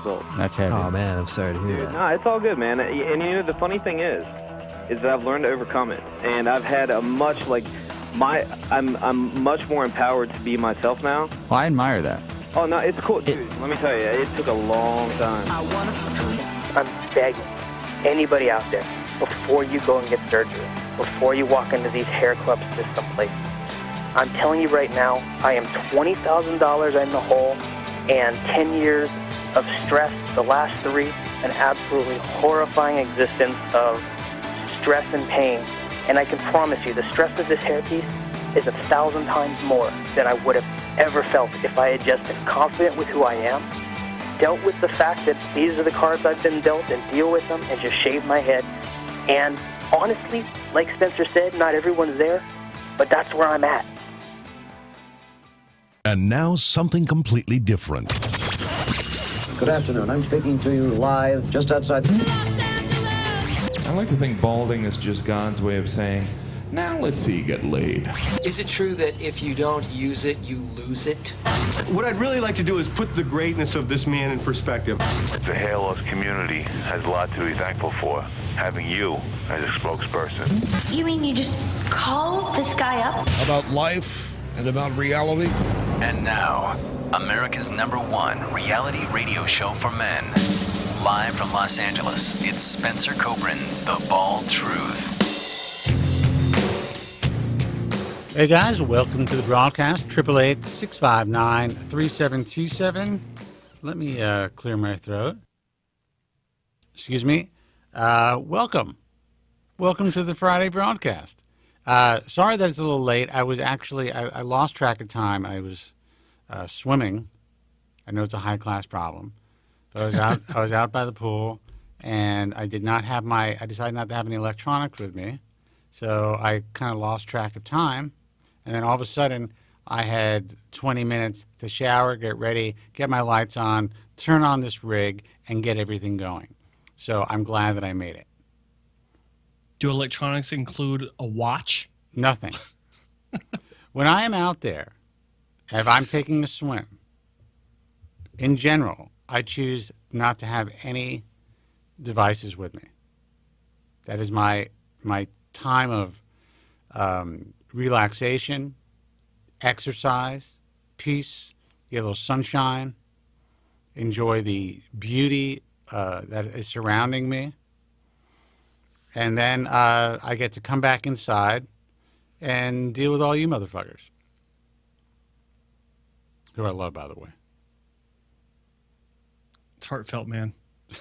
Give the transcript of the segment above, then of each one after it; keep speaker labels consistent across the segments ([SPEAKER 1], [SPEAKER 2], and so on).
[SPEAKER 1] results.
[SPEAKER 2] That's heavy.
[SPEAKER 3] Oh, man, I'm sorry to hear that.
[SPEAKER 1] No, it's all good, man. And you know, the funny thing is that I've learned to overcome it. And I've had a much, I'm much more empowered to be myself now.
[SPEAKER 2] Well, I admire that.
[SPEAKER 1] Oh, no, it's cool. Dude, let me tell you, it took a long time.
[SPEAKER 4] I'm begging anybody out there, before you go and get surgery, before you walk into these hair clubs to someplace, I'm telling you right now, I am $20,000 in the hole, and 10 years of stress, the last 3, an absolutely horrifying existence of stress and pain. And I can promise you, the stress of this hairpiece is 1,000 times more than I would have ever felt if I had just been confident with who I am, dealt with the fact that these are the cards I've been dealt, and deal with them, and just shave my head. And honestly, like Spencer said, not everyone's there, but that's where I'm at.
[SPEAKER 5] And now something completely different.
[SPEAKER 6] Good afternoon. I'm speaking to you live just outside.
[SPEAKER 7] I like to think balding is just God's way of saying, now let's see you get laid.
[SPEAKER 8] Is it true that if you don't use it, you lose it?
[SPEAKER 9] What I'd really like to do is put the greatness of this man in perspective.
[SPEAKER 10] The hair loss community has a lot to be thankful for, having you as a spokesperson.
[SPEAKER 11] You mean you just call this guy up?
[SPEAKER 12] About life and about reality.
[SPEAKER 13] And now, America's #1 reality radio show for men. Live from Los Angeles, it's Spencer Kobren's The Bald Truth.
[SPEAKER 2] Hey guys, welcome to the broadcast. 888-659-3727. Let me clear my throat. Excuse me. Welcome to the Friday broadcast. Sorry that it's a little late. I was actually, I lost track of time. I was swimming. I know it's a high-class problem. But I was out by the pool, and I decided not to have any electronics with me. So I kind of lost track of time. And then all of a sudden, I had 20 minutes to shower, get ready, get my lights on, turn on this rig, and get everything going. So I'm glad that I made it.
[SPEAKER 14] Do electronics include a watch?
[SPEAKER 2] Nothing. When I am out there, if I'm taking a swim, in general, I choose not to have any devices with me. That is my time of relaxation, exercise, peace, get a little sunshine, enjoy the beauty that is surrounding me. And then I get to come back inside and deal with all you motherfuckers. Who I love, by the way.
[SPEAKER 14] It's heartfelt, man.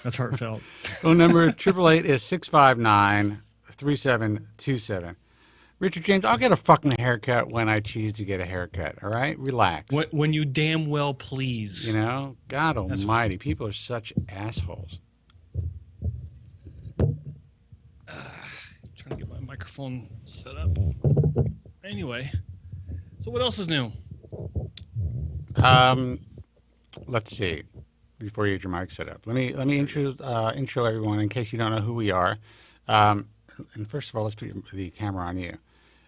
[SPEAKER 14] That's heartfelt.
[SPEAKER 2] Phone number 888 is 659-3727. Richard James, I'll get a fucking haircut when I choose to get a haircut, all right? Relax.
[SPEAKER 14] When you damn well please.
[SPEAKER 2] You know? God almighty. People are such assholes.
[SPEAKER 14] Trying to get my microphone set up. Anyway, so what else is new?
[SPEAKER 2] Let's see. Before you get your mic set up, let me intro everyone in case you don't know who we are. And first of all, let's put the camera on you.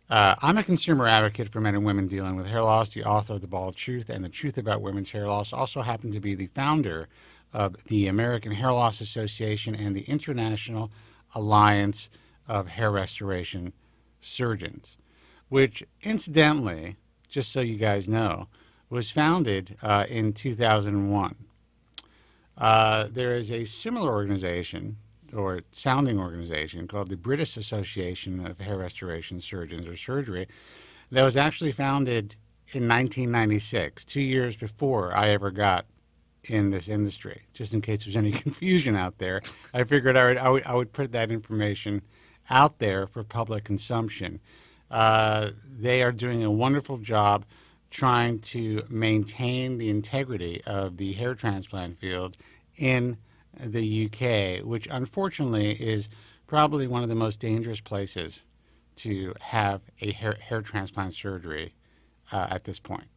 [SPEAKER 2] I'm a consumer advocate for men and women dealing with hair loss, the author of The Bald Truth and the Truth About Women's Hair Loss. Also happen to be the founder of the American Hair Loss Association and the International Alliance of Hair Restoration Surgeons, which incidentally, just so you guys know, was founded in 2001. There is a similar organization or sounding organization called the British Association of Hair Restoration Surgeons or Surgery that was actually founded in 1996, 2 years before I ever got in this industry. Just in case there's any confusion out there, I figured I would put that information out there for public consumption. They are doing a wonderful job trying to maintain the integrity of the hair transplant field in the UK, which unfortunately is probably one of the most dangerous places to have a hair transplant surgery at this point.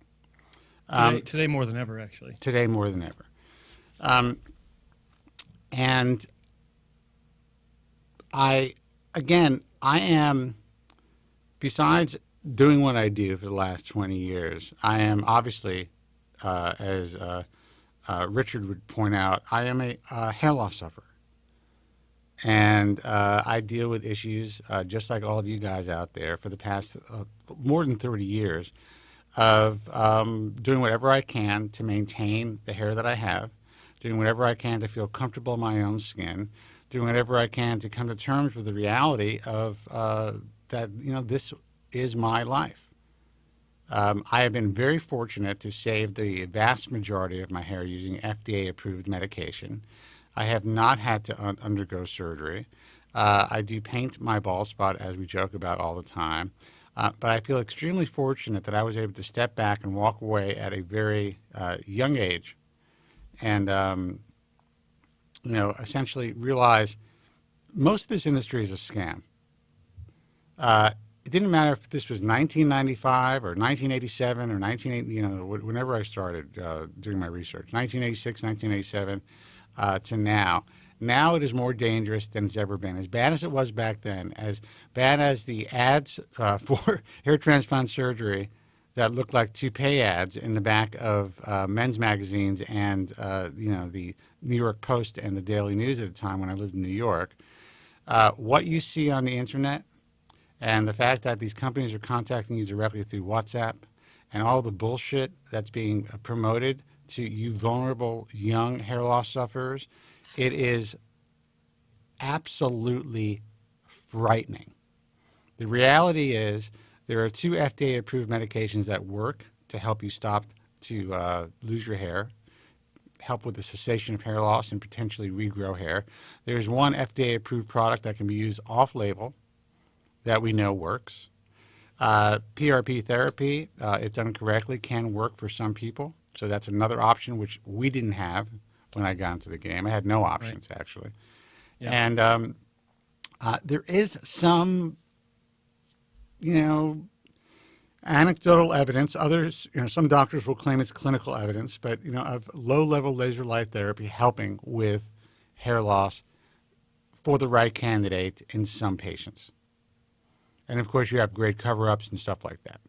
[SPEAKER 14] Today more than ever, actually.
[SPEAKER 2] Today more than ever. And I am, besides doing what I do for the last 20 years, I am obviously, as Richard would point out, I am a hair loss sufferer. And I deal with issues, just like all of you guys out there, for the past more than 30 years of doing whatever I can to maintain the hair that I have, doing whatever I can to feel comfortable in my own skin, doing whatever I can to come to terms with the reality of that, this is my life. I have been very fortunate to save the vast majority of my hair using FDA-approved medication. I have not had to undergo surgery. I do paint my bald spot, as we joke about all the time. But I feel extremely fortunate that I was able to step back and walk away at a very young age and, essentially realize most of this industry is a scam. It didn't matter if this was 1995 or 1987 or 1980, whenever I started doing my research, 1986, 1987 to now. Now it is more dangerous than it's ever been. As bad as it was back then, as bad as the ads for hair transplant surgery that looked like toupee ads in the back of men's magazines and the New York Post and the Daily News at the time when I lived in New York, what you see on the internet and the fact that these companies are contacting you directly through WhatsApp and all the bullshit that's being promoted to you vulnerable young hair loss sufferers, it is absolutely frightening. The reality is there are 2 FDA-approved medications that work to help you stop to lose your hair, help with the cessation of hair loss and potentially regrow hair. There's one FDA-approved product that can be used off-label that we know works. PRP therapy, if done correctly, can work for some people. So that's another option, which we didn't have when I got into the game. I had no options, actually. Yeah. And there is some, anecdotal evidence. Others, some doctors will claim it's clinical evidence, but, of low-level laser light therapy helping with hair loss for the right candidate in some patients. And, of course, you have great cover-ups and stuff like that.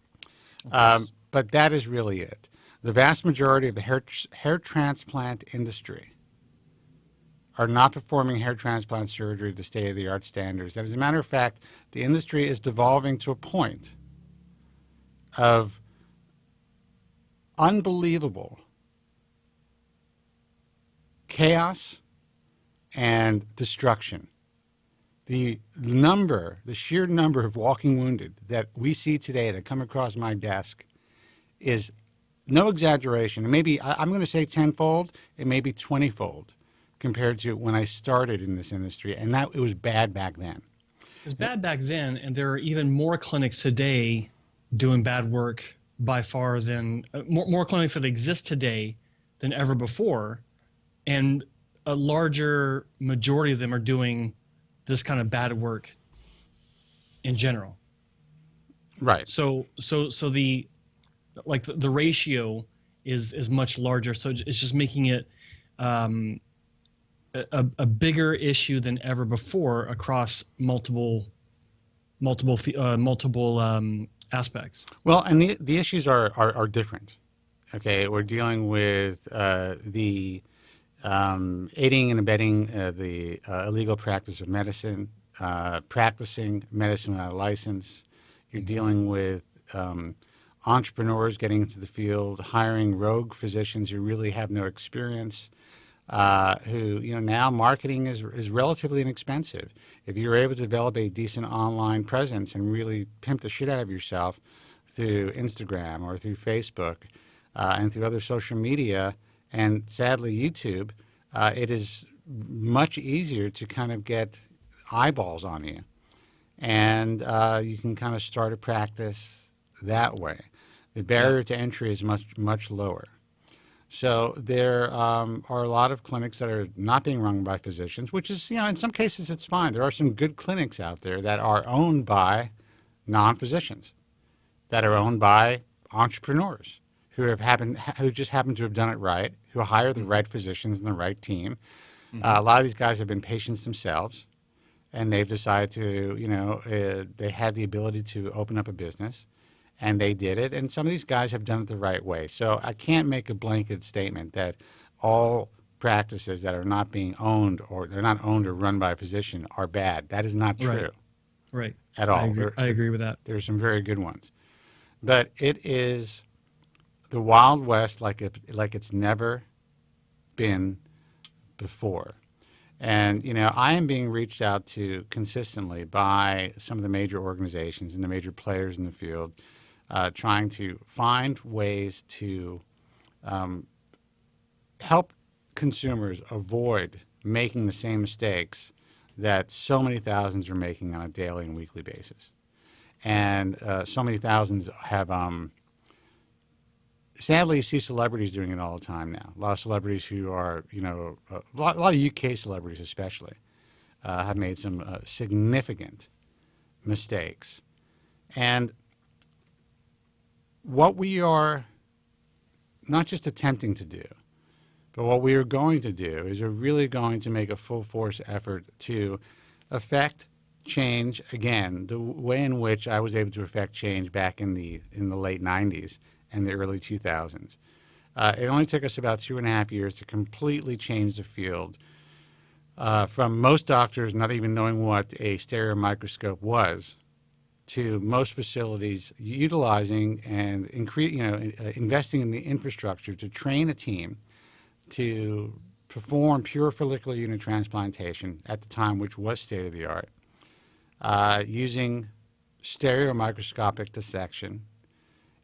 [SPEAKER 2] But that is really it. The vast majority of the hair transplant industry are not performing hair transplant surgery to state-of-the-art standards. And as a matter of fact, the industry is devolving to a point of unbelievable chaos and destruction. The sheer number of walking wounded that we see today that come across my desk is no exaggeration. And maybe, I'm going to say tenfold, it may be 20-fold compared to when I started in this industry. And it was bad back then.
[SPEAKER 14] It was bad back then, and there are even more clinics today doing bad work by far than, more clinics that exist today than ever before. And a larger majority of them are doing this kind of bad work in general.
[SPEAKER 2] Right.
[SPEAKER 14] So the ratio is much larger. So it's just making it a bigger issue than ever before across multiple aspects.
[SPEAKER 2] Well, and the issues are different. Okay, we're dealing with the aiding and abetting the illegal practice of medicine, practicing medicine without a license. You're dealing with entrepreneurs getting into the field, hiring rogue physicians who really have no experience, who, now marketing is relatively inexpensive. If you're able to develop a decent online presence and really pimp the shit out of yourself through Instagram or through Facebook and through other social media, and sadly YouTube, it is much easier to kind of get eyeballs on you. And you can kind of start a practice that way. The barrier to entry is much lower. So there are a lot of clinics that are not being run by physicians, which is, in some cases it's fine. There are some good clinics out there that are owned by non-physicians, that are owned by entrepreneurs who just happen to have done it right, who hire the right physicians and the right team. A lot of these guys have been patients themselves, and they've decided to, they had the ability to open up a business, and they did it. And some of these guys have done it the right way. So I can't make a blanket statement that all practices that are not being owned or they're not owned or run by a physician are bad. That is not true.
[SPEAKER 14] Right.
[SPEAKER 2] At all.
[SPEAKER 14] I agree with that.
[SPEAKER 2] There's some very good ones. But it is the Wild West like it's never been before. And, you know, I am being reached out to consistently by some of the major organizations and the major players in the field trying to find ways to help consumers avoid making the same mistakes that so many thousands are making on a daily and weekly basis. And so many thousands have, sadly, you see celebrities doing it all the time now. A lot of celebrities who are, you know, a lot of UK celebrities especially have made some significant mistakes. And what we are not just attempting to do, but what we are going to do is we're really going to make a full force effort to affect change again, the way in which I was able to affect change back in the late 90s and the early 2000s. It only took us about 2.5 years to completely change the field from most doctors not even knowing what a stereo microscope was to most facilities utilizing and investing in the infrastructure to train a team to perform pure follicular unit transplantation at the time, which was state of the art, using stereo microscopic dissection,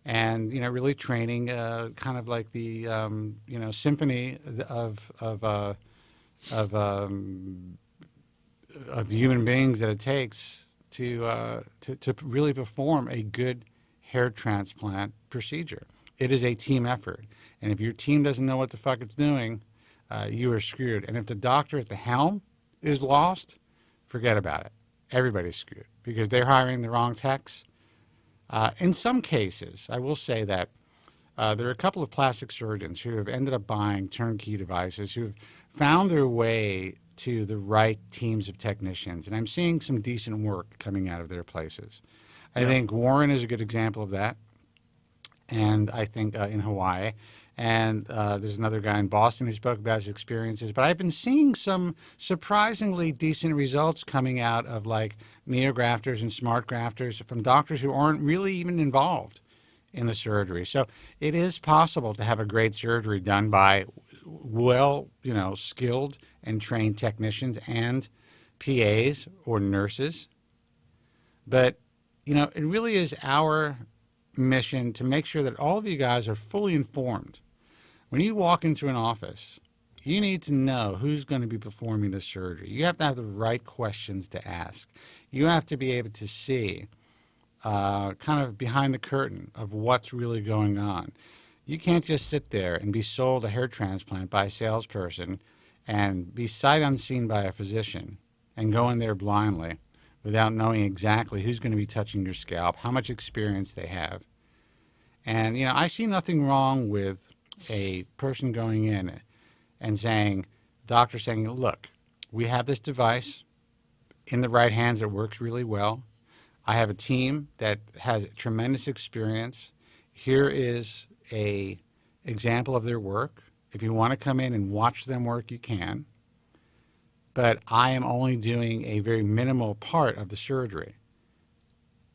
[SPEAKER 2] and really training kind of like the symphony of human beings that it takes to really perform a good hair transplant procedure. It is a team effort. And if your team doesn't know what the fuck it's doing, you are screwed. And if the doctor at the helm is lost, forget about it. Everybody's screwed because they're hiring the wrong techs. In some cases, I will say that there are a couple of plastic surgeons who have ended up buying turnkey devices who have found their way to the right teams of technicians. And I'm seeing some decent work coming out of their places. I think Warren is a good example of that. And I think in Hawaii. And there's another guy in Boston who spoke about his experiences. But I've been seeing some surprisingly decent results coming out of like neografters and smart grafters from doctors who aren't really even involved in the surgery. So it is possible to have a great surgery done by skilled and trained technicians and PAs or nurses. But, it really is our mission to make sure that all of you guys are fully informed. When you walk into an office, you need to know who's going to be performing the surgery. You have to have the right questions to ask. You have to be able to see kind of behind the curtain of what's really going on. You can't just sit there and be sold a hair transplant by a salesperson and be sight unseen by a physician and go in there blindly without knowing exactly who's going to be touching your scalp, how much experience they have. And, I see nothing wrong with a person going in and saying, doctor saying, look, we have this device in the right hands that works really well. I have a team that has tremendous experience. Here is a example of their work. If you want to come in and watch them work, you can. But I am only doing a very minimal part of the surgery.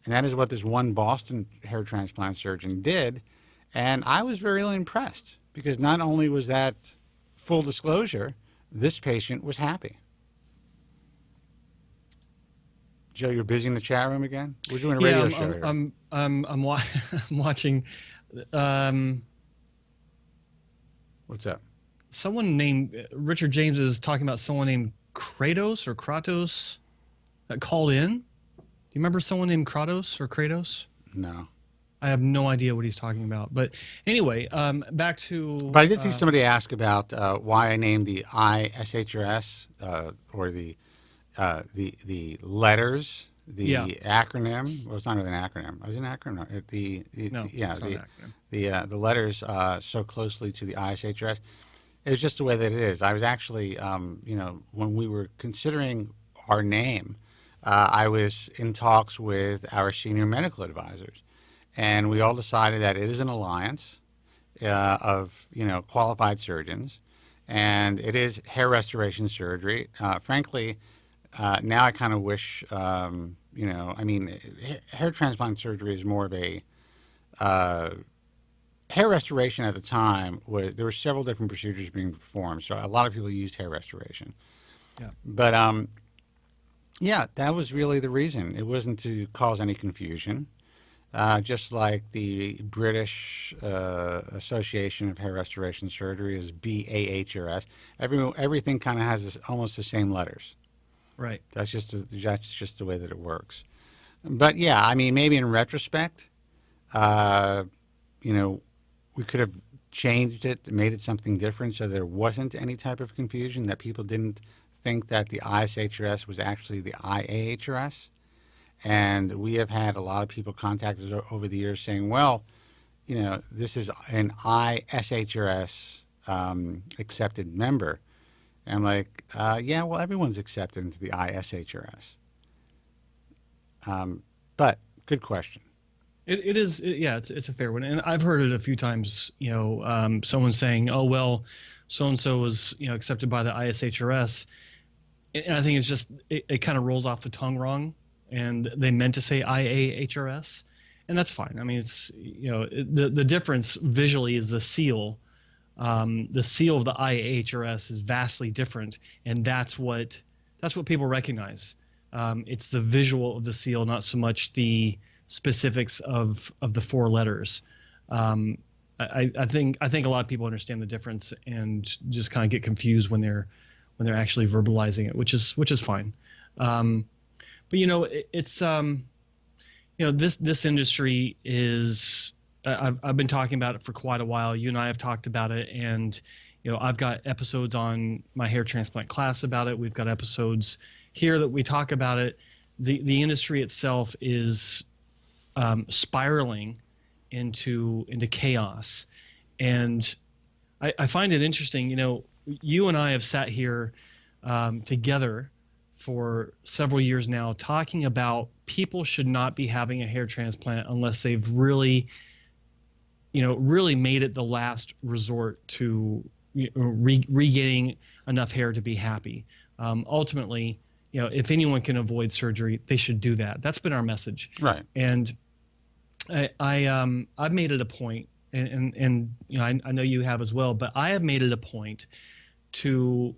[SPEAKER 2] And that is what this one Boston hair transplant surgeon did. And I was very impressed because not only was that full disclosure, this patient was happy. Joe, you're busy in the chat room again? We're doing a radio show here.
[SPEAKER 14] I'm watching.
[SPEAKER 2] What's up?
[SPEAKER 14] Someone named Richard James is talking about someone named Kratos that called in. Do you remember someone named Kratos or Kratos?
[SPEAKER 2] No.
[SPEAKER 14] I have no idea what he's talking about. But anyway, back to...
[SPEAKER 2] But I did see somebody ask about why I named the ISHRS or the letters, the acronym. Well, it's not really an acronym. Is it an acronym? The letters so closely to the ISHRS. It's just the way that it is. I was actually, when we were considering our name, I was in talks with our senior medical advisors, and we all decided that it is an alliance of qualified surgeons and it is hair restoration surgery. Frankly, now I kind of wish, hair transplant surgery is more of a hair restoration at the time. There were several different procedures being performed, so a lot of people used hair restoration.
[SPEAKER 14] Yeah.
[SPEAKER 2] But that was really the reason. It wasn't to cause any confusion. Just like the British Association of Hair Restoration Surgery is BAHRS. Everything kind of has almost the same letters.
[SPEAKER 14] Right.
[SPEAKER 2] That's just the way that it works. But yeah, I mean, maybe in retrospect, we could have changed it, made it something different, so there wasn't any type of confusion, that people didn't think that the ISHRS was actually the IAHRS. And we have had a lot of people contact us over the years saying, well, this is an ISHRS accepted member. And I'm like, well, everyone's accepted into the ISHRS. But good question.
[SPEAKER 14] It is, it's a fair one. And I've heard it a few times, someone saying, oh, well, so-and-so was, accepted by the ISHRS. And I think it's just, it kind of rolls off the tongue wrong. And they meant to say IAHRS, and that's fine. I mean, it's the difference visually is the seal. The seal of the IAHRS is vastly different, and that's what people recognize. It's the visual of the seal, not so much the specifics of the four letters. I think a lot of people understand the difference and just kind of get confused when they're actually verbalizing it, which is fine. But it's this industry is I've been talking about it for quite a while. You and I have talked about it, and I've got episodes on my hair transplant class about it. We've got episodes here that we talk about it. The industry itself is spiraling into chaos, and I find it interesting. You and I have sat here together for several years now talking about people should not be having a hair transplant unless they've really made it the last resort to regaining enough hair to be happy. Ultimately, if anyone can avoid surgery, they should do that. That's been our message.
[SPEAKER 2] Right.
[SPEAKER 14] And I've made it a point, and I know you have as well, but I have made it a point to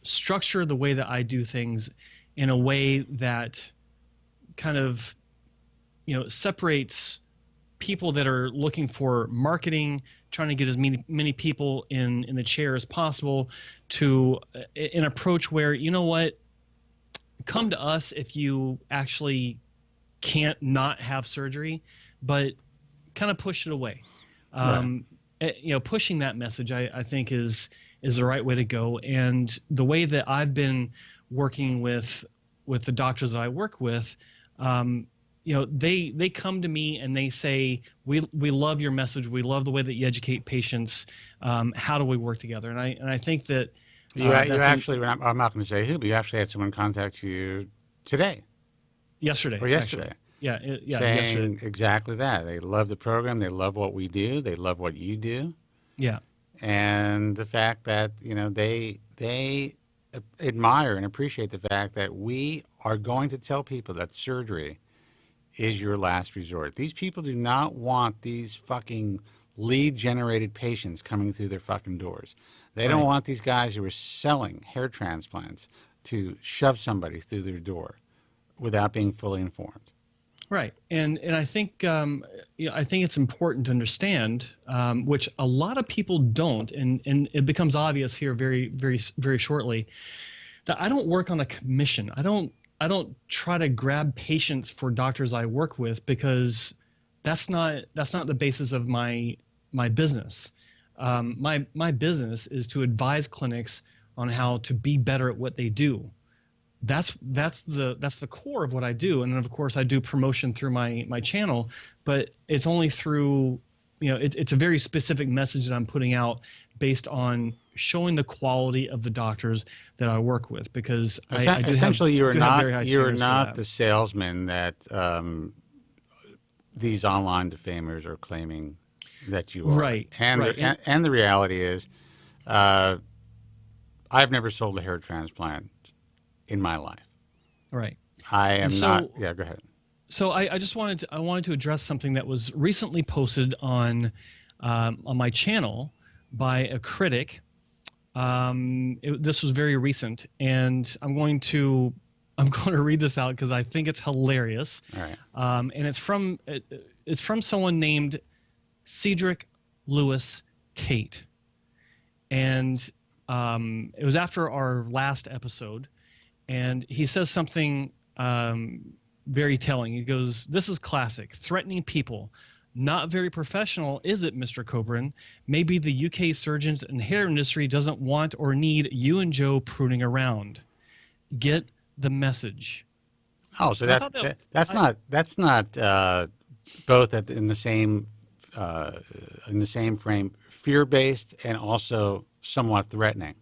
[SPEAKER 14] structure the way that I do things in a way that kind of separates people that are looking for marketing, trying to get as many people in the chair as possible, to an approach where, come to us if you actually can't not have surgery, but kind of push it away.
[SPEAKER 2] Right.
[SPEAKER 14] Pushing that message, I think is the right way to go. And the way that I've been working with the doctors that I work with, they come to me and they say, we love your message. We love the way that you educate patients. How do we work together? And I think that
[SPEAKER 2] you actually, I'm not going to say who, but you actually had someone contact you today.
[SPEAKER 14] Yesterday.
[SPEAKER 2] Or yesterday.
[SPEAKER 14] Actually. Yeah,
[SPEAKER 2] saying
[SPEAKER 14] yesterday.
[SPEAKER 2] Exactly that. They love the program. They love what we do. They love what you do.
[SPEAKER 14] Yeah.
[SPEAKER 2] And the fact that, they admire and appreciate the fact that we are going to tell people that surgery is your last resort. These people do not want these fucking lead-generated patients coming through their fucking doors. They don't want these guys who are selling hair transplants to shove somebody through their door without being fully informed.
[SPEAKER 14] Right, and I think I think it's important to understand, which a lot of people don't, and it becomes obvious here very very very shortly, that I don't work on a commission. I don't try to grab patients for doctors I work with, because that's not the basis of my business. My business is to advise clinics on how to be better at what they do. That's the core of what I do. And then of course I do promotion through my channel, but it's only through, it's a very specific message that I'm putting out based on showing the quality of the doctors that I work with, because
[SPEAKER 2] essentially you're not the salesman that these online defamers are claiming that you are.
[SPEAKER 14] Right.
[SPEAKER 2] And the reality is, I've never sold a hair transplant in my life.
[SPEAKER 14] Right.
[SPEAKER 2] I am not. Yeah, go ahead.
[SPEAKER 14] So I just wanted to address something that was recently posted on my channel by a critic. This was very recent, and I'm going to read this out because I think it's hilarious.
[SPEAKER 2] All right.
[SPEAKER 14] And it's from someone named Cedric Lewis Tate, and it was after our last episode, and he says something very telling. He goes, "This is classic. Threatening people. Not very professional, is it, Mr. Kobren? Maybe the UK surgeons and hair industry doesn't want or need you and Joe pruning around. Get the message."
[SPEAKER 2] Oh, so that's not both in the same frame, fear-based and also somewhat threatening.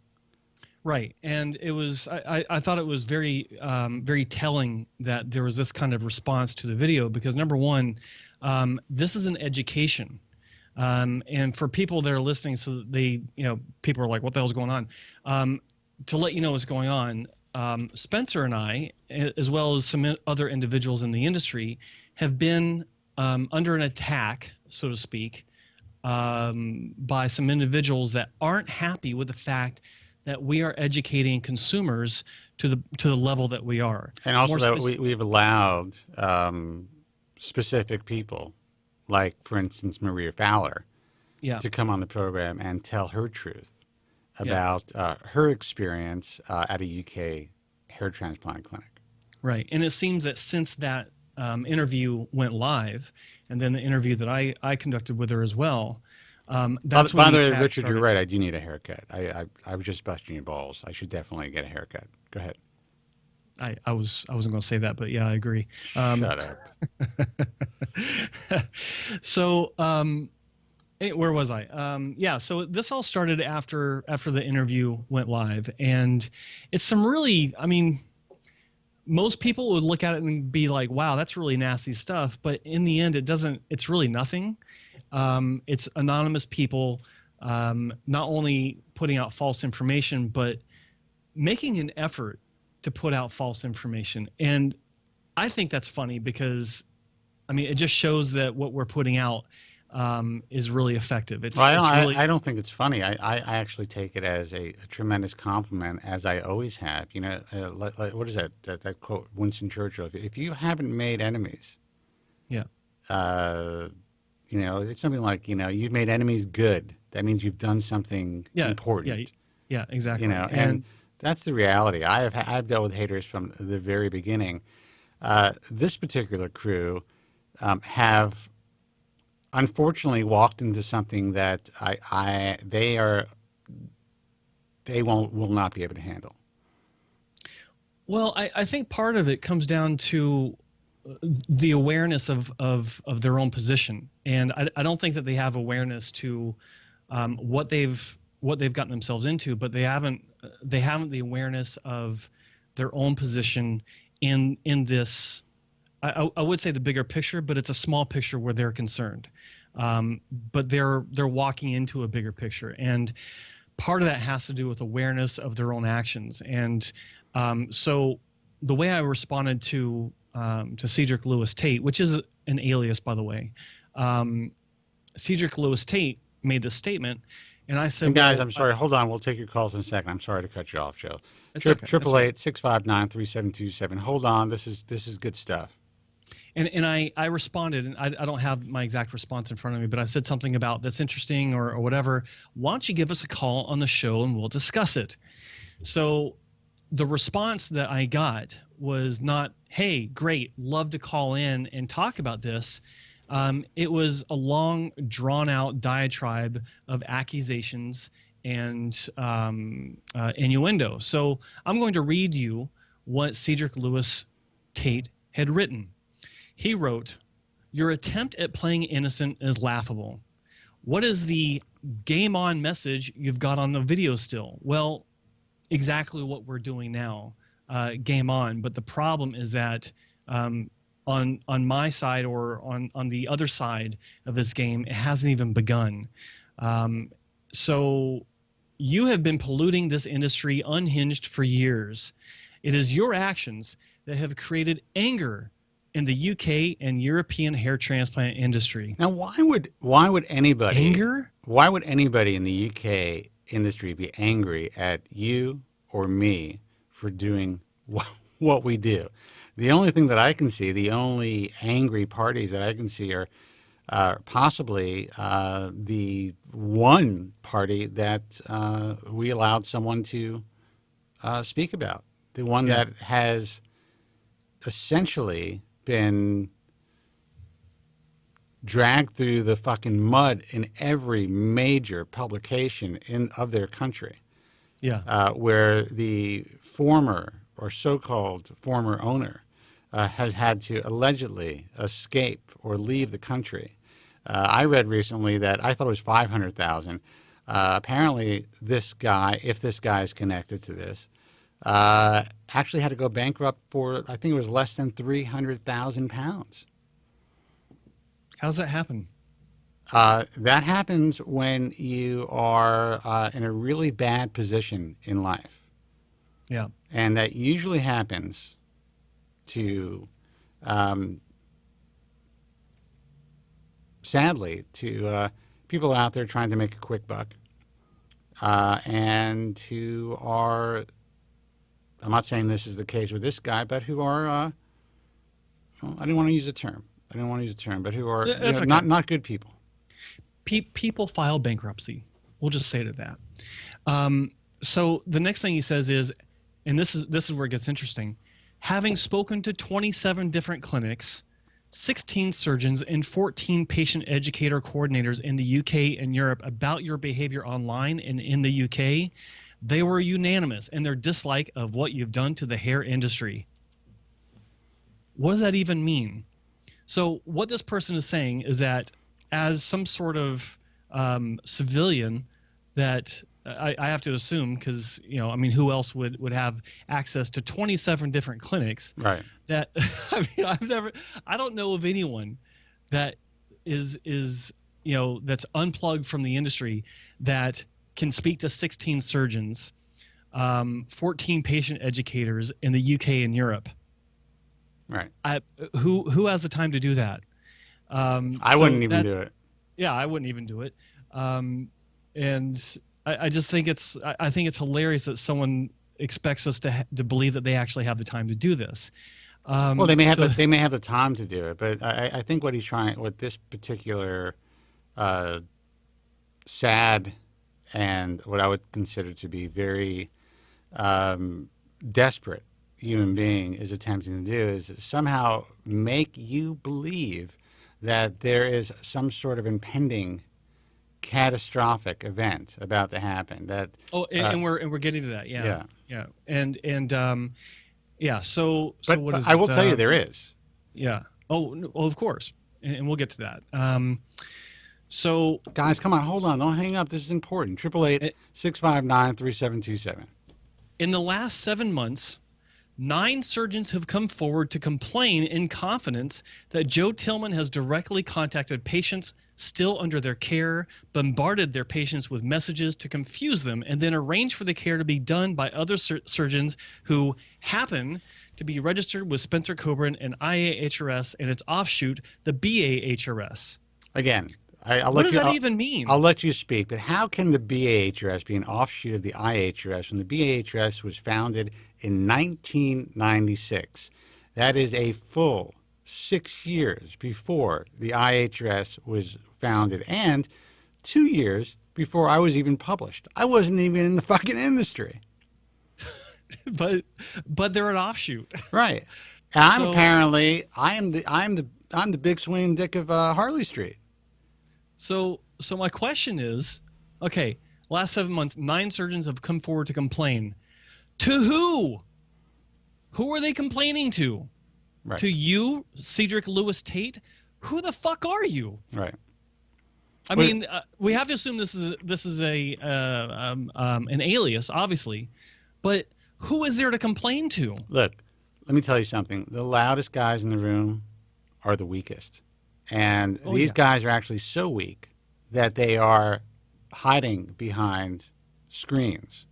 [SPEAKER 14] Right, and it was. I thought it was very very telling that there was this kind of response to the video because number one, this is an education, and for people that are listening, so they people are like, what the hell's going on? To let you know what's going on, Spencer and I, as well as some other individuals in the industry, have been under an attack, so to speak, by some individuals that aren't happy with the fact that we are educating consumers to the level that we are.
[SPEAKER 2] And also that we've allowed specific people, like, for instance, Maria Fowler, to come on the program and tell her truth about her experience at a UK hair transplant clinic.
[SPEAKER 14] Right. And it seems that since that interview went live, and then the interview that I conducted with her as well, that's
[SPEAKER 2] by the way, Richard, you're right. I do need a haircut. I was just busting your balls. I should definitely get a haircut. Go ahead.
[SPEAKER 14] I wasn't going to say that, but yeah, I agree.
[SPEAKER 2] Shut up.
[SPEAKER 14] So, where was I? Yeah. So this all started after the interview went live, and it's some really, I mean, most people would look at it and be like, wow, that's really nasty stuff. But in the end, it's really nothing. It's anonymous people, not only putting out false information, but making an effort to put out false information. And I think that's funny because, I mean, it just shows that what we're putting out is really effective.
[SPEAKER 2] I don't think it's funny. I actually take it as a tremendous compliment, as I always have. What is that quote, Winston Churchill? If you haven't made enemies, it's something like, you've made enemies good. That means you've done something important.
[SPEAKER 14] Yeah, exactly.
[SPEAKER 2] And that's the reality. I've dealt with haters from the very beginning. This particular crew have unfortunately walked into something that they will not be able to handle.
[SPEAKER 14] Well, I think part of it comes down to the awareness of their own position, and I don't think that they have awareness to what they've gotten themselves into, but they haven't the awareness of their own position in this. I would say the bigger picture, but it's a small picture where they're concerned. But they're walking into a bigger picture, and part of that has to do with awareness of their own actions. And so the way I responded to Cedric Lewis Tate, which is an alias, by the way, Cedric Lewis Tate made this statement, and I said,
[SPEAKER 2] and guys, I'm sorry. Hold on. We'll take your calls in a second. I'm sorry to cut you off, Joe. 888-659-3727. Hold on. This is good stuff.
[SPEAKER 14] And I responded, and I don't have my exact response in front of me, but I said something about that's interesting or whatever. Why don't you give us a call on the show and we'll discuss it? So the response that I got was not, hey, great, love to call in and talk about this. It was a long, drawn-out diatribe of accusations and innuendo. So I'm going to read you what Cedric Lewis Tate had written. He wrote, "Your attempt at playing innocent is laughable. What is the game on message you've got on the video still?" Well, exactly what we're doing now, game on. But the problem is that on my side or on the other side of this game, it hasn't even begun. So, You have been polluting this industry unhinged for years. It is your actions that have created anger in the UK and European hair transplant industry.
[SPEAKER 2] Now, why would anybody
[SPEAKER 14] anger?
[SPEAKER 2] Why would anybody in the UK industry be angry at you or me for doing what we do? The only thing that I can see, the only angry parties that I can see are possibly the one party that we allowed someone to speak about, the one that has essentially been dragged through the fucking mud in every major publication of their country.
[SPEAKER 14] Yeah.
[SPEAKER 2] Where the former or so-called former owner has had to allegedly escape or leave the country. I read recently that I thought it was 500,000. Apparently, this guy, if this guy is connected to this, actually had to go bankrupt for, I think it was less than £300,000.
[SPEAKER 14] How does that happen?
[SPEAKER 2] That happens when you are in a really bad position in life.
[SPEAKER 14] Yeah.
[SPEAKER 2] And that usually happens to, sadly, to people out there trying to make a quick buck and who are, I'm not saying this is the case with this guy, but who are, I didn't want to use the term. But who are
[SPEAKER 14] okay.
[SPEAKER 2] not good people.
[SPEAKER 14] People file bankruptcy. We'll just say to that. So the next thing he says is, and this is where it gets interesting, having spoken to 27 different clinics, 16 surgeons, and 14 patient educator coordinators in the UK and Europe about your behavior online and in the UK, they were unanimous in their dislike of what you've done to the hair industry. What does that even mean? So what this person is saying is that as some sort of civilian that I have to assume, because, I mean, who else would have access to 27 different clinics?
[SPEAKER 2] Right.
[SPEAKER 14] That, I mean, I don't know of anyone that is that's unplugged from the industry that can speak to 16 surgeons, 14 patient educators in the UK and Europe.
[SPEAKER 2] Right.
[SPEAKER 14] Who has the time to do that?
[SPEAKER 2] I wouldn't even do it.
[SPEAKER 14] Yeah, I wouldn't even do it. And I just think I think it's hilarious that someone expects us to believe that they actually have the time to do this.
[SPEAKER 2] Well, they may have the time to do it, but I think what this particular sad and what I would consider to be very desperate human being is attempting to do is somehow make you believe that there is some sort of impending catastrophic event about to happen.
[SPEAKER 14] And we're getting to that. Yeah. And So
[SPEAKER 2] but
[SPEAKER 14] what is
[SPEAKER 2] I will
[SPEAKER 14] it?
[SPEAKER 2] tell you there is.
[SPEAKER 14] Yeah. Oh, well, of course, and we'll get to that. So
[SPEAKER 2] guys, come on, hold on, don't hang up. This is important. 888-659-3727.
[SPEAKER 14] In the last 7 months, 9 surgeons have come forward to complain in confidence that Joe Tillman has directly contacted patients still under their care, bombarded their patients with messages to confuse them, and then arranged for the care to be done by other surgeons who happen to be registered with Spencer Kobren and IAHRS and its offshoot, the BAHRS.
[SPEAKER 2] Again,
[SPEAKER 14] what does that even mean?
[SPEAKER 2] I'll let you speak, but how can the BAHRS be an offshoot of the IHRS when the BAHRS was founded in 1996? That is a full 6 years before the IHRS was founded and 2 years before I was even published. I wasn't even in the fucking industry.
[SPEAKER 14] but they're an offshoot,
[SPEAKER 2] right? And I'm the big swinging dick of Harley Street.
[SPEAKER 14] So my question is, okay, last 7 months, 9 surgeons have come forward to complain. To who? Who are they complaining to?
[SPEAKER 2] Right.
[SPEAKER 14] To you, Cedric Lewis Tate? Who the fuck are you?
[SPEAKER 2] Right.
[SPEAKER 14] I mean, we have to assume this is an alias, obviously, but who is there to complain to?
[SPEAKER 2] Look, let me tell you something. The loudest guys in the room are the weakest. And these guys are actually so weak that they are hiding behind screens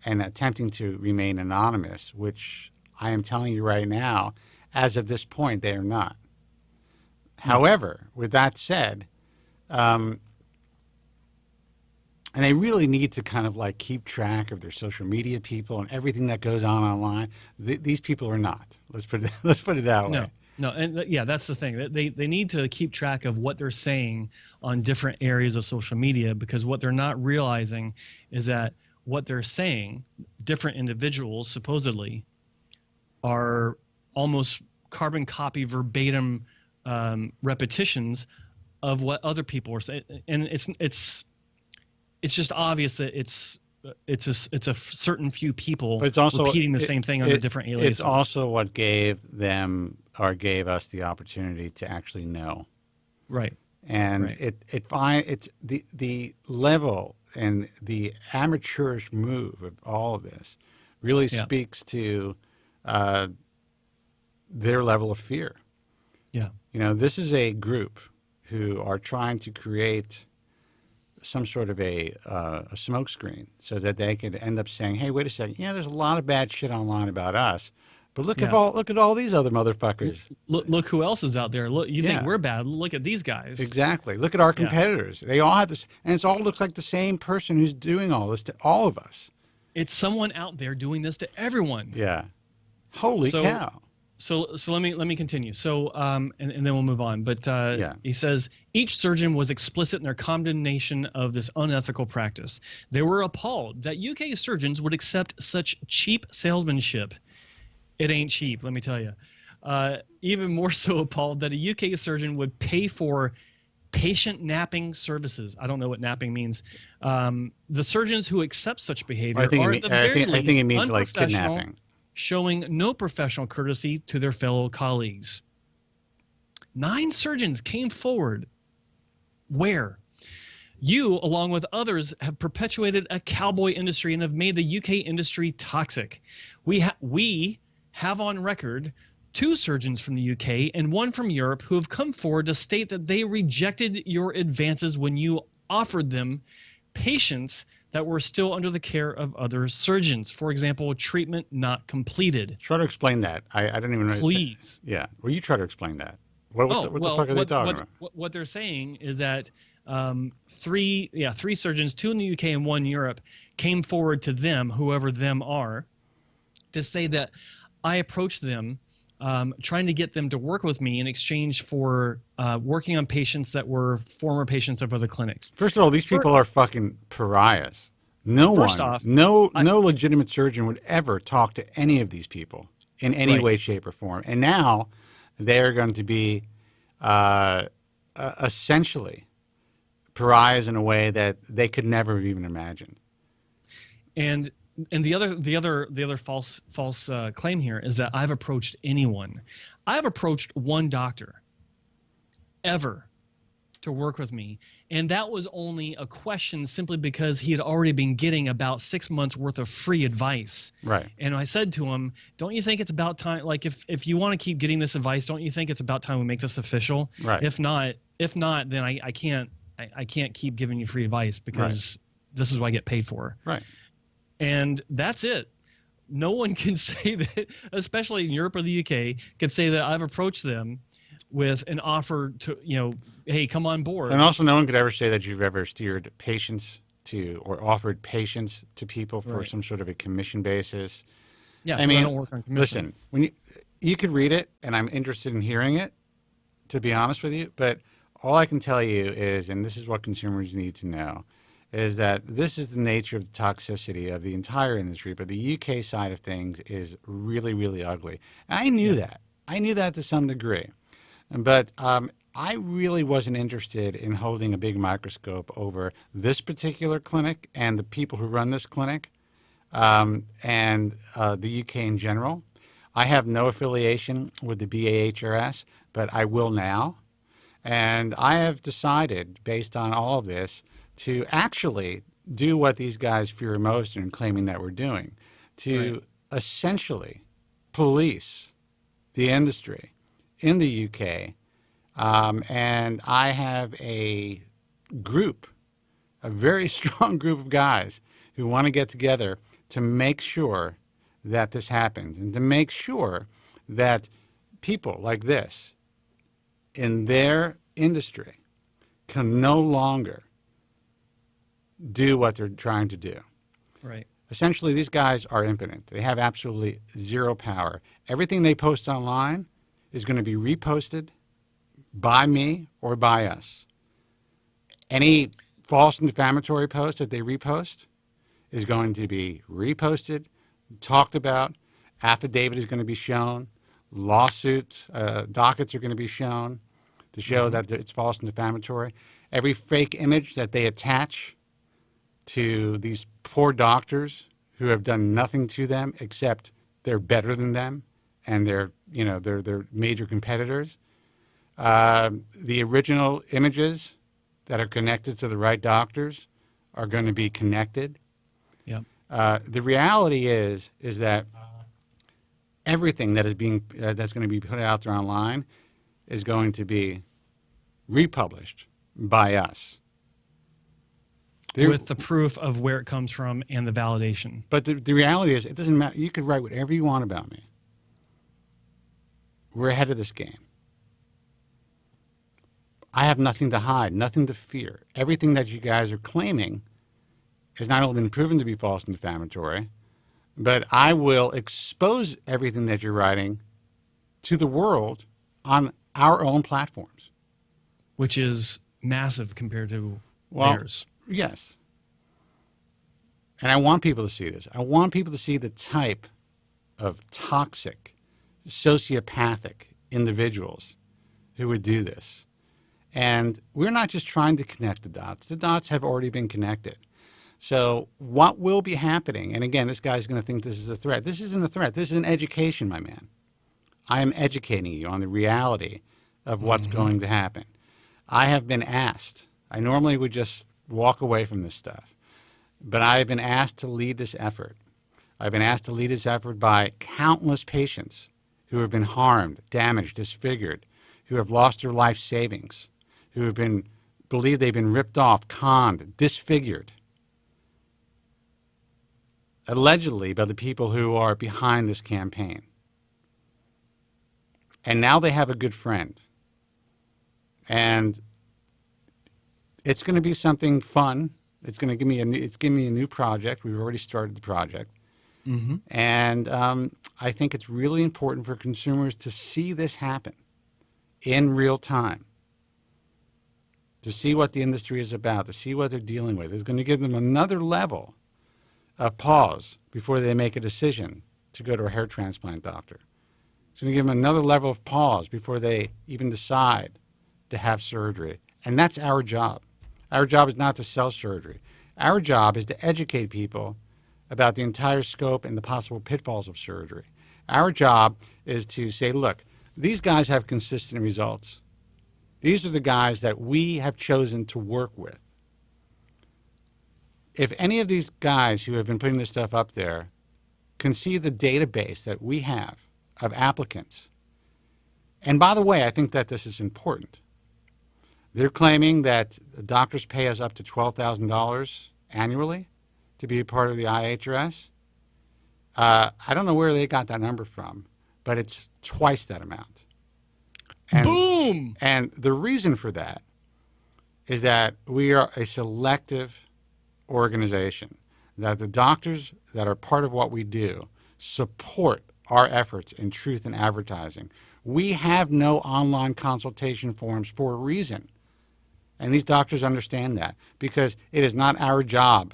[SPEAKER 2] and attempting to remain anonymous, which I am telling you right now, as of this point, they are not. However, with that said, and they really need to kind of like keep track of their social media people and everything that goes on online. These people are not. Let's put it that way.
[SPEAKER 14] No, and yeah, that's the thing. They need to keep track of what they're saying on different areas of social media, because what they're not realizing is that what they're saying, different individuals supposedly, are almost carbon copy verbatim repetitions of what other people are saying, and it's just obvious that it's a certain few people repeating the same thing under different aliases.
[SPEAKER 2] It's also what gave them or gave us the opportunity to actually know.
[SPEAKER 14] Right.
[SPEAKER 2] And it's the level and the amateurish move of all of this really speaks to their level of fear.
[SPEAKER 14] Yeah.
[SPEAKER 2] You know, this is a group who are trying to create some sort of a smokescreen so that they could end up saying, "Hey, wait a second. Yeah, there's a lot of bad shit online about us, but look at all these other motherfuckers.
[SPEAKER 14] Look who else is out there. Look, you think we're bad? Look at these guys."
[SPEAKER 2] Exactly. Look at our competitors. They all have this, and it's all looks like the same person who's doing all this to all of us.
[SPEAKER 14] It's someone out there doing this to everyone.
[SPEAKER 2] Yeah. Holy cow.
[SPEAKER 14] So let me continue. So and then we'll move on. But he says each surgeon was explicit in their condemnation of this unethical practice. They were appalled that UK surgeons would accept such cheap salesmanship. It ain't cheap, let me tell you. Even more so appalled that a UK surgeon would pay for patient napping services. I don't know what napping means. The surgeons who accept such behavior are at the very least
[SPEAKER 2] I think it means like kidnapping.
[SPEAKER 14] Showing no professional courtesy to their fellow colleagues. 9 surgeons came forward. Where? You, along with others, have perpetuated a cowboy industry and have made the UK industry toxic. We have on record 2 surgeons from the UK and 1 from Europe who have come forward to state that they rejected your advances when you offered them patients that were still under the care of other surgeons. For example, treatment not completed.
[SPEAKER 2] Try to explain that. I don't even know.
[SPEAKER 14] Please.
[SPEAKER 2] Yeah. Well, you try to explain that. What the fuck are they talking about?
[SPEAKER 14] What they're saying is that 3 surgeons, 2 in the UK and 1 in Europe, came forward to them, whoever them are, to say that I approached them trying to get them to work with me in exchange for working on patients that were former patients of other clinics.
[SPEAKER 2] First of all, these people are fucking pariahs. No legitimate surgeon would ever talk to any of these people in any way, shape, or form. And now they're going to be essentially pariahs in a way that they could never have even imagined.
[SPEAKER 14] And the other false claim here is that I've approached anyone. I've approached 1 doctor ever to work with me, and that was only a question simply because he had already been getting about 6 months worth of free advice.
[SPEAKER 2] Right.
[SPEAKER 14] And I said to him, "Don't you think it's about time? Like, if you want to keep getting this advice, don't you think it's about time we make this official?
[SPEAKER 2] Right.
[SPEAKER 14] If not, then I can't keep giving you free advice because this is what I get paid for."
[SPEAKER 2] Right.
[SPEAKER 14] And that's it. No one can say that, especially in Europe or the UK, can say that I've approached them with an offer to, hey, come on board.
[SPEAKER 2] And also no one could ever say that you've ever steered patients to or offered patients to people for some sort of a commission basis.
[SPEAKER 14] Yeah,
[SPEAKER 2] I mean,
[SPEAKER 14] I don't work on commission.
[SPEAKER 2] Listen, when you could read it, and I'm interested in hearing it, to be honest with you, but all I can tell you is, and this is what consumers need to know, is that this is the nature of the toxicity of the entire industry, but the UK side of things is really, really ugly. And I knew that. I knew that to some degree. But I really wasn't interested in holding a big microscope over this particular clinic and the people who run this clinic and the UK in general. I have no affiliation with the BAHRS, but I will now. And I have decided, based on all of this, to actually do what these guys fear most in claiming that we're doing, to essentially police the industry in the UK. And I have a group, a very strong group of guys who want to get together to make sure that this happens and to make sure that people like this in their industry can no longer do what they're trying to do.
[SPEAKER 14] Right.
[SPEAKER 2] Essentially, these guys are impotent. They have absolutely zero power. Everything they post online is going to be reposted by me or by us. Any false and defamatory post that they repost is going to be reposted, talked about, affidavit is going to be shown, lawsuits, dockets are going to be shown to show that it's false and defamatory. Every fake image that they attach to these poor doctors who have done nothing to them except they're better than them and they're major competitors. The original images that are connected to the right doctors are going to be connected.
[SPEAKER 14] Yep.
[SPEAKER 2] The reality is that everything that is being that's going to be put out there online is going to be republished by us.
[SPEAKER 14] With the proof of where it comes from and the validation.
[SPEAKER 2] But the reality is, it doesn't matter. You could write whatever you want about me. We're ahead of this game. I have nothing to hide, nothing to fear. Everything that you guys are claiming has not only been proven to be false and defamatory, but I will expose everything that you're writing to the world on our own platforms.
[SPEAKER 14] Which is massive compared to theirs.
[SPEAKER 2] Yes. And I want people to see this. I want people to see the type of toxic, sociopathic individuals who would do this. And we're not just trying to connect the dots. The dots have already been connected. So what will be happening, and again, this guy's going to think this is a threat. This isn't a threat. This is an education, my man. I am educating you on the reality of what's going to happen. I have been asked. I normally would just walk away from this stuff. But I have been asked to lead this effort. I've been asked to lead this effort by countless patients who have been harmed, damaged, disfigured, who have lost their life savings, who have been believed they've been ripped off, conned, disfigured, allegedly by the people who are behind this campaign. And now they have a good friend. And it's going to be something fun. It's going to give me a new project. We've already started the project. And I think it's really important for consumers to see this happen in real time, to see what the industry is about, to see what they're dealing with. It's going to give them another level of pause before they make a decision to go to a hair transplant doctor. It's going to give them another level of pause before they even decide to have surgery. And that's our job. Our job is not to sell surgery. Our job is to educate people about the entire scope and the possible pitfalls of surgery. Our job is to say, look, these guys have consistent results. These are the guys that we have chosen to work with. If any of these guys who have been putting this stuff up there can see the database that we have of applicants, and by the way, I think that this is important. They're claiming that doctors pay us up to $12,000 annually to be a part of the IHRS. I don't know where they got that number from, but it's twice that amount. And,
[SPEAKER 14] boom!
[SPEAKER 2] And the reason for that is that we are a selective organization, that the doctors that are part of what we do support our efforts in truth in advertising. We have no online consultation forms for a reason. And these doctors understand that because it is not our job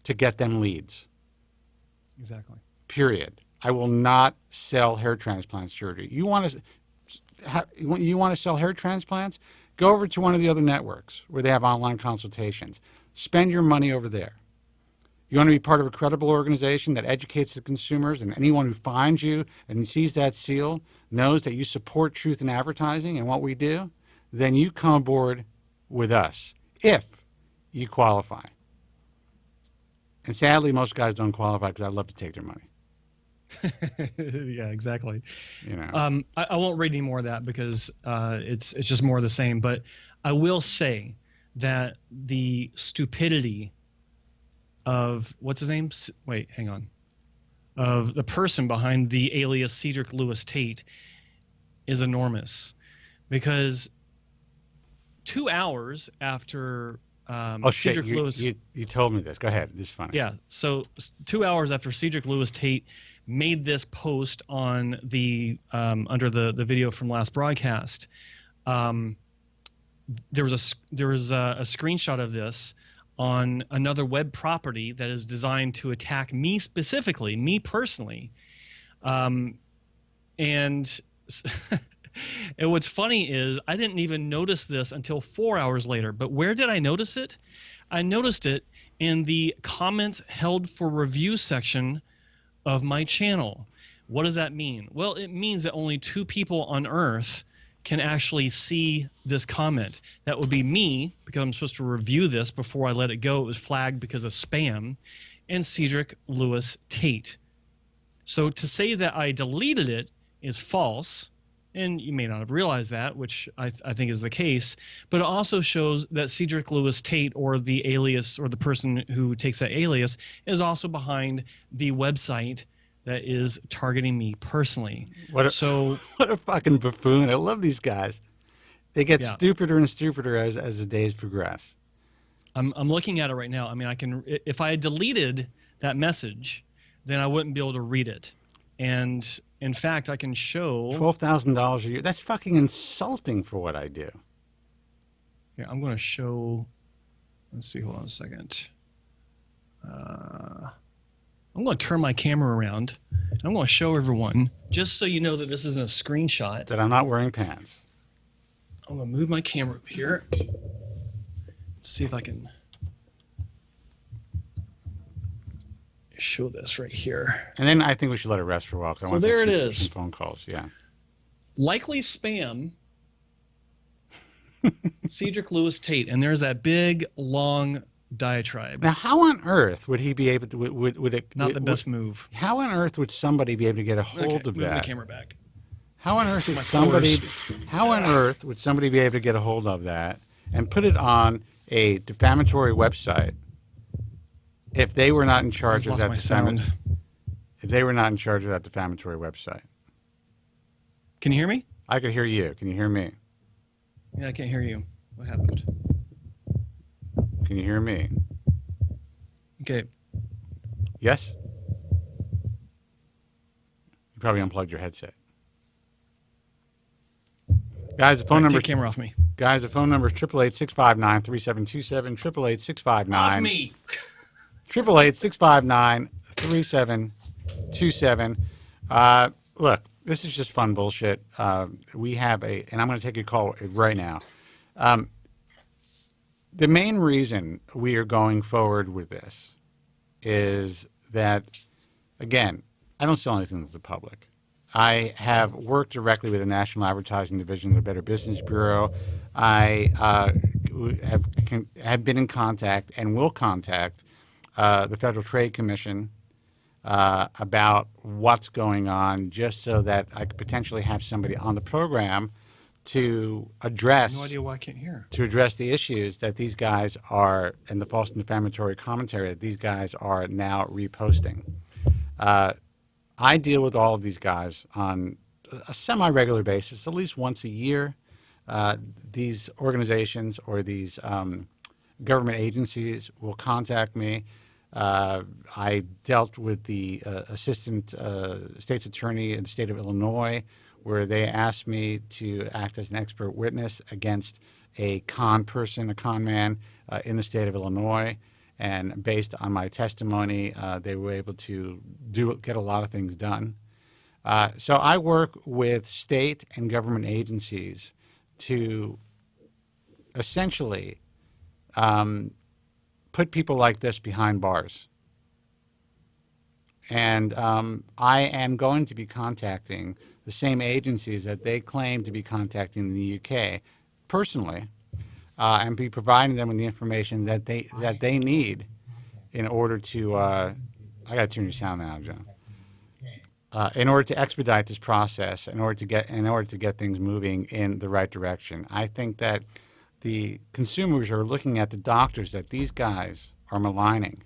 [SPEAKER 2] to get them leads.
[SPEAKER 14] Exactly.
[SPEAKER 2] Period. I will not sell hair transplant surgery. You want to sell hair transplants? Go over to one of the other networks where they have online consultations. Spend your money over there. You want to be part of a credible organization that educates the consumers, and anyone who finds you and sees that seal knows that you support truth in advertising and what we do, then you come aboard with us if you qualify. And sadly, most guys don't qualify because I'd love to take their money.
[SPEAKER 14] Yeah, exactly.
[SPEAKER 2] You know,
[SPEAKER 14] I won't read any more of that because it's just more of the same. But I will say that the stupidity of what's his name? Wait, hang on. Of the person behind the alias Cedric Lewis Tate is enormous, because 2 hours after Cedric Lewis,
[SPEAKER 2] you told me this. Go ahead. This is funny.
[SPEAKER 14] Yeah. So 2 hours after Cedric Lewis Tate made this post on the under the video from last broadcast, there was a screenshot of this on another web property that is designed to attack me specifically, me personally. And what's funny is I didn't even notice this until 4 hours later. But where did I notice it? I noticed it in the comments held for review section of my channel. What does that mean? Well, it means that only 2 people on Earth can actually see this comment. That would be me, because I'm supposed to review this before I let it go. It was flagged because of spam, and Cedric Lewis Tate. So to say that I deleted it is false, and you may not have realized that, which I think is the case, but it also shows that Cedric Lewis Tate, or the alias, or the person who takes that alias, is also behind the website that is targeting me personally.
[SPEAKER 2] What a fucking buffoon. I love these guys. They get stupider and stupider as the days progress.
[SPEAKER 14] I'm looking at it right now. I mean, I can, if I had deleted that message, then I wouldn't be able to read it. And in fact, I can show
[SPEAKER 2] $12,000 a year. That's fucking insulting for what I do.
[SPEAKER 14] Yeah, I'm going to show. Let's see. Hold on a second. I'm going to turn my camera around. I'm going to show everyone, just so you know that this isn't a screenshot.
[SPEAKER 2] That I'm not wearing pants.
[SPEAKER 14] I'm going to move my camera up here. Let's see if I can show this right here.
[SPEAKER 2] And then I think we should let it rest for a while.
[SPEAKER 14] So there it is.
[SPEAKER 2] Some phone calls, yeah.
[SPEAKER 14] Likely spam. Cedric Lewis Tate, and there's that big long diatribe.
[SPEAKER 2] Now, how on earth would he be able to? Would it
[SPEAKER 14] not the best move?
[SPEAKER 2] How on earth would somebody be able to get a hold of that?
[SPEAKER 14] Move the camera back.
[SPEAKER 2] How on earth would somebody? How on earth would somebody be able to get a hold of that and put it on a defamatory website if they were not in charge of that? If they were not in charge of that defamatory website.
[SPEAKER 14] Can you hear me?
[SPEAKER 2] I could hear you. Can you hear me?
[SPEAKER 14] Yeah, I can't hear you. What happened?
[SPEAKER 2] Can you hear me?
[SPEAKER 14] Okay.
[SPEAKER 2] Yes? You probably unplugged your headset. Guys, the phone number.
[SPEAKER 14] Take the camera off me.
[SPEAKER 2] Guys, the phone number is 888-659-3727. 888-659.
[SPEAKER 14] Off me.
[SPEAKER 2] 888-659-3727. Look, this is just fun bullshit. We have and I'm going to take a call right now. The main reason we are going forward with this is that, again, I don't sell anything to the public. I have worked directly with the National Advertising Division of the Better Business Bureau. I have been in contact and will contact the Federal Trade Commission about what's going on, just so that I could potentially have somebody on the program to address.
[SPEAKER 14] No idea why I can't hear.
[SPEAKER 2] To address the issues that these guys are, and the false and defamatory commentary that these guys are now reposting. I deal with all of these guys on a semi-regular basis, at least once a year. These organizations or these government agencies will contact me. I dealt with the assistant state's attorney in the state of Illinois, where they asked me to act as an expert witness against a con man in the state of Illinois. And based on my testimony, they were able to get a lot of things done. So I work with state and government agencies to essentially put people like this behind bars. And I am going to be contacting the same agencies that they claim to be contacting in the UK personally, and be providing them with the information that they need in order to. I got to turn your sound down, John. In order to expedite this process, in order to get things moving in the right direction. I think that the consumers are looking at the doctors that these guys are maligning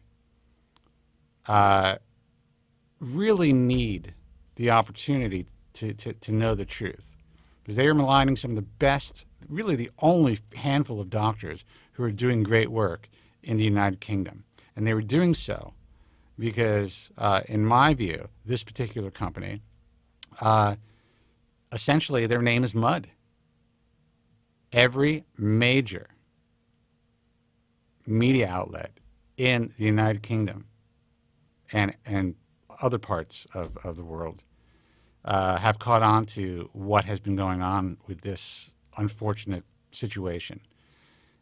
[SPEAKER 2] really need the opportunity to know the truth, because they are maligning some of the best, really the only handful of doctors who are doing great work in the United Kingdom. And they were doing so because, in my view, this particular company, essentially their name is mud. Every major media outlet in the United Kingdom and other parts of the world have caught on to what has been going on with this unfortunate situation.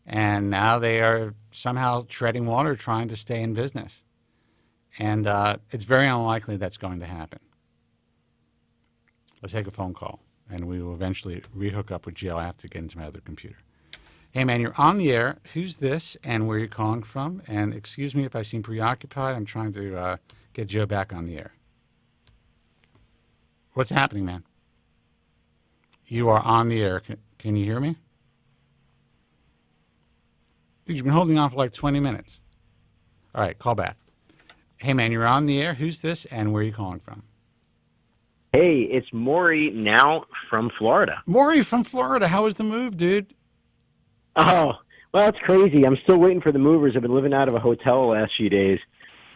[SPEAKER 2] And now they are somehow treading water trying to stay in business. And it's very unlikely that's going to happen. Let's take a phone call, and we will eventually rehook up with Joe. I have to get into my other computer. Hey, man, you're on the air. Who's this, and where are you calling from? And excuse me if I seem preoccupied. I'm trying to get Joe back on the air. What's happening, man? You are on the air. Can you hear me? Dude, you've been holding on for like 20 minutes. All right, call back. Hey, man, you're on the air. Who's this, and where are you calling from?
[SPEAKER 3] Hey, it's Mory now from Florida.
[SPEAKER 2] Mory from Florida. How was the move, dude?
[SPEAKER 3] Oh, well, it's crazy. I'm still waiting for the movers. I've been living out of a hotel the last few days.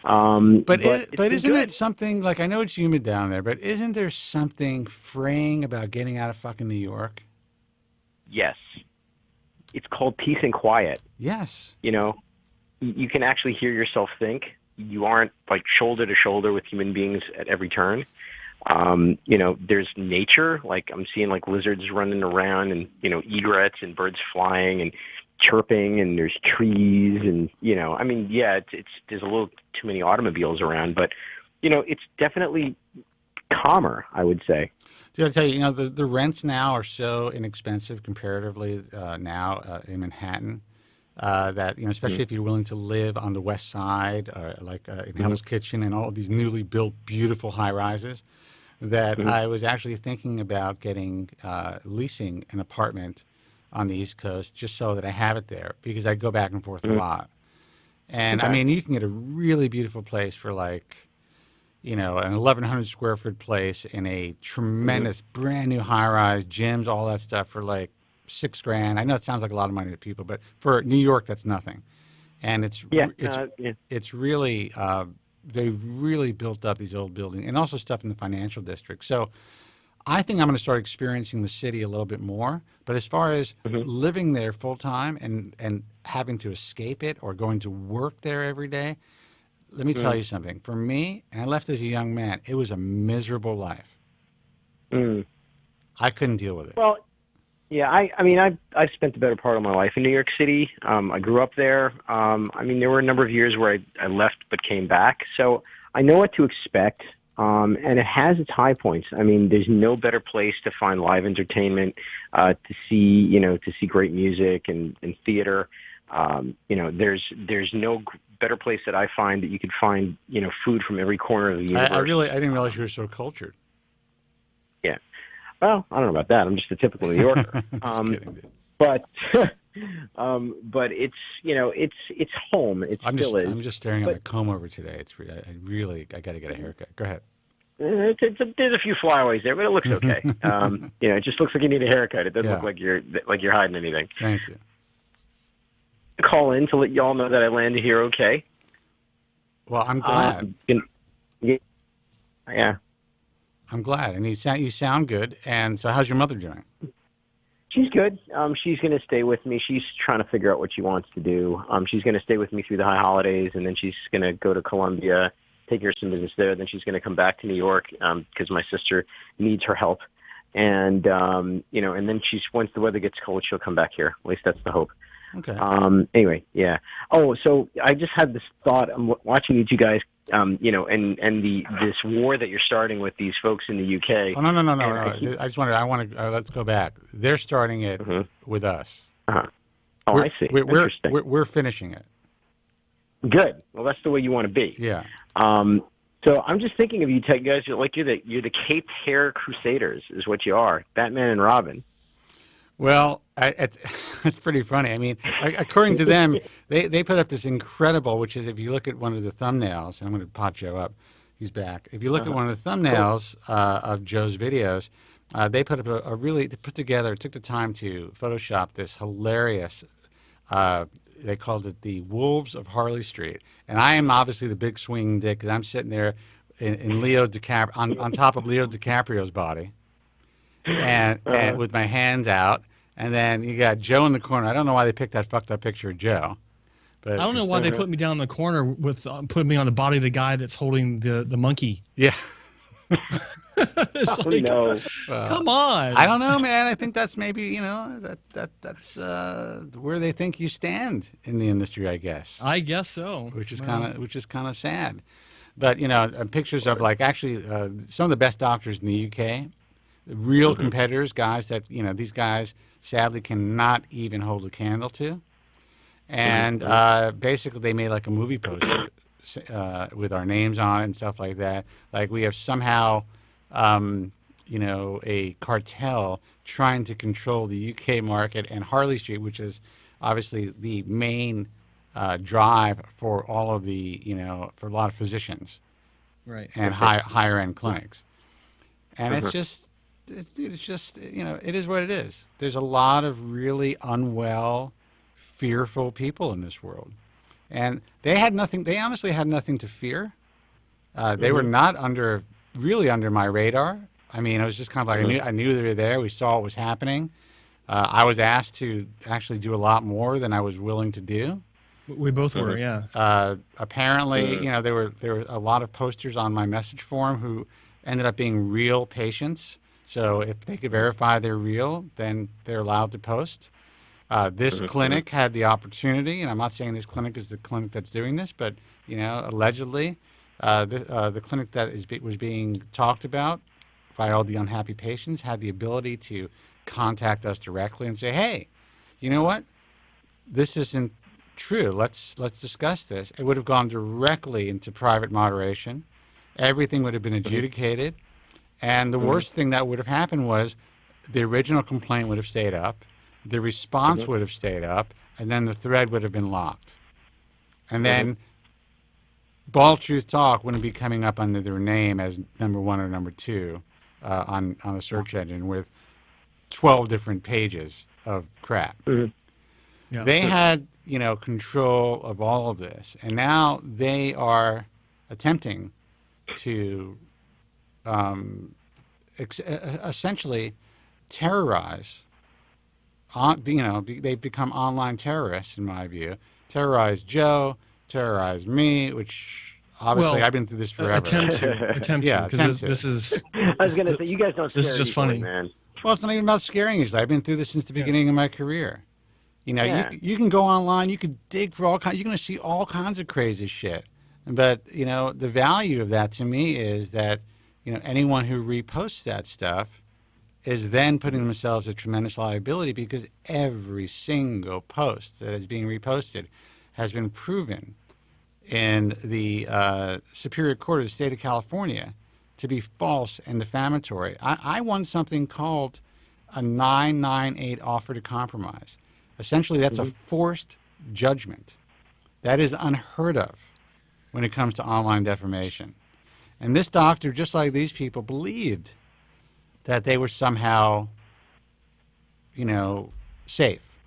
[SPEAKER 2] But isn't it something, like, I know it's humid down there, but isn't there something fraying about getting out of fucking New York?
[SPEAKER 3] Yes. It's called peace and quiet.
[SPEAKER 2] Yes.
[SPEAKER 3] You know, you can actually hear yourself think. You aren't, like, shoulder to shoulder with human beings at every turn. You know, there's nature. Like, I'm seeing, like, lizards running around and, you know, egrets and birds flying and chirping, and there's trees and, you know, I mean, yeah, it's there's a little too many automobiles around, but, you know, it's definitely calmer, I would say.
[SPEAKER 2] Did I tell you, you know, the rents now are so inexpensive comparatively now in Manhattan that, you know, especially if you're willing to live on the West Side, like in Hell's Kitchen and all of these newly built beautiful high-rises, that I was actually thinking about getting, leasing an apartment on the East Coast just so that I have it there, because I go back and forth a lot. And, I mean, you can get a really beautiful place for, like, you know, an 1,100 square foot place in a tremendous brand new high-rise, gyms, all that stuff for, like, $6,000. I know it sounds like a lot of money to people, but for New York, that's nothing. And it's really they've really built up these old buildings, and also stuff in the financial district. So I think I'm going to start experiencing the city a little bit more. But as far as living there full time and having to escape it or going to work there every day, let me tell you something. For me, and I left as a young man, it was a miserable life. I couldn't deal with it.
[SPEAKER 3] Well, yeah, I mean, I've spent the better part of my life in New York City. I grew up there. I mean, there were a number of years where I left but came back. So I know what to expect, and it has its high points. I mean, there's no better place to find live entertainment, to see great music and theater. You know, there's no better place that I find that you could find, you know, food from every corner of the universe.
[SPEAKER 2] I didn't realize you were so cultured.
[SPEAKER 3] Yeah. Well, I don't know about that. I'm just a typical New Yorker. But it's, you know, it's home. It still is.
[SPEAKER 2] I'm just staring at my comb over today. It's I got to get a haircut. Go ahead.
[SPEAKER 3] There's a few flyaways there, but it looks okay. You know, it just looks like you need a haircut. It doesn't look like you're hiding anything.
[SPEAKER 2] Thank you.
[SPEAKER 3] Call in to let y'all know that I landed here okay.
[SPEAKER 2] Well, I'm glad.
[SPEAKER 3] Yeah.
[SPEAKER 2] I'm glad, and you sound good. And so, how's your mother doing?
[SPEAKER 3] She's good. She's going to stay with me. She's trying to figure out what she wants to do. She's going to stay with me through the high holidays, and then she's going to go to Colombia, take care of some business there. Then she's going to come back to New York because my sister needs her help. And you know, and then once the weather gets cold, she'll come back here. At least that's the hope.
[SPEAKER 2] Okay.
[SPEAKER 3] Anyway, yeah. Oh, so I just had this thought. I'm watching you two guys, you know, and this war that you're starting with these folks in the UK.
[SPEAKER 2] Oh, no. I want to. Let's go back. They're starting it with us.
[SPEAKER 3] Oh, I see. Interesting.
[SPEAKER 2] We're finishing it.
[SPEAKER 3] Good. Well, that's the way you want to be.
[SPEAKER 2] Yeah.
[SPEAKER 3] So I'm just thinking of you guys. Like you're the Cape Hair Crusaders, is what you are. Batman and Robin.
[SPEAKER 2] Well, It's pretty funny. I mean, according to them, they put up this incredible, which is if you look at one of the thumbnails, and I'm going to pot Joe up. He's back. If you look at one of the thumbnails of Joe's videos, they put up took the time to Photoshop this hilarious, they called it the Wolves of Harley Street. And I am obviously the big swinging dick because I'm sitting there in Leo DiCaprio, on top of Leo DiCaprio's body and with my hands out. And then you got Joe in the corner. I don't know why they picked that fucked up picture of Joe. But
[SPEAKER 14] I don't know why they put me down in the corner with putting me on the body of the guy that's holding the monkey.
[SPEAKER 2] Yeah.
[SPEAKER 14] It's like,
[SPEAKER 3] no.
[SPEAKER 14] Come on.
[SPEAKER 2] I don't know, man. I think that's maybe, that's where they think you stand in the industry, I guess.
[SPEAKER 14] I guess so.
[SPEAKER 2] Which is kind of sad. But, pictures of actually some of the best doctors in the UK, real competitors, guys that, these guys sadly cannot even hold a candle to. And basically they made like a movie poster with our names on it and stuff like that. Like we have somehow, a cartel trying to control the UK market and Harley Street, which is obviously the main drive for all of the, for a lot of physicians.
[SPEAKER 14] Right.
[SPEAKER 2] And higher end clinics. And it's just, it is what it is. There's a lot of really unwell, fearful people in this world. And they honestly had nothing to fear. They were not really under my radar. I mean, it was just kind of like, I knew they were there. We saw what was happening. I was asked to actually do a lot more than I was willing to do.
[SPEAKER 14] We both were, yeah.
[SPEAKER 2] Apparently, there were a lot of posters on my message forum who ended up being real patients. So if they could verify they're real, then they're allowed to post. This clinic had the opportunity, and I'm not saying this clinic is the clinic that's doing this, but allegedly, the clinic that was being talked about by all the unhappy patients had the ability to contact us directly and say, "Hey, you know what? This isn't true. Let's discuss this." It would have gone directly into private moderation. Everything would have been adjudicated, and the worst thing that would have happened was the original complaint would have stayed up. The response would have stayed up, and then the thread would have been locked. And then Bald Truth Talk wouldn't be coming up under their name as number 1 or number 2 on the search engine with 12 different pages of crap.
[SPEAKER 14] Yeah.
[SPEAKER 2] They had, control of all of this, and now they are attempting to essentially terrorize. They've become online terrorists, in my view. Terrorize Joe, terrorize me, which obviously I've been through this forever.
[SPEAKER 14] Attempt to, because this is.
[SPEAKER 3] I was going to say, you guys don't.
[SPEAKER 14] This is just funny,
[SPEAKER 3] man.
[SPEAKER 2] Well, it's not even about scaring you. I've been through this since the beginning of my career. You can go online, you can dig for all kinds. You're going to see all kinds of crazy shit. But the value of that to me is that anyone who reposts that stuff is then putting themselves at tremendous liability because every single post that is being reposted has been proven in the Superior Court of the State of California to be false and defamatory. I won something called a 998 offer to compromise. Essentially, that's a forced judgment. That is unheard of when it comes to online defamation. And this doctor, just like these people, believed that they were somehow, safe.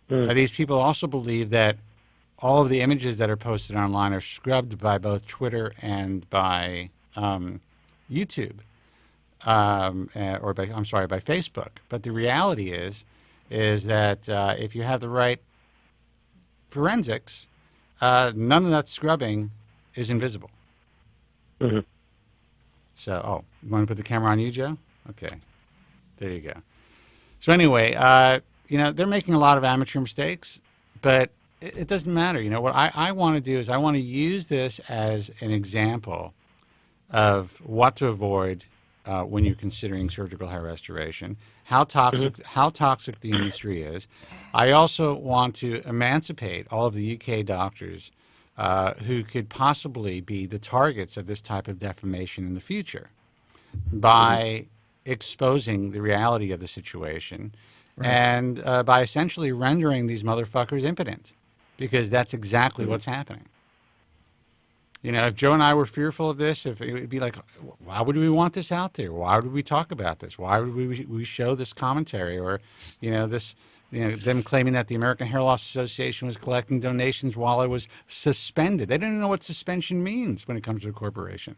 [SPEAKER 2] These people also believe that all of the images that are posted online are scrubbed by both Twitter and by YouTube, by Facebook. But the reality is that if you have the right forensics, none of that scrubbing is invisible. So, you want to put the camera on you, Joe? Okay. There you go. So anyway, they're making a lot of amateur mistakes, but it doesn't matter. What I want to do is I want to use this as an example of what to avoid when you're considering surgical hair restoration, how toxic the industry is. I also want to emancipate all of the UK doctors who could possibly be the targets of this type of defamation in the future by exposing the reality of the situation and by essentially rendering these motherfuckers impotent, because that's exactly what's happening. You know, if Joe and I were fearful of this, if it would be like, why would we want this out there? Why would we talk about this? Why would we show this commentary? Or, you know, them claiming that the American Hair Loss Association was collecting donations while it was suspended. They don't even know what suspension means when it comes to a corporation.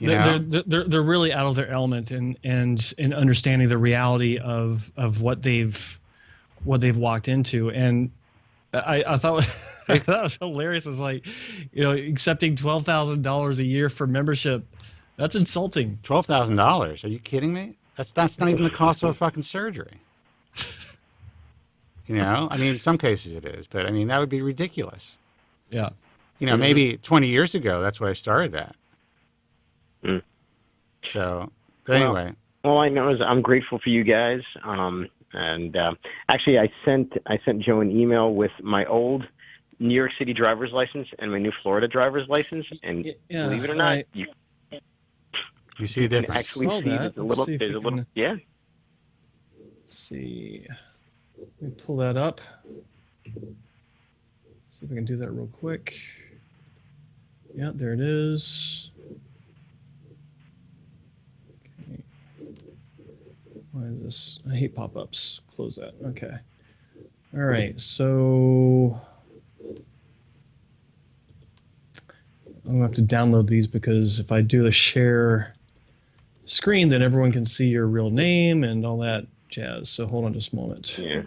[SPEAKER 14] They're really out of their element in understanding the reality of what they've walked into. And I thought that was hilarious. It's like, you know, accepting $12,000 a year for membership. That's insulting.
[SPEAKER 2] $12,000? Are you kidding me? That's not even the cost of a fucking surgery. You know, I mean, in some cases it is, but I mean, that would be ridiculous.
[SPEAKER 14] Yeah.
[SPEAKER 2] You know, maybe 20 years ago, that's why I started that.
[SPEAKER 3] Mm.
[SPEAKER 2] So, but anyway.
[SPEAKER 3] All I know is I'm grateful for you guys. Actually, I sent Joe an email with my old New York City driver's license and my new Florida driver's license, and believe it or not, you
[SPEAKER 2] see the difference.
[SPEAKER 3] Actually, see there's a little, yeah.
[SPEAKER 14] Let's see. Let me pull that up. See if I can do that real quick. Yeah, there it is. Okay. Why is this? I hate pop-ups. Close that. Okay. All right. So I'm gonna have to download these, because if I do the share screen, then everyone can see your real name and all that jazz. So hold on just a moment.
[SPEAKER 3] Yeah.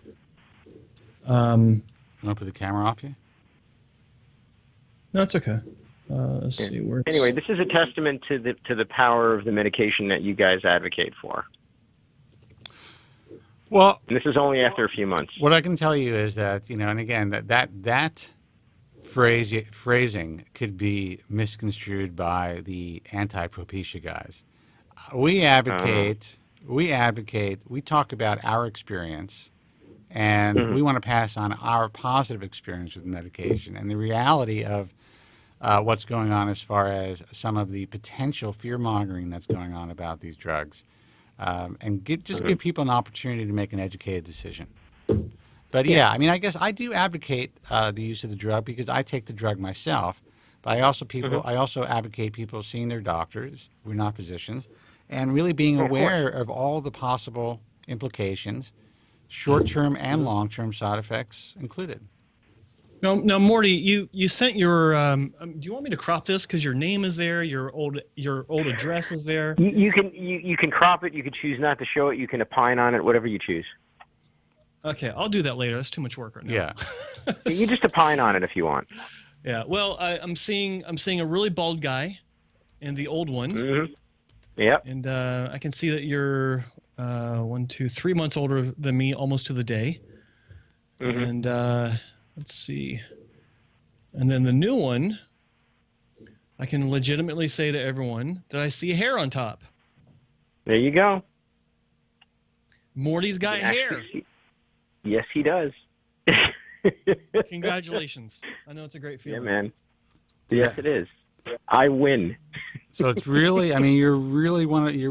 [SPEAKER 2] Want to put the camera off you?
[SPEAKER 14] No, it's okay. Let's see where.
[SPEAKER 3] Anyway, this is a testament to the power of the medication that you guys advocate for.
[SPEAKER 2] Well,
[SPEAKER 3] and this is only after a few months.
[SPEAKER 2] What I can tell you is that, you know, and again, that phrasing could be misconstrued by the anti-Propecia guys. We advocate, we talk about our experience, and we want to pass on our positive experience with medication and the reality of what's going on as far as some of the potential fear-mongering that's going on about these drugs, and give people an opportunity to make an educated decision. But yeah, I mean, I guess I do advocate the use of the drug because I take the drug myself. But I also advocate people seeing their doctors. We're not physicians, and really being aware of all the possible implications, short-term and long-term side effects included.
[SPEAKER 14] Now, Morty, you sent your. Do you want me to crop this because your name is there, your old address is there?
[SPEAKER 3] You can crop it. You can choose not to show it. You can opine on it. Whatever you choose.
[SPEAKER 14] Okay, I'll do that later. That's too much work right now.
[SPEAKER 2] Yeah.
[SPEAKER 3] You just opine on it if you want.
[SPEAKER 14] Yeah. Well, I'm seeing a really bald guy, in the old one.
[SPEAKER 3] Mm-hmm. Yep.
[SPEAKER 14] And I can see that you're 3 months older than me, almost to the day.
[SPEAKER 3] Mm-hmm.
[SPEAKER 14] And let's see. And then the new one, I can legitimately say to everyone that I see hair on top.
[SPEAKER 3] There you go.
[SPEAKER 14] Morty's got hair.
[SPEAKER 3] Yes, he does.
[SPEAKER 14] Congratulations. I know it's a great feeling.
[SPEAKER 3] Yeah, man. Yes, it is. I win.
[SPEAKER 2] So it's really, I mean, you're really one of the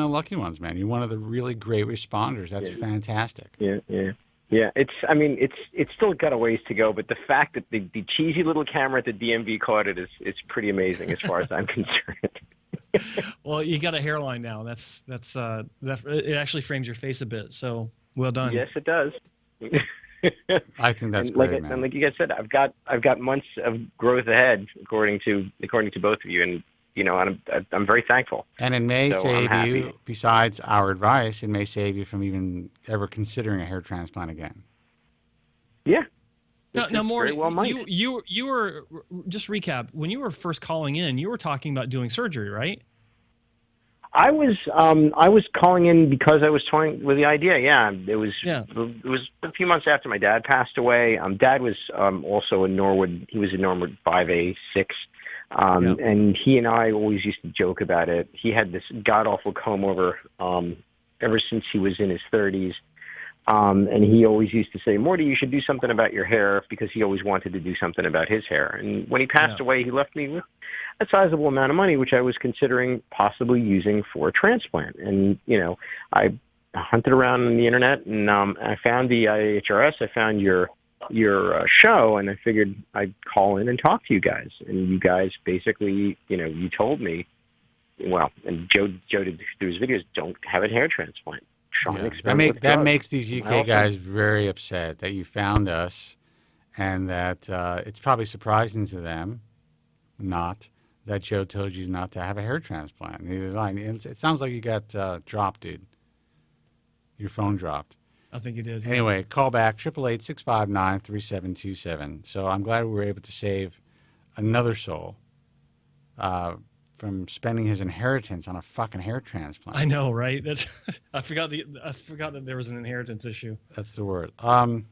[SPEAKER 2] lucky ones, man. You're one of the really great responders. That's fantastic.
[SPEAKER 3] Yeah. It's still got a ways to go, but the fact that the cheesy little camera at the DMV caught it is pretty amazing as far as I'm concerned.
[SPEAKER 14] Well, you got a hairline now. That it actually frames your face a bit. So well done.
[SPEAKER 3] Yes, it does.
[SPEAKER 2] I think that's great, man.
[SPEAKER 3] And like you guys said, I've got months of growth ahead, according to both of you, and you know, I'm very thankful.
[SPEAKER 2] And it may save you, besides our advice, it may save you from even ever considering a hair transplant again.
[SPEAKER 3] Yeah.
[SPEAKER 14] Now, Mory, you were, just recap, when you were first calling in, you were talking about doing surgery, right?
[SPEAKER 3] I was calling in because I was toying with the idea. Yeah, it was a few months after my dad passed away. Dad was also in Norwood. He was in Norwood 5A6. And he and I always used to joke about it. He had this god-awful comb-over ever since he was in his 30s. And he always used to say, Morty, you should do something about your hair, because he always wanted to do something about his hair. And when he passed away, he left me with a sizable amount of money, which I was considering possibly using for a transplant. And, you know, I hunted around on the internet, and I found the IHRS. I found your show, and I figured I'd call in and talk to you guys. And you guys basically, you told me, well, and Joe did through his videos, don't have a hair transplant. Sean
[SPEAKER 2] that makes these UK guys very upset that you found us, and that it's probably surprising to them, not that Joe told you not to have a hair transplant. Neither did I. It sounds like you got dropped, dude. Your phone dropped.
[SPEAKER 14] I think you did.
[SPEAKER 2] Anyway, call back 888-659-3727. So I'm glad we were able to save another soul from spending his inheritance on a fucking hair transplant.
[SPEAKER 14] I know, right? That's I forgot that there was an inheritance issue.
[SPEAKER 2] That's the word. All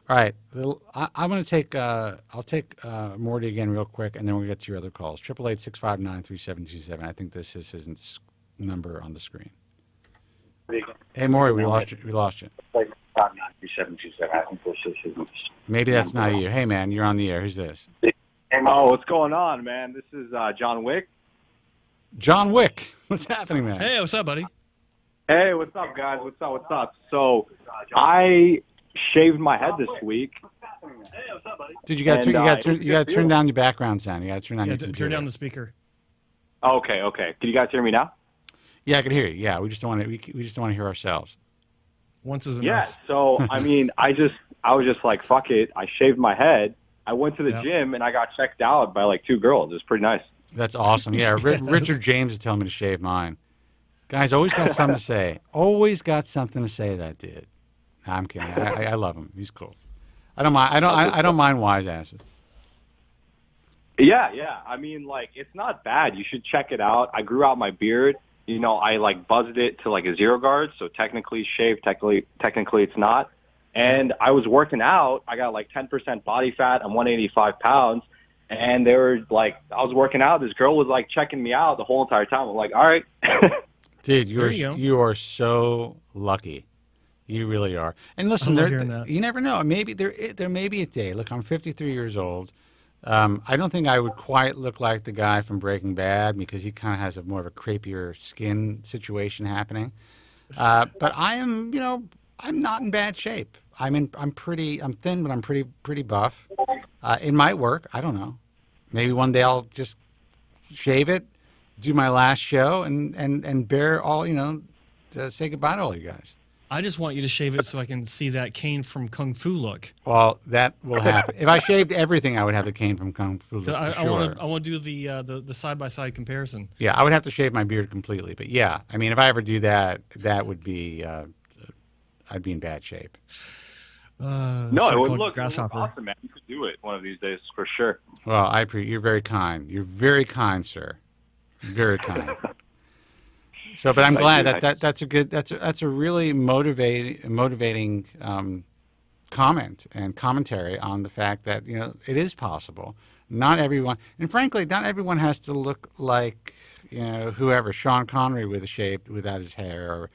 [SPEAKER 2] right, I'm going to take. I'll take Morty again real quick, and then we'll get to your other calls. 888-659-3727. I think this is his number on the screen. Hey, Mory, we lost you. Maybe that's not you. Hey, man, you're on the air. Who's this?
[SPEAKER 15] Oh, what's going on, man? This is John Wick.
[SPEAKER 2] John Wick. What's happening, man?
[SPEAKER 14] Hey, what's up, buddy?
[SPEAKER 15] Hey, what's up, guys? What's up? So, I shaved my head this week.
[SPEAKER 14] Hey, what's up, buddy?
[SPEAKER 2] Dude, you got to turn down your background sound. You got to turn down your computer.
[SPEAKER 14] Turn down the speaker.
[SPEAKER 15] Okay. Can you guys hear me now?
[SPEAKER 2] Yeah, I can hear you. Yeah, we just don't want to. We just don't want to hear ourselves.
[SPEAKER 14] Once is enough.
[SPEAKER 15] Yeah. So I mean, I was just like, fuck it. I shaved my head. I went to the gym and I got checked out by like 2 girls. It was pretty nice.
[SPEAKER 2] That's awesome. Yeah, Richard James is telling me to shave mine. Guys, always got something to say. Always got something to say. That dude. Nah, I'm kidding. I love him. He's cool. I don't mind. I don't mind wise asses.
[SPEAKER 15] Yeah. I mean, like, it's not bad. You should check it out. I grew out my beard. I like buzzed it to like a 0 guard, so technically shaved. Technically it's not. And I was working out. I got like 10% body fat. I'm 185 pounds. And they were like, I was working out. This girl was like checking me out the whole entire time. I'm like, all right.
[SPEAKER 2] Dude, you are so lucky. You really are. And listen, you never know. Maybe there may be a day. Look, I'm 53 years old. I don't think I would quite look like the guy from Breaking Bad because he kind of has more of a crepier skin situation happening. But I am, I'm not in bad shape. I'm thin, but I'm pretty buff. It might work. I don't know. Maybe one day I'll just shave it, do my last show, and bear all, to say goodbye to all you guys.
[SPEAKER 14] I just want you to shave it so I can see that Kane from Kung Fu look.
[SPEAKER 2] Well, that will happen. If I shaved everything, I would have the Kane from Kung Fu look.
[SPEAKER 14] I want to do the side-by-side comparison.
[SPEAKER 2] Yeah, I would have to shave my beard completely. But yeah, I mean, if I ever do that, that would be, I'd be in bad shape.
[SPEAKER 15] No, it would look awesome, man. You could do it one of these days for sure.
[SPEAKER 2] Well, you're very kind. You're very kind, sir. Very kind. So, but I'm glad that's a really motivating comment and commentary on the fact that it is possible. Not everyone, and frankly, not everyone has to look like whoever, Sean Connery with a shave without his hair,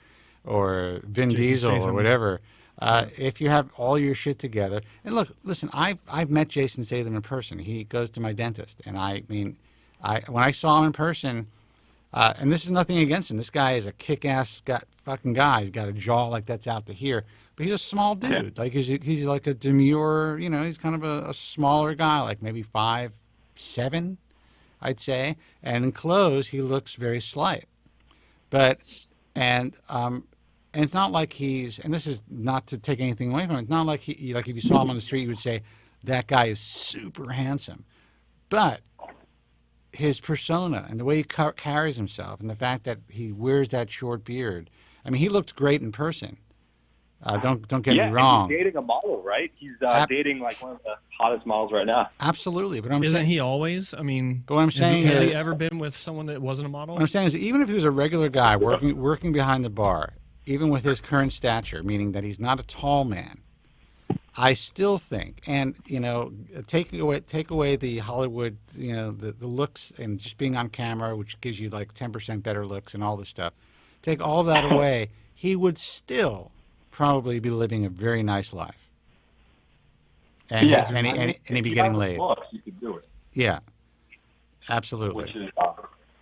[SPEAKER 2] or Vin Diesel or whatever. If you have all your shit together, and listen, I've met Jason Statham in person. He goes to my dentist, and when I saw him in person. And this is nothing against him. This guy is a kick-ass fucking guy. He's got a jaw like that's out to here. But he's a small dude. Like he's like a demure, he's kind of a smaller guy, like maybe 5'7", I'd say. And in clothes, he looks very slight. But, and it's not like he's, and this is not to take anything away from him, it's not like like if you saw him on the street, you would say, that guy is super handsome. But his persona and the way he carries himself and the fact that he wears that short beard. I mean, he looked great in person. Don't get me wrong.
[SPEAKER 15] He's dating a model, right? He's dating like one of the hottest models right now.
[SPEAKER 2] Absolutely. But
[SPEAKER 14] isn't he always? I mean,
[SPEAKER 2] but what I'm saying
[SPEAKER 14] has he ever been with someone that wasn't a model?
[SPEAKER 2] What I'm saying is even if he was a regular guy working behind the bar, even with his current stature, meaning that he's not a tall man, I still think, and take away the Hollywood, the looks and just being on camera, which gives you like 10% better looks and all this stuff. Take all that away, he would still probably be living a very nice life. And he'd be getting laid.
[SPEAKER 15] You could do it.
[SPEAKER 2] Yeah, absolutely.
[SPEAKER 15] Which is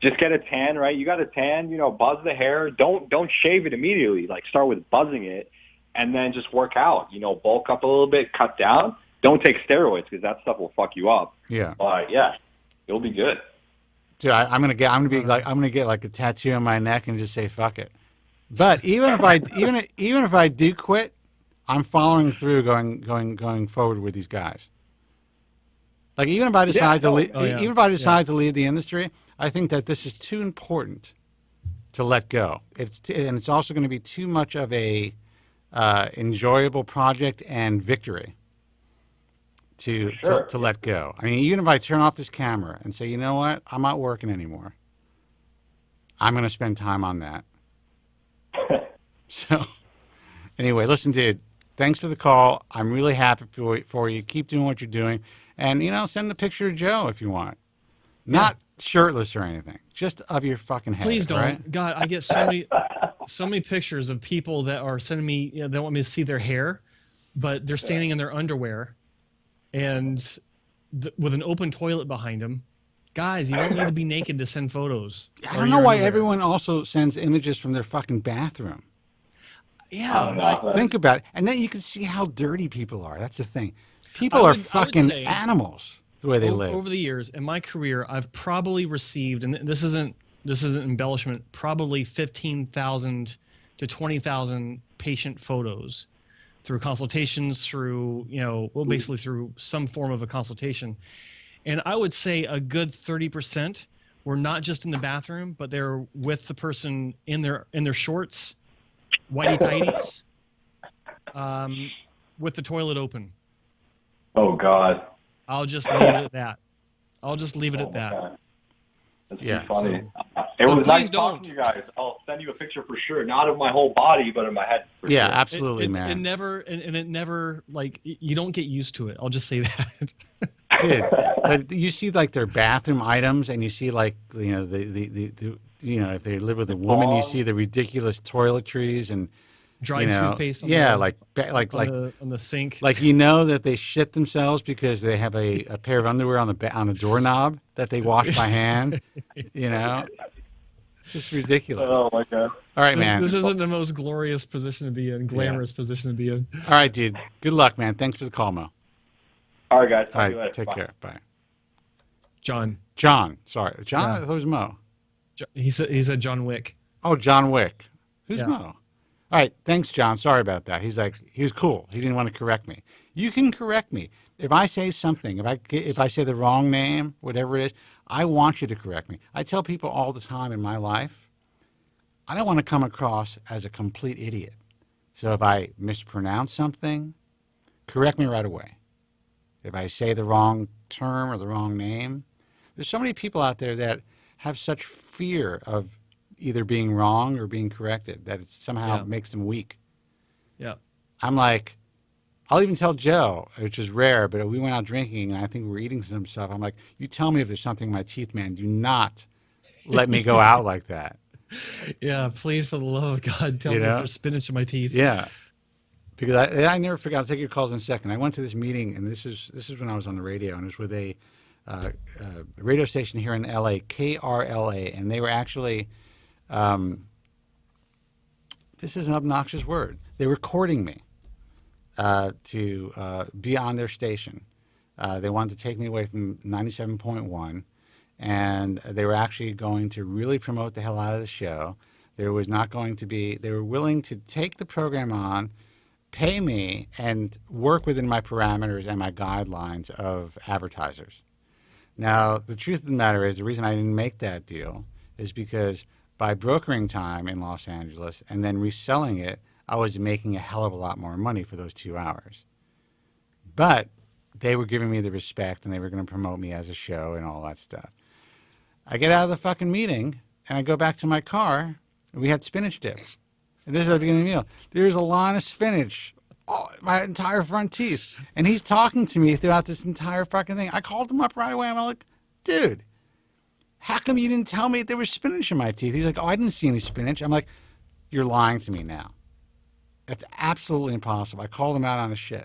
[SPEAKER 15] just get a tan, right? You got a tan, you know, buzz the hair. Don't shave it immediately. Like start with buzzing it, and then just work out. You know, bulk up a little bit, cut down. Don't take steroids because that stuff will fuck you up.
[SPEAKER 2] Yeah.
[SPEAKER 15] But yeah, you'll be good.
[SPEAKER 2] Dude, I'm gonna get like a tattoo on my neck and just say fuck it. But even if I do quit, I'm following through, going forward with these guys. Like even if I decide to leave the industry, I think that this is too important to let go. And it's also going to be too much of a enjoyable project and victory to let go. I mean, even if I turn off this camera and say, you know what, I'm not working anymore, I'm going to spend time on that. So, anyway, listen, dude, thanks for the call. I'm really happy for you. Keep doing what you're doing. And, you know, send the picture of Joe if you want. Not shirtless or anything. Just of your fucking head.
[SPEAKER 14] Please don't.
[SPEAKER 2] Right?
[SPEAKER 14] God, I get so many pictures of people that are sending me, you know, they want me to see their hair, but they're standing in their underwear and with an open toilet behind them. Guys, you don't need to be naked to send photos.
[SPEAKER 2] I don't know why everyone also sends images from their fucking bathroom.
[SPEAKER 14] Yeah.
[SPEAKER 2] Think about it. And then you can see how dirty people are. That's the thing. People are fucking animals the way they live.
[SPEAKER 14] Over the years, in my career, I've probably received, and this isn't embellishment, probably 15,000 to 20,000 patient photos through consultations, through, you know, well, basically through some form of a consultation. And I would say a good 30% were not just in the bathroom, but they're with the person in their shorts, whitey tighties, with the toilet open.
[SPEAKER 15] Oh God!
[SPEAKER 14] I'll just leave it at that.
[SPEAKER 15] God. That's
[SPEAKER 2] yeah.
[SPEAKER 15] funny.
[SPEAKER 14] So,
[SPEAKER 15] it was nice
[SPEAKER 14] don't.
[SPEAKER 15] talking to you guys. I'll send you a picture for sure. Not of my whole body, but of my head. For
[SPEAKER 2] yeah,
[SPEAKER 15] sure.
[SPEAKER 2] absolutely, man.
[SPEAKER 14] It never like you don't get used to it. I'll just say that.
[SPEAKER 2] Dude, but you see like their bathroom items, and you see like, you know, the you know, if they live with a woman, you see the ridiculous toiletries and
[SPEAKER 14] dried toothpaste. On the sink.
[SPEAKER 2] Like, you know that they shit themselves because they have a pair of underwear on the doorknob that they wash by hand. You know, it's just ridiculous.
[SPEAKER 15] Oh my God!
[SPEAKER 2] All right, man.
[SPEAKER 14] This isn't the most glorious position to be in, glamorous position to be in.
[SPEAKER 2] All right, dude. Good luck, man. Thanks for the call, Mo.
[SPEAKER 15] All right, guys.
[SPEAKER 2] All right, take care. Bye.
[SPEAKER 14] John.
[SPEAKER 2] Sorry, John.
[SPEAKER 14] Yeah.
[SPEAKER 2] I thought it was Mo.
[SPEAKER 14] He said John Wick.
[SPEAKER 2] Oh, John Wick. Who's
[SPEAKER 14] Yeah.
[SPEAKER 2] Mo? All right, thanks, John. Sorry about that. He was cool. He didn't want to correct me. You can correct me if I say something. If I say the wrong name, whatever it is, I want you to correct me. I tell people all the time in my life, I don't want to come across as a complete idiot. So if I mispronounce something, correct me right away. If I say the wrong term or the wrong name, there's so many people out there that have such fear of either being wrong or being corrected that it somehow makes them weak.
[SPEAKER 14] Yeah.
[SPEAKER 2] I'm like, I'll even tell Joe, which is rare, but we went out drinking and I think we were eating some stuff. I'm like, you tell me if there's something in my teeth, man. Do not let me go out like that.
[SPEAKER 14] Yeah, please, for the love of God, tell me if there's spinach in my teeth.
[SPEAKER 2] Yeah. Because I never forgot. I'll take your calls in a second. I went to this meeting, and this is when I was on the radio, and it was with a radio station here in L.A., KRLA, and they were actually, this is an obnoxious word, they were courting me to be on their station. They wanted to take me away from 97.1, and they were actually going to really promote the hell out of the show. There was not going to be, they were willing to take the program on, pay me, and work within my parameters and my guidelines of advertisers. Now, the truth of the matter is, the reason I didn't make that deal is because by brokering time in Los Angeles and then reselling it, I was making a hell of a lot more money for those 2 hours. But they were giving me the respect, and they were going to promote me as a show and all that stuff. I get out of the fucking meeting, and I go back to my car, and we had spinach dip. And this is at the beginning of the meal. There's a line of spinach, my entire front teeth. And he's talking to me throughout this entire fucking thing. I called him up right away. I'm like, dude, how come you didn't tell me there was spinach in my teeth? He's like, oh, I didn't see any spinach. I'm like, you're lying to me now. That's absolutely impossible. I called him out on his shit.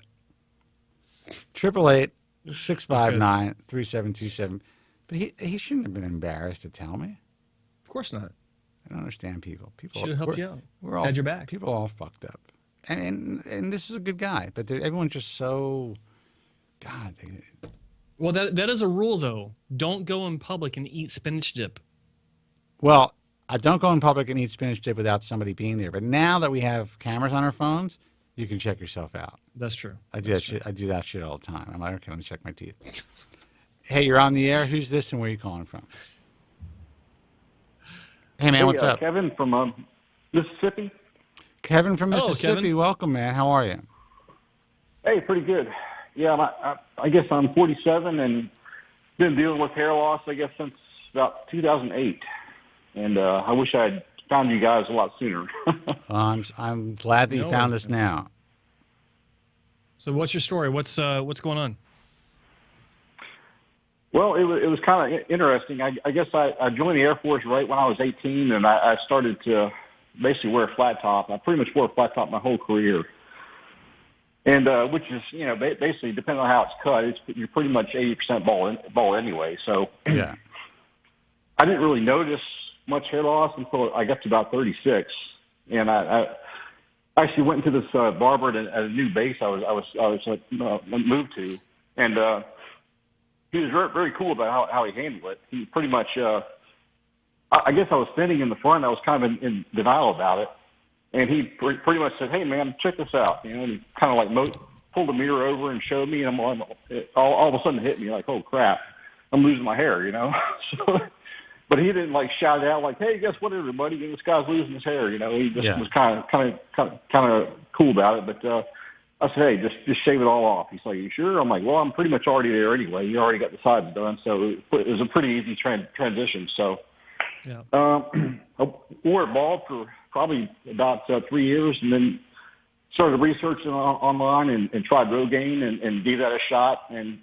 [SPEAKER 2] 888-659-3727. But he shouldn't have been embarrassed to tell me.
[SPEAKER 14] Of course not.
[SPEAKER 2] I don't understand people. People
[SPEAKER 14] should have helped you out.
[SPEAKER 2] We're all
[SPEAKER 14] had your back.
[SPEAKER 2] People are all fucked up, and this is a good guy, but everyone's just so. God.
[SPEAKER 14] Well, that is a rule though. Don't go in public and eat spinach dip.
[SPEAKER 2] Well, I don't go in public and eat spinach dip without somebody being there. But now that we have cameras on our phones, you can check yourself out.
[SPEAKER 14] That's true.
[SPEAKER 2] I do that shit all the time. I'm like, okay, let me check my teeth. Hey, you're on the air. Who's this and where are you calling from? Hey, man, what's up?
[SPEAKER 16] Kevin from Mississippi.
[SPEAKER 2] Kevin from Mississippi.
[SPEAKER 14] Kevin.
[SPEAKER 2] Welcome, man. How are you?
[SPEAKER 16] Hey, pretty good. Yeah, I guess I'm 47 and been dealing with hair loss, I guess, since about 2008. And I wish I had found you guys a lot sooner.
[SPEAKER 2] I'm glad that you found us now.
[SPEAKER 14] So what's your story? What's going on?
[SPEAKER 16] Well, it was kind of interesting. I guess I joined the Air Force right when I was 18, and I started to basically wear a flat top. I pretty much wore a flat top my whole career. And which is, basically, depending on how it's cut, you're pretty much 80% bald anyway. So
[SPEAKER 2] yeah,
[SPEAKER 16] I didn't really notice much hair loss until I got to about 36. And I actually went into this barber at a new base I was moved to, and he was very, very cool about how he handled it. He pretty much, I guess I was thinning in the front. I was kind of in denial about it. And he pretty much said, "Hey, man, check this out." And he kind of like pulled the mirror over and showed me, and all of a sudden it hit me like, "Oh crap, I'm losing my hair," So, but he didn't like shout out like, "Hey, guess what, everybody? This guy's losing his hair." He just was kind of cool about it. But I said, "Hey, just shave it all off." He's like, "You sure?" I'm like, "Well, I'm pretty much already there anyway. You already got the sides done, so it was a pretty easy transition." So,
[SPEAKER 14] yeah.
[SPEAKER 16] I wore it bald for probably about 3 years, and then started researching online and tried Rogaine and gave that a shot. And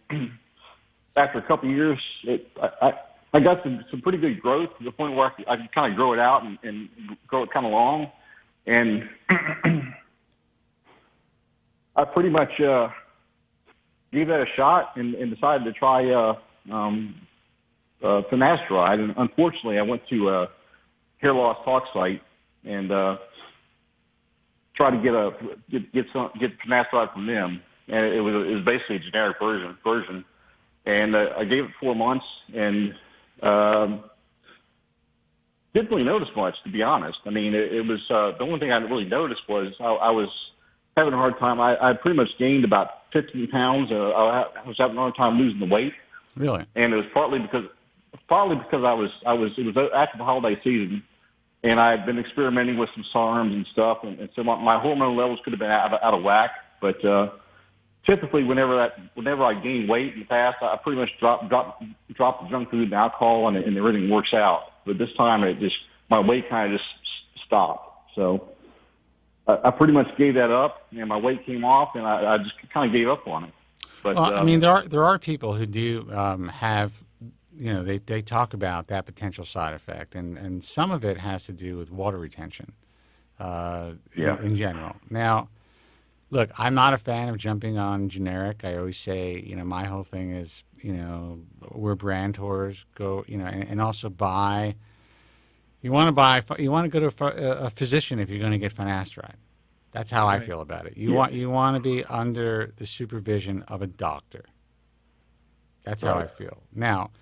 [SPEAKER 16] after a couple of years, I got some pretty good growth to the point where I could kind of grow it out and grow it kind of long. And I pretty much gave that a shot and decided to try finasteride. And unfortunately, I went to a hair loss talk site and try to get finasteride from them, and it was basically a generic version. And I gave it 4 months, and didn't really notice much, to be honest. I mean, it was the only thing I really noticed was I was having a hard time. I pretty much gained about 15 pounds. I was having a hard time losing the weight.
[SPEAKER 2] Really?
[SPEAKER 16] And it was partly because it was after the holiday season. And I had been experimenting with some SARMs and stuff, and so my hormone levels could have been out of whack. But typically, whenever I gain weight in the past, I pretty much drop the junk food and alcohol, and everything works out. But this time, my weight kind of just stopped. So I pretty much gave that up, and my weight came off, and I just kind of gave up on it. But
[SPEAKER 2] well, I mean, there are people who do have. They talk about that potential side effect, and some of it has to do with water retention in general. Now, look, I'm not a fan of jumping on generic. I always say, my whole thing is, we're brand tours, go, and also buy. You want to go to a physician if you're going to get finasteride. That's how I feel about it. You want to be under the supervision of a doctor. That's how I feel. Now,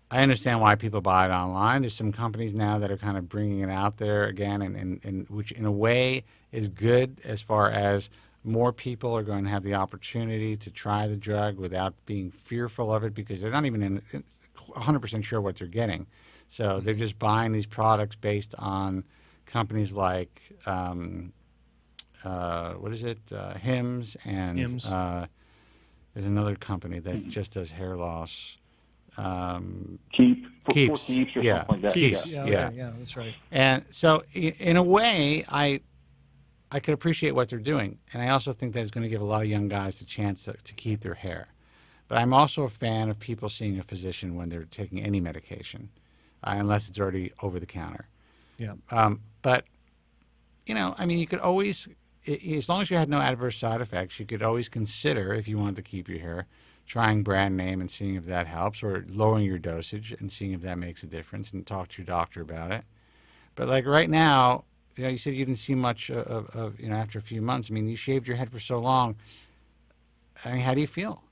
[SPEAKER 2] I understand why people buy it online. There's some companies now that are kind of bringing it out there again, and which in a way is good as far as more people are going to have the opportunity to try the drug without being fearful of it because they're not even 100% sure what they're getting. So they're just buying these products based on companies like, what is it, Hims, and
[SPEAKER 14] Hims.
[SPEAKER 2] There's another company that just does hair loss.
[SPEAKER 16] Keeps or
[SPEAKER 2] yeah,
[SPEAKER 16] something like that.
[SPEAKER 2] Keeps,
[SPEAKER 14] yeah, that's right.
[SPEAKER 2] And so, in a way, I could appreciate what they're doing, and I also think that it's going to give a lot of young guys the chance to keep their hair. But I'm also a fan of people seeing a physician when they're taking any medication, unless it's already over the counter.
[SPEAKER 14] Yeah.
[SPEAKER 2] But I mean, you could always, as long as you had no adverse side effects, you could always consider, if you wanted to keep your hair, trying brand name and seeing if that helps, or lowering your dosage and seeing if that makes a difference, and talk to your doctor about it. But like right now, you said you didn't see much of after a few months. I mean, you shaved your head for so long. I mean, how do you feel?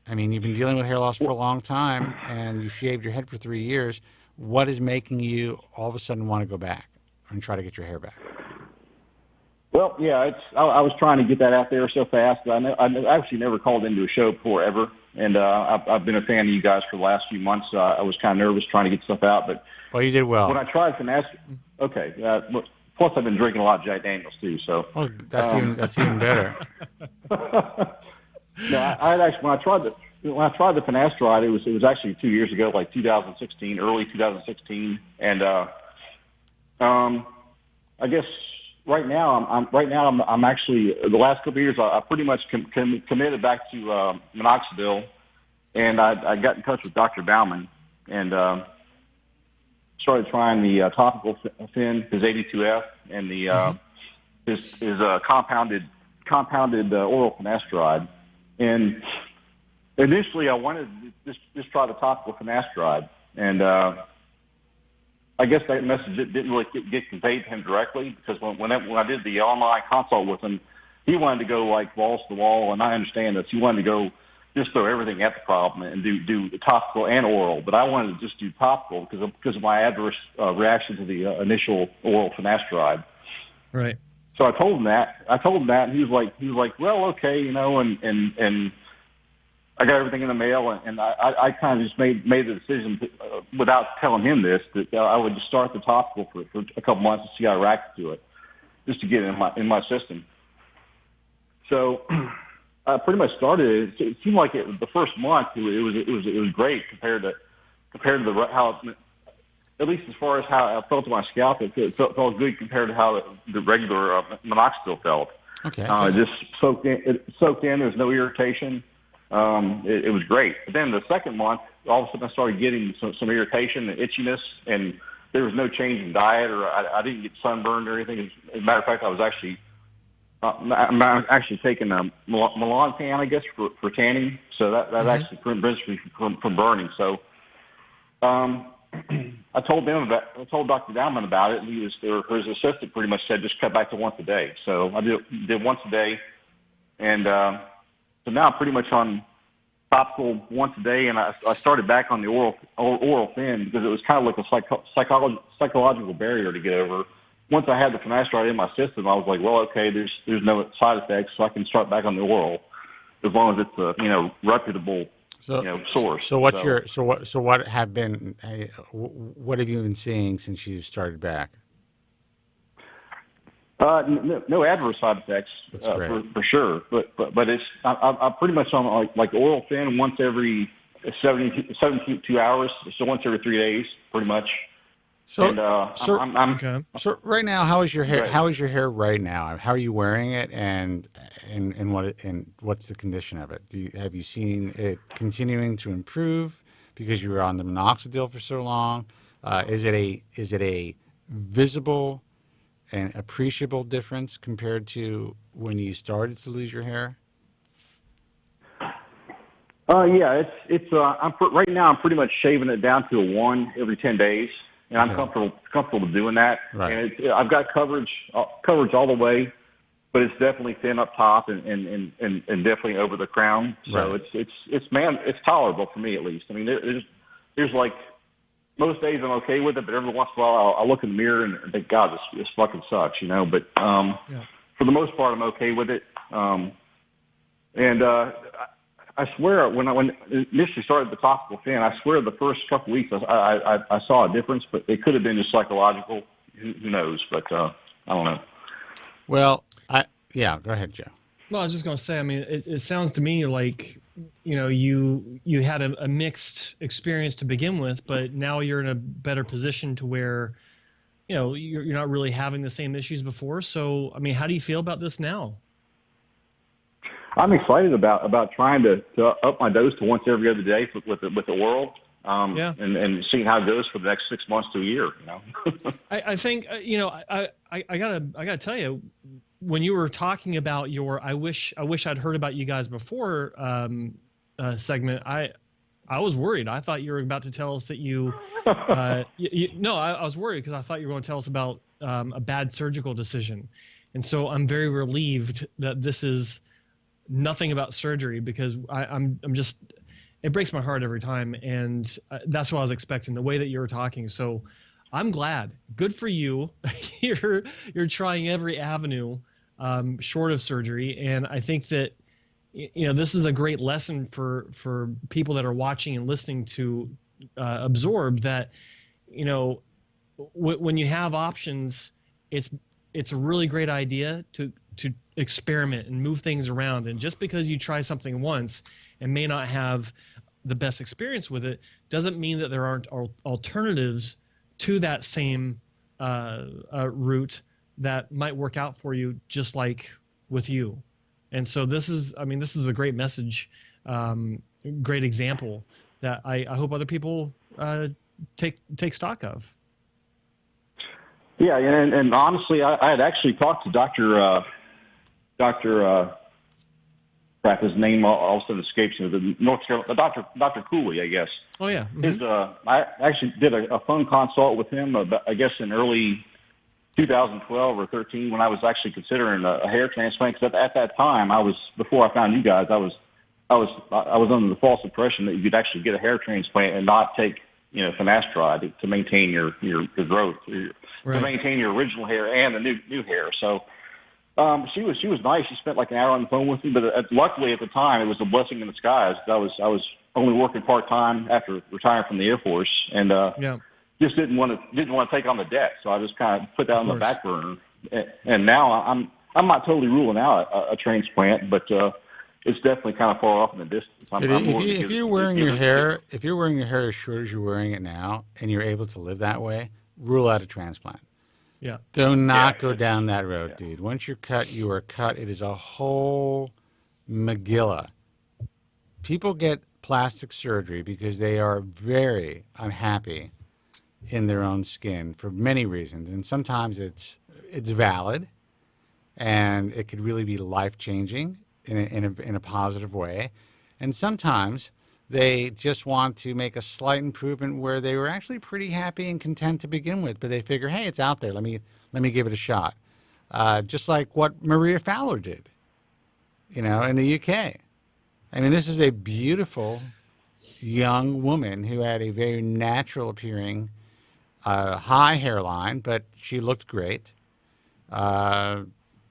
[SPEAKER 2] I mean, you've been dealing with hair loss for a long time, and you shaved your head for 3 years. What is making you all of a sudden want to go back and try to get your hair back?
[SPEAKER 16] Well, yeah, I was trying to get that out there so fast. I actually never called into a show before ever, and I've been a fan of you guys for the last few months. I was kind of nervous trying to get stuff out, but
[SPEAKER 2] well, you did well.
[SPEAKER 16] When I tried finasteride, okay. Plus, I've been drinking a lot of Jack Daniels too, so
[SPEAKER 2] that's even better.
[SPEAKER 16] No, I actually when I tried the finasteride, it was actually 2 years ago, like 2016, early 2016, and I guess. Right now, I'm actually the last couple of years. I pretty much committed back to minoxidil, and I got in touch with Dr. Bauman and started trying the topical fin, his 82F, and the his compounded oral finasteride. And initially, I wanted to just try the topical finasteride, and I guess that message didn't really get conveyed to him directly, because when I did the online consult with him, he wanted to go like balls to the wall, and I understand this. He wanted to go just throw everything at the problem and do the topical and oral, but I wanted to just do topical because of my adverse reaction to the initial oral finasteride.
[SPEAKER 14] Right.
[SPEAKER 16] So I told him that, and he was like, well, okay, and I got everything in the mail, and I kind of just made the decision without telling him this, that I would just start the topical for a couple months to see how I reacted to it, just to get it in my system. So I pretty much started it. It seemed like the first month it was great compared to how, at least as far as how I felt to my scalp, it felt good compared to how the regular minoxidil felt.
[SPEAKER 2] Okay.
[SPEAKER 16] It just soaked in. There's no irritation. It was great. But then the second month, all of a sudden I started getting some irritation and itchiness, and there was no change in diet, or I didn't get sunburned or anything. As a matter of fact, I was actually I'm actually taking a Milan tan, I guess, for tanning. So that actually prevents me from burning. So I told Dr. Dowman about it, and his assistant pretty much said just cut back to once a day. So I did once a day, and so now I'm pretty much on topical once a day, and I started back on the oral fin because it was kind of like a psychological barrier to get over. Once I had the finasteride in my system, I was like, well, okay, there's no side effects, so I can start back on the oral as long as it's a reputable source.
[SPEAKER 2] So what have you been seeing since you started back?
[SPEAKER 16] No adverse side effects for sure, but it's I'm pretty much on like oral fin once every 72 hours, so once every 3 days, pretty much.
[SPEAKER 2] So,
[SPEAKER 16] and,
[SPEAKER 2] so right now, how is your hair? Right. How is your hair right now? How are you wearing it, and what's the condition of it? Have you seen it continuing to improve because you were on the minoxidil for so long? Is it a visible and appreciable difference compared to when you started to lose your hair?
[SPEAKER 16] Yeah, it's right now I'm pretty much shaving it down to a 1 every 10 days. And I'm comfortable doing that.
[SPEAKER 2] Right.
[SPEAKER 16] And I've got coverage all the way, but it's definitely thin up top and definitely over the crown. So
[SPEAKER 2] right.
[SPEAKER 16] it's tolerable for me at least. I mean, there's like most days I'm okay with it, but every once in a while I'll look in the mirror and think, God, this fucking sucks, But for the most part, I'm okay with it. I swear, when I initially started the topical fin, I swear the first couple of weeks I saw a difference, but it could have been just psychological. Who knows? But I don't know.
[SPEAKER 2] Well, go ahead, Joe.
[SPEAKER 14] Well, I was just going to say, I mean, it sounds to me like, you had a mixed experience to begin with, but now you're in a better position to where, you're not really having the same issues before. So, I mean, how do you feel about this now?
[SPEAKER 16] I'm excited about trying to up my dose to once every other day with the oral, and seeing how it goes for the next 6 months to a year.
[SPEAKER 14] I think I gotta tell you, when you were talking about your I wish I'd heard about you guys before segment, I was worried. I thought you were about to tell us that you, no, I was worried because I thought you were going to tell us about a bad surgical decision. And so I'm very relieved that this is nothing about surgery, because I'm just, it breaks my heart every time. And that's what I was expecting, the way that you were talking. So I'm glad. Good for you. You're trying every avenue short of surgery. And I think that, this is a great lesson for people that are watching and listening to absorb that, when you have options, it's a really great idea to experiment and move things around. And just because you try something once and may not have the best experience with it doesn't mean that there aren't alternatives to that same route that might work out for you, just like with you. And so this is a great message, great example that I hope other people take stock of.
[SPEAKER 16] Yeah, and honestly, I had actually talked to Dr. Crap, his name all of a sudden escapes me. The North Carolina Dr. Cooley, I guess.
[SPEAKER 14] Oh yeah. Mm-hmm.
[SPEAKER 16] I actually did a phone consult with him, I guess in early 2012 or 13, when I was actually considering a hair transplant. Because at that time, before I found you guys, I was under the false impression that you could actually get a hair transplant and not take finasteride to maintain your growth, to maintain your original hair and the new hair. So she was nice. She spent like an hour on the phone with me, but luckily at the time it was a blessing in disguise. I was only working part time after retiring from the Air Force, and just didn't want to take on the debt. So I just kind of put that on the back burner. And now I'm not totally ruling out a transplant, but it's definitely kind of far off in the distance.
[SPEAKER 2] If you're wearing your hair as short as you're wearing it now, and you're able to live that way, rule out a transplant.
[SPEAKER 14] Yeah.
[SPEAKER 2] Do not go down that road, dude. Once you're cut, you are cut. It is a whole megillah. People get plastic surgery because they are very unhappy in their own skin for many reasons, and sometimes it's valid, and it could really be life-changing in a positive way, and sometimes they just want to make a slight improvement where they were actually pretty happy and content to begin with, but they figure, hey, it's out there. Let me give it a shot. Just like what Maria Fowler did, in the UK. I mean, this is a beautiful young woman who had a very natural appearing high hairline, but she looked great.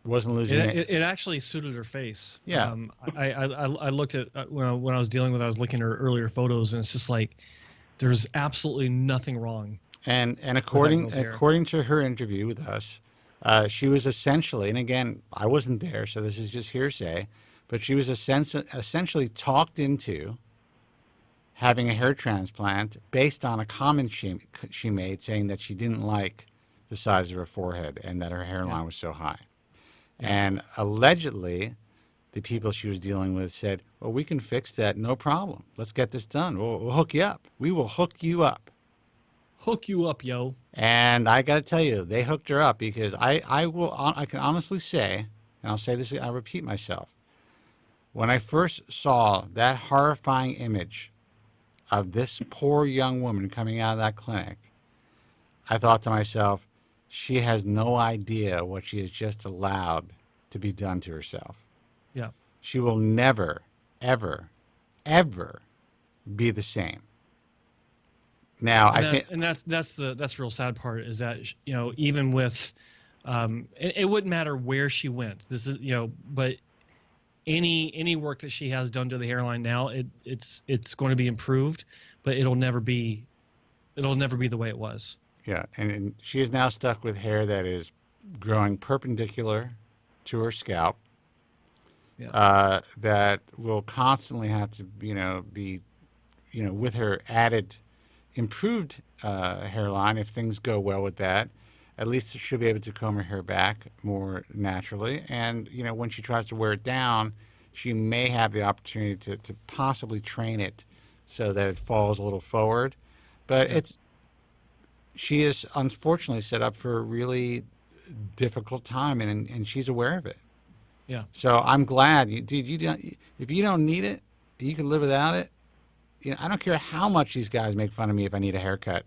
[SPEAKER 2] Wasn't losing it.
[SPEAKER 14] It actually suited her face.
[SPEAKER 2] Yeah.
[SPEAKER 14] I looked at when I was dealing with. I was looking at her earlier photos, and it's just like there's absolutely nothing wrong.
[SPEAKER 2] And according to her interview with us, she was essentially, and again, I wasn't there, so this is just hearsay, but she was essentially talked into having a hair transplant based on a comment she made saying that she didn't like the size of her forehead and that her hairline was so high. And allegedly, the people she was dealing with said, well, we can fix that, no problem. Let's get this done. We'll hook you up. We will hook you up.
[SPEAKER 14] Hook you up, yo.
[SPEAKER 2] And I got to tell you, they hooked her up because I can honestly say, and I'll say this, I'll repeat myself. When I first saw that horrifying image of this poor young woman coming out of that clinic, I thought to myself, she has no idea what she has just allowed to be done to herself.
[SPEAKER 14] Yeah.
[SPEAKER 2] She will never, ever, ever be the same. Now,
[SPEAKER 14] that's the real sad part is that, even with, it wouldn't matter where she went. This is, but any work that she has done to the hairline now, it's going to be improved, but it'll never be the way it was.
[SPEAKER 2] Yeah, and she is now stuck with hair that is growing perpendicular to her scalp. Yeah. That will constantly have to, be, with her added improved hairline, if things go well with that, at least she'll be able to comb her hair back more naturally. And, when she tries to wear it down, she may have the opportunity to possibly train it so that it falls a little forward. But she is unfortunately set up for a really difficult time, and she's aware of it.
[SPEAKER 14] Yeah.
[SPEAKER 2] So I'm glad, dude. If you don't need it, You can live without it. You know, I don't care how much these guys make fun of me if I need a haircut.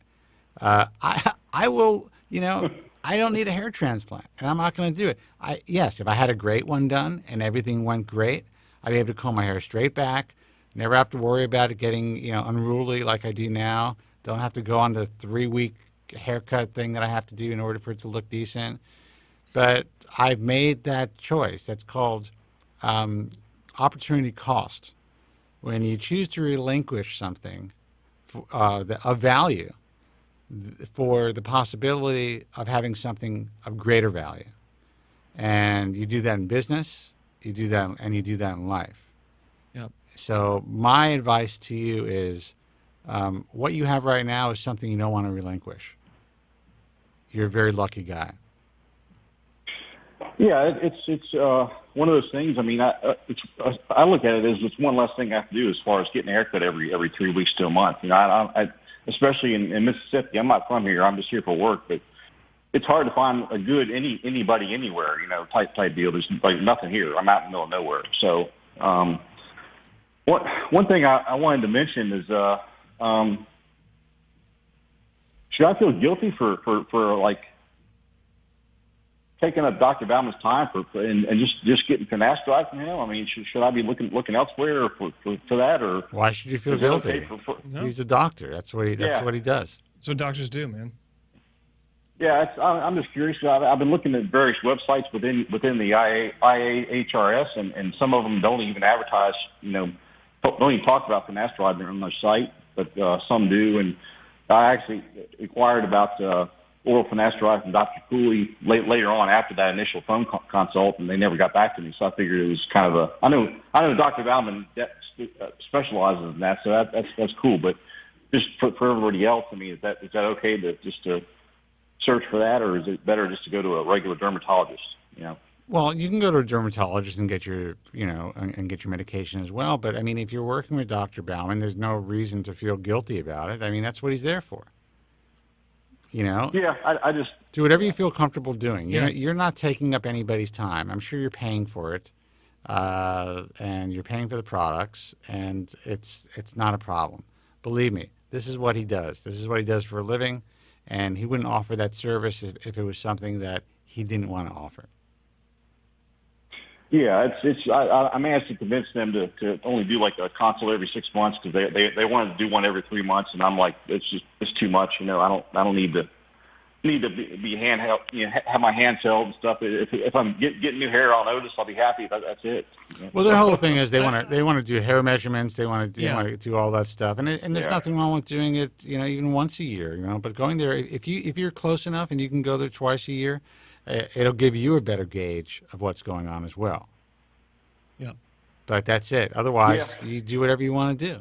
[SPEAKER 2] I will, you know, I don't need a hair transplant, and I'm not going to do it. Yes, if I had a great one done and everything went great, I'd be able to comb my hair straight back, never have to worry about it getting, you know, unruly like I do now. Don't have to go on the 3-week haircut thing that I have to do in order for it to look decent. But I've made that choice. That's called opportunity cost. When you choose to relinquish something of value for the possibility of having something of greater value. And you do that in business, you do that in life.
[SPEAKER 14] Yep.
[SPEAKER 2] So my advice to you is what you have right now is something you don't want to relinquish. You're a very lucky guy.
[SPEAKER 16] Yeah, it's one of those things. I mean, I look at it as it's one less thing I have to do as far as getting a haircut every 3 weeks to a month. You know, I especially in Mississippi. I'm not from here. I'm just here for work, but it's hard to find a good anybody anywhere. You know, type deal. There's like nothing here. I'm out in the middle of nowhere. So, one thing I wanted to mention is, should I feel guilty for like taking up Dr. Bauman's time and just getting finasteride from him? I mean, should I be looking elsewhere for that, or
[SPEAKER 2] why should you feel guilty?
[SPEAKER 16] Okay
[SPEAKER 2] no. He's a doctor. That's what he does.
[SPEAKER 14] That's what doctors do, man.
[SPEAKER 16] Yeah, I'm just curious. I've been looking at various websites within the IAHRS, and some of them don't even advertise. You know, don't even talk about finasteride on their site, but some do. And I actually inquired about oral finasteride from Dr. Cooley later on after that initial phone consult, and they never got back to me. So I figured it was kind of I know Dr. Bauman specializes in that, so that's cool. But just for everybody else, I mean, is that okay to search for that, or is it better just to go to a regular dermatologist? You know.
[SPEAKER 2] Well, you can go to a dermatologist and get your, and get your medication as well. But I mean, if you're working with Dr. Bauman, there's no reason to feel guilty about it. I mean, that's what he's there for. You know?
[SPEAKER 16] Yeah, I just
[SPEAKER 2] do whatever you feel comfortable doing.
[SPEAKER 14] Yeah.
[SPEAKER 2] You're not taking up anybody's time. I'm sure you're paying for it, and you're paying for the products, and it's not a problem. Believe me, this is what he does. This is what he does for a living, and he wouldn't offer that service if it was something that he didn't want to offer.
[SPEAKER 16] Yeah, I managed to convince them to only do like a consult every 6 months because they wanted to do one every 3 months, and I'm like, it's too much. You know, I don't need to be handheld, have my hands held and stuff. If I'm getting new hair, I'll notice. I'll be happy. That's it.
[SPEAKER 2] Well, their whole thing is they want to do hair measurements. They want to do all that stuff, and there's nothing wrong with doing it. Even once a year. But going there, if you're close enough and you can go there twice a year, it'll give you a better gauge of what's going on as well.
[SPEAKER 14] Yeah.
[SPEAKER 2] But that's it. Otherwise, you do whatever you want to do.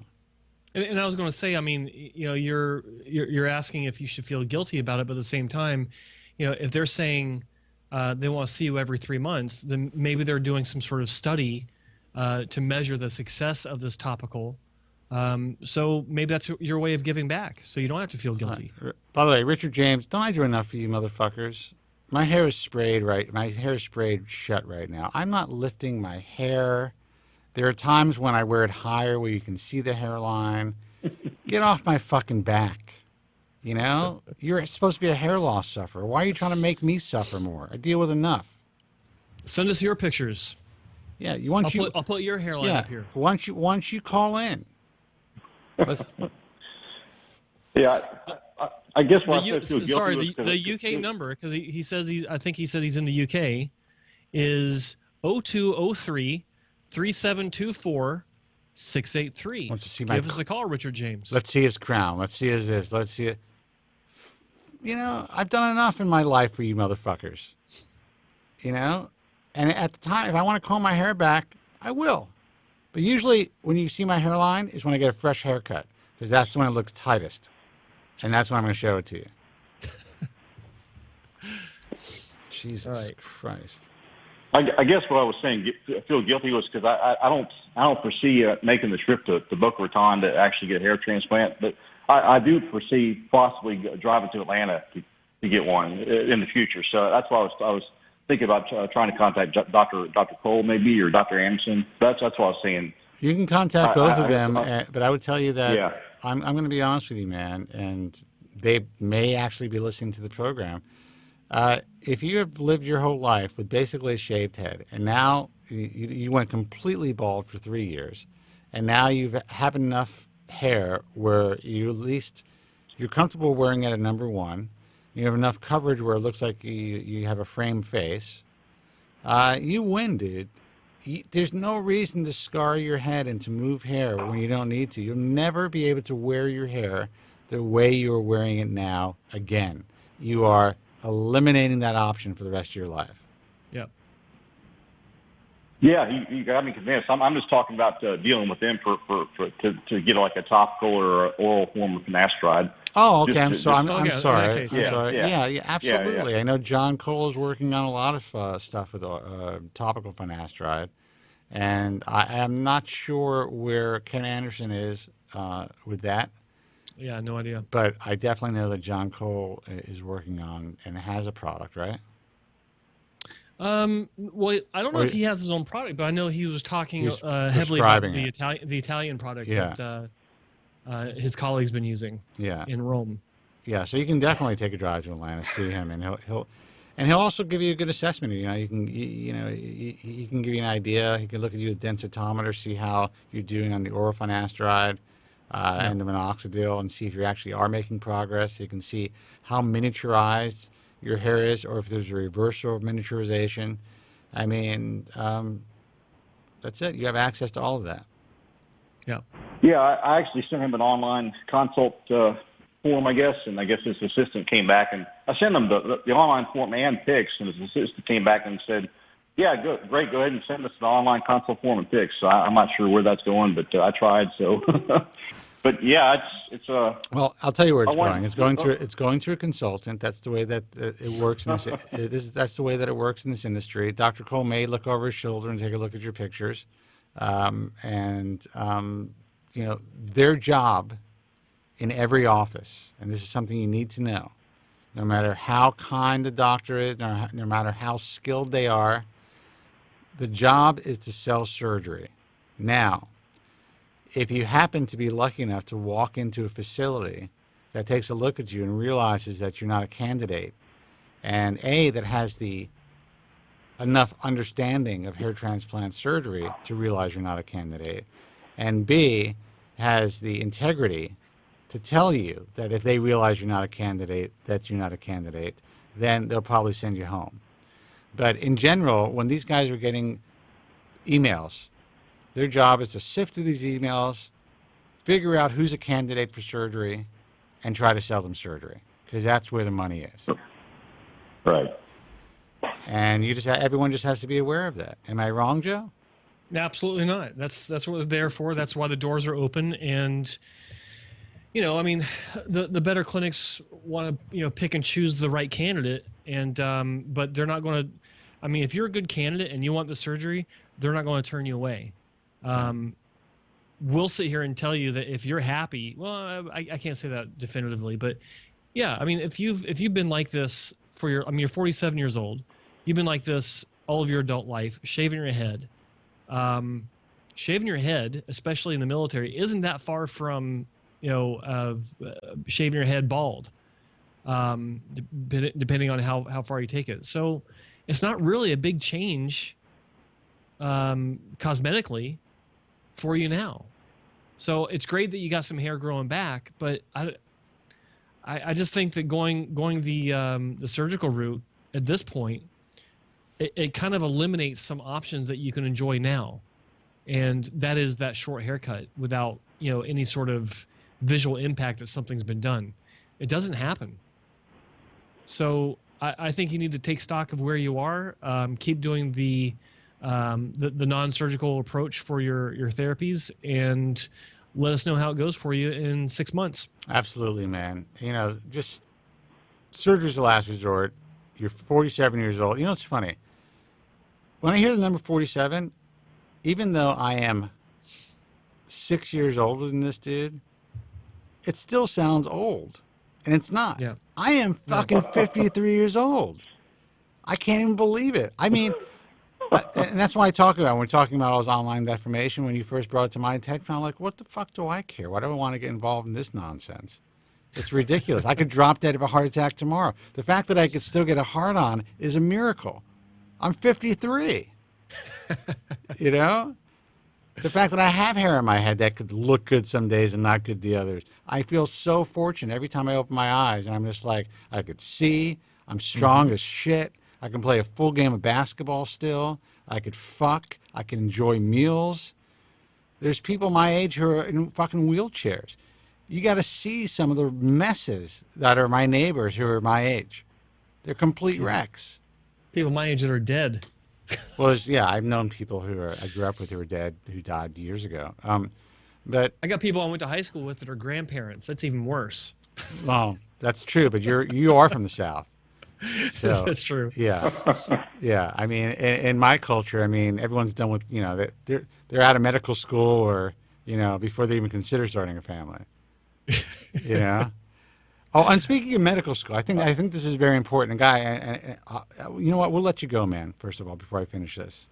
[SPEAKER 14] And I was going to say, I mean, you're asking if you should feel guilty about it, but at the same time, if they're saying they want to see you every 3 months, then maybe they're doing some sort of study to measure the success of this topical. So maybe that's your way of giving back, so you don't have to feel guilty.
[SPEAKER 2] By the way, Richard James, don't I do enough for you motherfuckers? My hair is sprayed shut right now. I'm not lifting my hair. There are times when I wear it higher where you can see the hairline. Get off my fucking back. You're supposed to be a hair loss sufferer. Why are you trying to make me suffer more? I deal with enough.
[SPEAKER 14] Send us your pictures.
[SPEAKER 2] Yeah,
[SPEAKER 14] I'll put your hairline up here.
[SPEAKER 2] Once you call in.
[SPEAKER 16] Yeah. I guess what
[SPEAKER 14] the UK number, because he says I think he said he's in the UK, is 0203 3724 683. Give us a call, Richard James.
[SPEAKER 2] Let's see his crown. Let's see his this. Let's see it. I've done enough in my life for you motherfuckers. And at the time, if I want to comb my hair back, I will. But usually when you see my hairline is when I get a fresh haircut, because that's when it looks tightest. And that's when I'm going to show it to you. Jesus Christ.
[SPEAKER 16] I guess what I was saying, feel guilty, was because I don't foresee making the trip to Boca Raton to actually get a hair transplant, but I do foresee possibly driving to Atlanta to get one in the future. So that's why I was thinking about trying to contact Dr. Cole maybe, or Dr. Anderson. That's what I was saying.
[SPEAKER 2] You can contact both of them, but I would tell you that
[SPEAKER 16] Yeah.
[SPEAKER 2] I'm going to be honest with you, man, and they may actually be listening to the program. If you have lived your whole life with basically a shaved head, and now you went completely bald for 3 years, and now you have enough hair where you're comfortable wearing it at number one, you have enough coverage where it looks like you have a framed face, you win, dude. There's no reason to scar your head and to move hair when you don't need to. You'll never be able to wear your hair the way you're wearing it now again. You are eliminating that option for the rest of your life.
[SPEAKER 14] Yep.
[SPEAKER 16] Yeah, you got me convinced. I'm just talking about dealing with them to get like a topical or an oral form of finasteride.
[SPEAKER 2] Oh, okay. I'm sorry. Yeah, absolutely.
[SPEAKER 16] Yeah.
[SPEAKER 2] I know John Cole is working on a lot of stuff with topical finasteride, and I am not sure where Ken Anderson is with that.
[SPEAKER 14] Yeah, no idea.
[SPEAKER 2] But I definitely know that John Cole is working on and has a product, right?
[SPEAKER 14] Well, I don't know if he has his own product, but I know he was talking heavily about the Italian product that his colleague's been using in Rome.
[SPEAKER 2] Yeah, so you can definitely take a drive to Atlanta, see him, and he'll also give you a good assessment. You can he can give you an idea. He can look at you with densitometer, see how you're doing on the oral finasteride and the minoxidil, and see if you actually are making progress. You can see how miniaturized your hair is, or if there's a reversal of miniaturization. I mean, that's it. You have access to all of that.
[SPEAKER 14] Yeah.
[SPEAKER 16] Yeah, I actually sent him an online consult form, I guess, and I guess his assistant came back, and I sent him the online form and pics, and his assistant came back and said, yeah, great, go ahead and send us the online consult form and pics. So I'm not sure where that's going, but I tried, so... But yeah, it's
[SPEAKER 2] well, I'll tell you where it's going. It's going through a consultant. That's the way that it works in this. That's the way that it works in this industry. Dr. Cole may look over his shoulder and take a look at your pictures, their job in every office, and this is something you need to know. No matter how kind the doctor is, no matter how skilled they are, the job is to sell surgery. Now, if you happen to be lucky enough to walk into a facility that takes a look at you and realizes that you're not a candidate, and that has the enough understanding of hair transplant surgery to realize you're not a candidate, and B, has the integrity to tell you that if they realize you're not a candidate, that you're not a candidate, then they'll probably send you home. But in general, when these guys are getting emails, their job is to sift through these emails, figure out who's a candidate for surgery, and try to sell them surgery, because that's where the money is.
[SPEAKER 16] Right.
[SPEAKER 2] And everyone just has to be aware of that. Am I wrong, Joe?
[SPEAKER 14] Absolutely not. That's what it's there for. That's why the doors are open. And the better clinics want to pick and choose the right candidate, and but they're not going to. I mean, if you're a good candidate and you want the surgery, they're not going to turn you away. We'll sit here and tell you that if you're happy, well, I can't say that definitively, but yeah, I mean, if you've been like this you're 47 years old, you've been like this all of your adult life, shaving your head, especially in the military, isn't that far from, shaving your head bald, depending on how far you take it. So it's not really a big change, cosmetically, for you now. So it's great that you got some hair growing back, but I just think that going the surgical route at this point, it kind of eliminates some options that you can enjoy now, and that is that short haircut without any sort of visual impact that something's been done. It doesn't happen. So I think you need to take stock of where you are. Keep doing the non-surgical approach for your therapies, and let us know how it goes for you in 6 months.
[SPEAKER 2] Absolutely, man. Just surgery's the last resort. You're 47 years old. It's funny. When I hear the number 47, even though I am 6 years older than this dude, it still sounds old. And it's not. Yeah. I am fucking 53 years old. I can't even believe it. I mean, And that's why I talk about when we're talking about all this online defamation. When you first brought it to my attention, I'm like, what the fuck do I care? Why do I want to get involved in this nonsense? It's ridiculous. I could drop dead of a heart attack tomorrow. The fact that I could still get a heart on is a miracle. I'm 53. You know? The fact that I have hair on my head that could look good some days and not good the others. I feel so fortunate every time I open my eyes, and I'm just like, I could see. I'm strong as shit. I can play a full game of basketball still. I could fuck. I can enjoy meals. There's people my age who are in fucking wheelchairs. You got to see some of the messes that are my neighbors who are my age. They're complete wrecks.
[SPEAKER 14] People my age that are dead.
[SPEAKER 2] Well, yeah, I've known people I grew up with who are dead, who died years ago. But
[SPEAKER 14] I got people I went to high school with that are grandparents. That's even worse.
[SPEAKER 2] Well, that's true, but you are from the South. So,
[SPEAKER 14] that's true.
[SPEAKER 2] Yeah, yeah. I mean, in my culture, I mean, everyone's done with they're out of medical school or before they even consider starting a family. You know. Oh, and speaking of medical school, I think this is very important. Guy, and you know what? We'll let you go, man. First of all, before I finish this,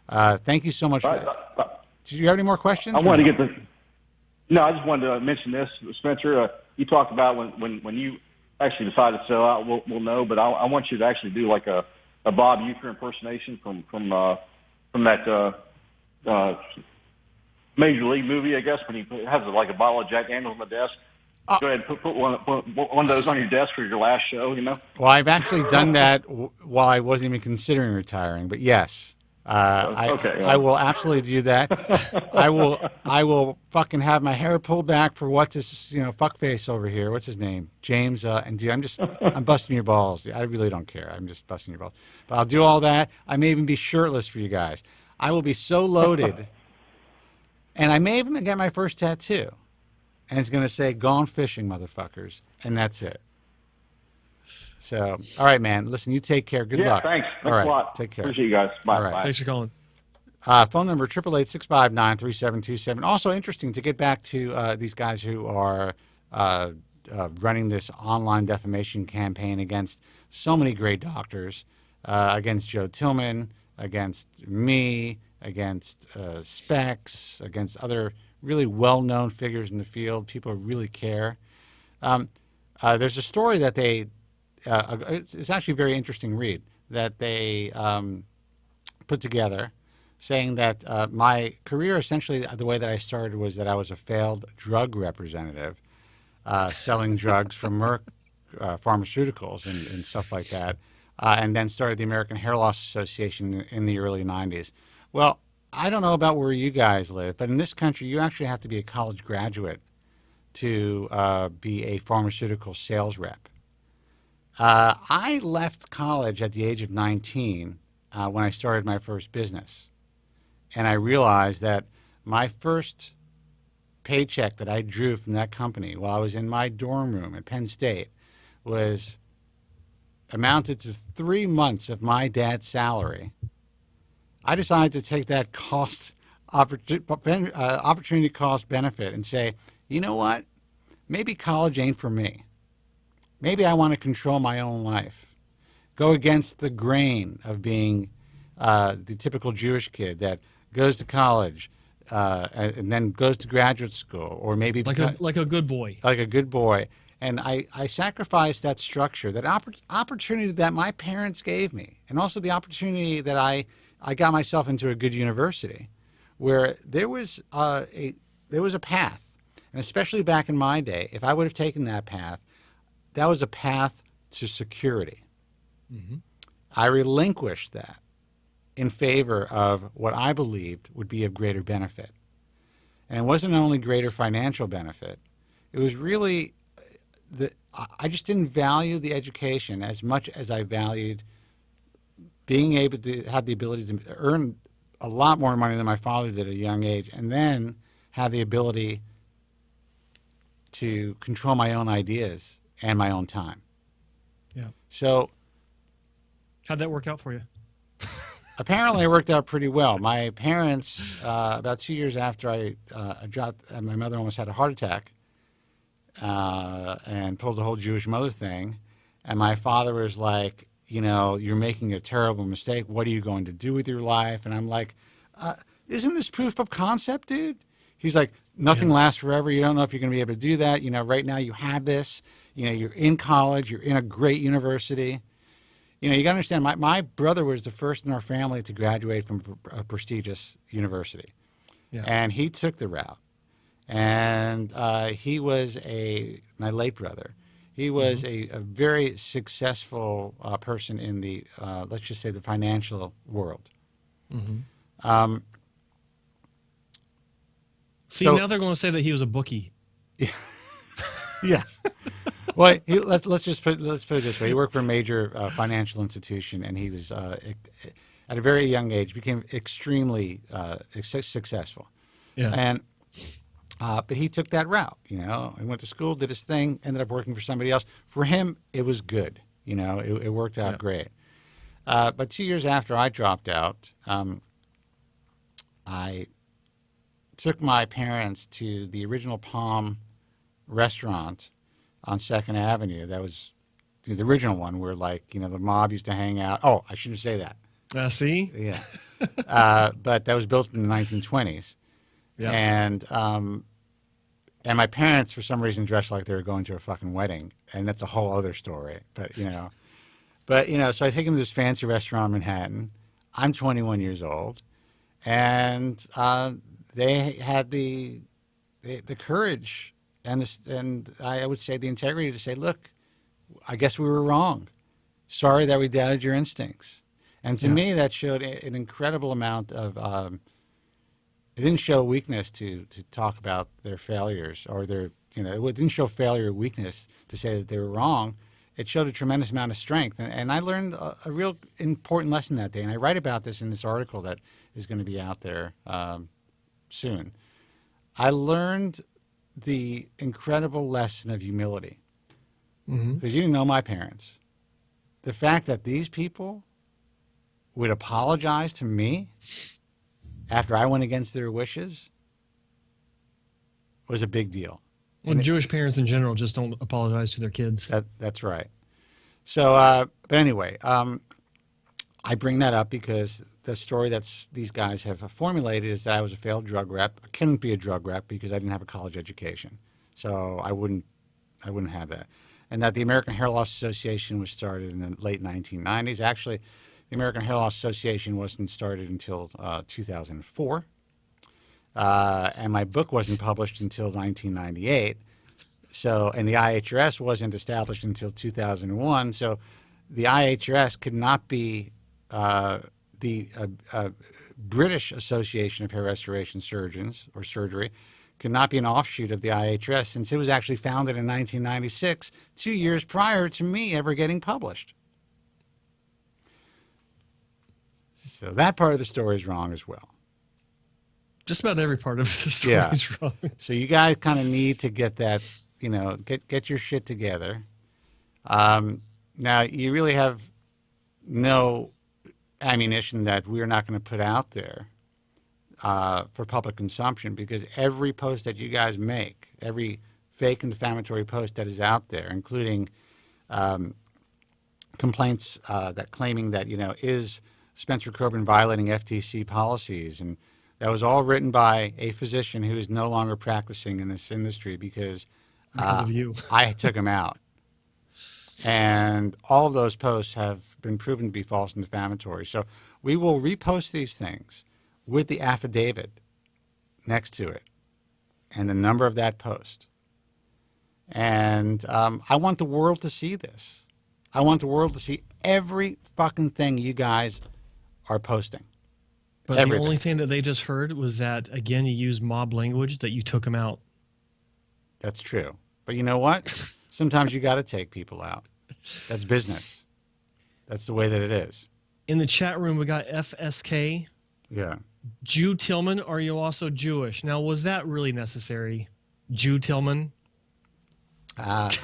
[SPEAKER 2] thank you so much. Did you have any more questions?
[SPEAKER 16] I wanted to get the. No, I just wanted to mention this, Spencer. You talked about when you actually decided to sell out. We'll know, but I want you to actually do like a Bob Uecker impersonation from that Major League movie, I guess, when he has like a bottle of Jack Daniels on the desk. Go ahead and put one of those on your desk for your last show,
[SPEAKER 2] Well, I've actually done that while I wasn't even considering retiring, but yes. I will absolutely do that. I will fucking have my hair pulled back for what's his, fuckface over here. What's his name? James. And dude, I'm busting your balls. I really don't care. I'm just busting your balls. But I'll do all that. I may even be shirtless for you guys. I will be so loaded. And I may even get my first tattoo. And it's going to say, "Gone fishing, motherfuckers." And that's it. So, all right, man. Listen, you take care. Good luck.
[SPEAKER 16] Thanks.
[SPEAKER 2] All right.
[SPEAKER 16] A lot.
[SPEAKER 2] Take care.
[SPEAKER 16] Appreciate you guys. Bye.
[SPEAKER 2] All right.
[SPEAKER 16] Bye.
[SPEAKER 14] Thanks for calling.
[SPEAKER 2] Phone number 888-659-3727. Also interesting to get back to these guys who are running this online defamation campaign against so many great doctors, against Joe Tillman, against me, against Specs, against other really well-known figures in the field, people who really care. There's a story that it's actually a very interesting read, that they put together saying that my career, essentially the way that I started was that I was a failed drug representative, selling drugs from Merck Pharmaceuticals and stuff like that, and then started the American Hair Loss Association in the early 90s. Well, I don't know about where you guys live, but in this country, you actually have to be a college graduate to be a pharmaceutical sales rep. I left college at the age of 19 when I started my first business. And I realized that my first paycheck that I drew from that company while I was in my dorm room at Penn State amounted to 3 months of my dad's salary. I decided to take that opportunity cost benefit and say, you know what? Maybe college ain't for me. Maybe I want to control my own life. Go against the grain of being the typical Jewish kid that goes to college and then goes to graduate school, or maybe
[SPEAKER 14] like a good boy.
[SPEAKER 2] Like a good boy. And I sacrificed that structure, that opportunity that my parents gave me, and also the opportunity that I got myself into a good university, where there was a path, and especially back in my day, if I would have taken that path, that was a path to security. Mm-hmm. I relinquished that in favor of what I believed would be of greater benefit, and it wasn't only greater financial benefit; it was really I just didn't value the education as much as I valued being able to have the ability to earn a lot more money than my father did at a young age, and then have the ability to control my own ideas and my own time.
[SPEAKER 14] Yeah.
[SPEAKER 2] So
[SPEAKER 14] how'd that work out for you?
[SPEAKER 2] Apparently it worked out pretty well. My parents, about 2 years after I dropped, my mother almost had a heart attack and pulled the whole Jewish mother thing. And my father was like, you're making a terrible mistake. What are you going to do with your life? And I'm like, isn't this proof of concept, dude? He's like, nothing lasts forever. You don't know if you're going to be able to do that. Right now you have this. You're in college. You're in a great university. You got to understand, my brother was the first in our family to graduate from a prestigious university. Yeah. And he took the route. And he was my late brother. He was a very successful person in the, let's just say, the financial world. Mm-hmm.
[SPEAKER 14] Now they're going to say that he was a bookie.
[SPEAKER 2] Yeah. Well, let's put it this way. He worked for a major financial institution, and he was at a very young age became extremely successful. Yeah. And but he took that route. He went to school, did his thing, ended up working for somebody else. For him, it was good. It worked out great. But 2 years after I dropped out, I took my parents to the original Palm restaurant on 2nd Avenue. That was the original one where, the mob used to hang out. Oh, I shouldn't say that.
[SPEAKER 14] See?
[SPEAKER 2] Yeah. But that was built in the 1920s. Yeah. And my parents, for some reason, dressed like they were going to a fucking wedding. And that's a whole other story. But, so I take them to this fancy restaurant in Manhattan. I'm 21 years old. And they had the courage and I would say the integrity to say, look, I guess we were wrong. Sorry that we doubted your instincts. And to me, that showed an incredible amount of it didn't show weakness to talk about their failures or their, it didn't show failure or weakness to say that they were wrong. It showed a tremendous amount of strength. And I learned a real important lesson that day. And I write about this in this article that is going to be out there soon. I learned the incredible lesson of humility. Because you didn't know my parents. The fact that these people would apologize to me after I went against their wishes was a big deal.
[SPEAKER 14] Well, Jewish parents in general just don't apologize to their kids.
[SPEAKER 2] That's right. So, but anyway, I bring that up because the story that these guys have formulated is that I was a failed drug rep. I couldn't be a drug rep because I didn't have a college education. So I wouldn't have that. And that the American Hair Loss Association was started in the late 1990s. Actually, the American Hair Loss Association wasn't started until 2004. And my book wasn't published until 1998. So, and the IHRS wasn't established until 2001. So the IHRS could not be the British Association of Hair Restoration Surgeons or Surgery could not be an offshoot of the IHRS since it was actually founded in 1996, 2 years prior to me ever getting published. So that part of the story is wrong as well.
[SPEAKER 14] Just about every part of the story is wrong.
[SPEAKER 2] So you guys kind of need to get that, get your shit together. Now, you really have no ammunition that we're not going to put out there for public consumption because every post that you guys make, every fake and defamatory post that is out there, including complaints that claiming that, is Spencer Kobren violating FTC policies, and that was all written by a physician who is no longer practicing in this industry because
[SPEAKER 14] of you.
[SPEAKER 2] I took him out. And all of those posts have been proven to be false and defamatory. So we will repost these things with the affidavit next to it and the number of that post. And I want the world to see this. I want the world to see every fucking thing you guys are posting.
[SPEAKER 14] But everything. The only thing that they just heard was that, again, you use mob language, that you took them out.
[SPEAKER 2] That's true. But you know what? Sometimes you got to take people out. That's business. That's the way that it is.
[SPEAKER 14] In the chat room, we got FSK.
[SPEAKER 2] Yeah.
[SPEAKER 14] Joe Tillman, are you also Jewish? Now, was that really necessary? Joe Tillman?
[SPEAKER 2] It's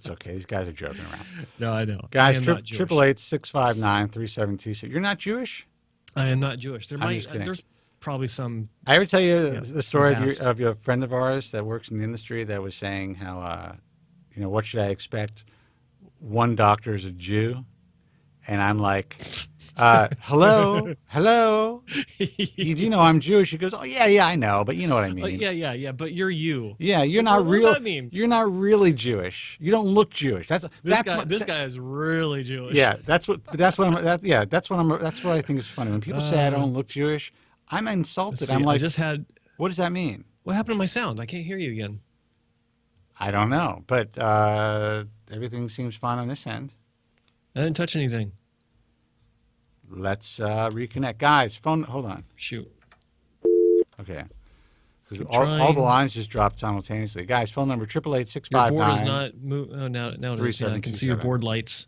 [SPEAKER 2] okay. These guys are joking around.
[SPEAKER 14] No, I know.
[SPEAKER 2] Guys, 888-659-3726. You're not Jewish?
[SPEAKER 14] I am not Jewish. There's probably some.
[SPEAKER 2] I ever tell you the story of your friend of ours that works in the industry that was saying how, what should I expect? One doctor is a Jew, And I'm like, hello. You do know I'm Jewish. He goes, oh, yeah, I know, but you know what I mean.
[SPEAKER 14] Yeah, but you're you.
[SPEAKER 2] Yeah, you're
[SPEAKER 14] What
[SPEAKER 2] not real.
[SPEAKER 14] What does that mean?
[SPEAKER 2] You're not really Jewish. You don't look Jewish.
[SPEAKER 14] This guy is really Jewish.
[SPEAKER 2] Yeah, that's what I think is funny. When people say I don't look Jewish, I'm insulted. I'm like, what does that mean?
[SPEAKER 14] What happened to my sound? I can't hear you again.
[SPEAKER 2] I don't know, but everything seems fine on this end.
[SPEAKER 14] I didn't touch anything.
[SPEAKER 2] Let's reconnect. Guys, phone, hold on.
[SPEAKER 14] Shoot.
[SPEAKER 2] Okay. Because all the lines just dropped simultaneously. Guys, phone number 888-659.
[SPEAKER 14] Your board is not moving. Oh, now it is. Yeah, I can see your board lights.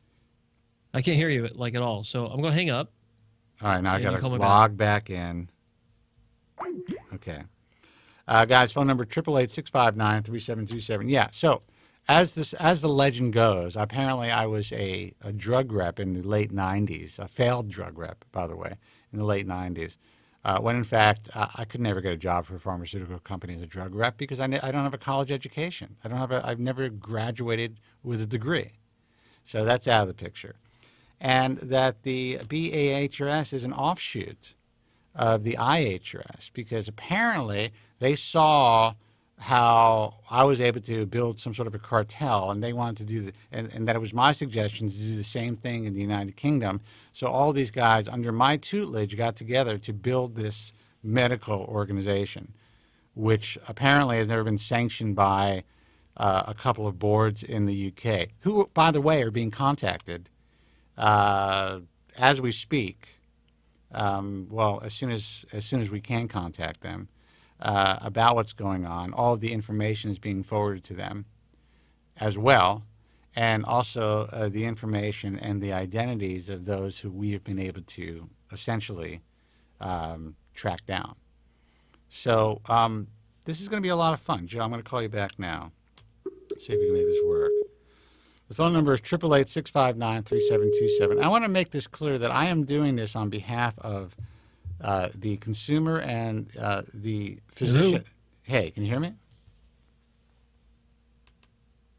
[SPEAKER 14] I can't hear you like at all, so I'm going to hang up.
[SPEAKER 2] All right, now I got to log back in. Okay. Guys, phone number 888-659-3727. Yeah, so as the legend goes, apparently I was a drug rep in the late 90s, a failed drug rep, by the way, in the late 90s, when in fact I could never get a job for a pharmaceutical company as a drug rep because I don't have a college education. I've never graduated with a degree. So that's out of the picture. And that the BAHRS is an offshoot of the IHRS because apparently they saw how I was able to build some sort of a cartel, and they wanted to do and that it was my suggestion to do the same thing in the United Kingdom. So all these guys under my tutelage got together to build this medical organization, which apparently has never been sanctioned by a couple of boards in the UK, who, by the way, are being contacted as we speak. Well, as soon as we can contact them. About what's going on. All of the information is being forwarded to them as well, and also the information and the identities of those who we have been able to essentially track down. So this is going to be a lot of fun. Joe, I'm going to call you back now. Let's see if we can make this work. The phone number is 888-659-3727. I want to make this clear that I am doing this on behalf of the consumer and the physician.
[SPEAKER 14] Hello?
[SPEAKER 2] Hey, can you hear me?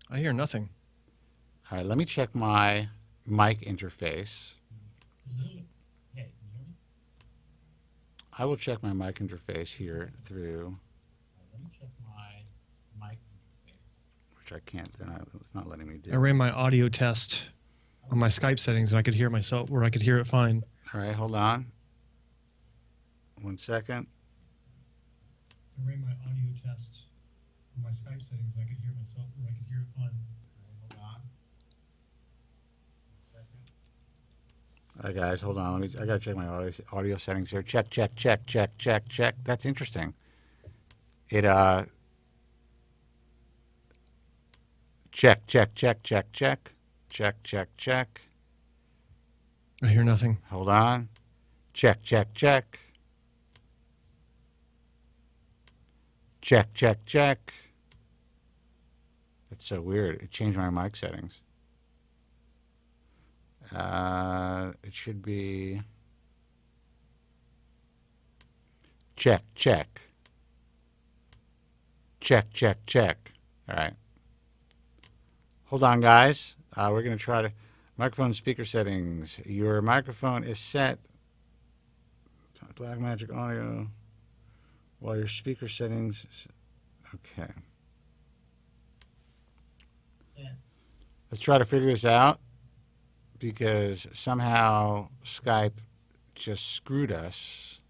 [SPEAKER 14] I hear nothing.
[SPEAKER 2] All right, let me check my mic interface. I will check my mic interface here through. Let me check my mic interface, which I can't. It's not letting me do.
[SPEAKER 14] I ran my audio test on my Skype settings, and I could hear myself, or I could hear it fine.
[SPEAKER 2] All right, hold on. 1 second.
[SPEAKER 14] I ran my audio test on my Skype settings, and I could hear myself, or I could hear it fine.
[SPEAKER 2] Hold on. 1 second. All right, guys, hold on. I gotta check my audio settings here. Check. That's interesting. It check.
[SPEAKER 14] I hear nothing.
[SPEAKER 2] Hold on. Check. Check. That's so weird. It changed my mic settings. It should be check. All right. Hold on, guys. We're going to try to microphone speaker settings. Your microphone is set. Black Magic Audio. While your speaker settings, okay. Let's try to figure this out because somehow Skype just screwed us.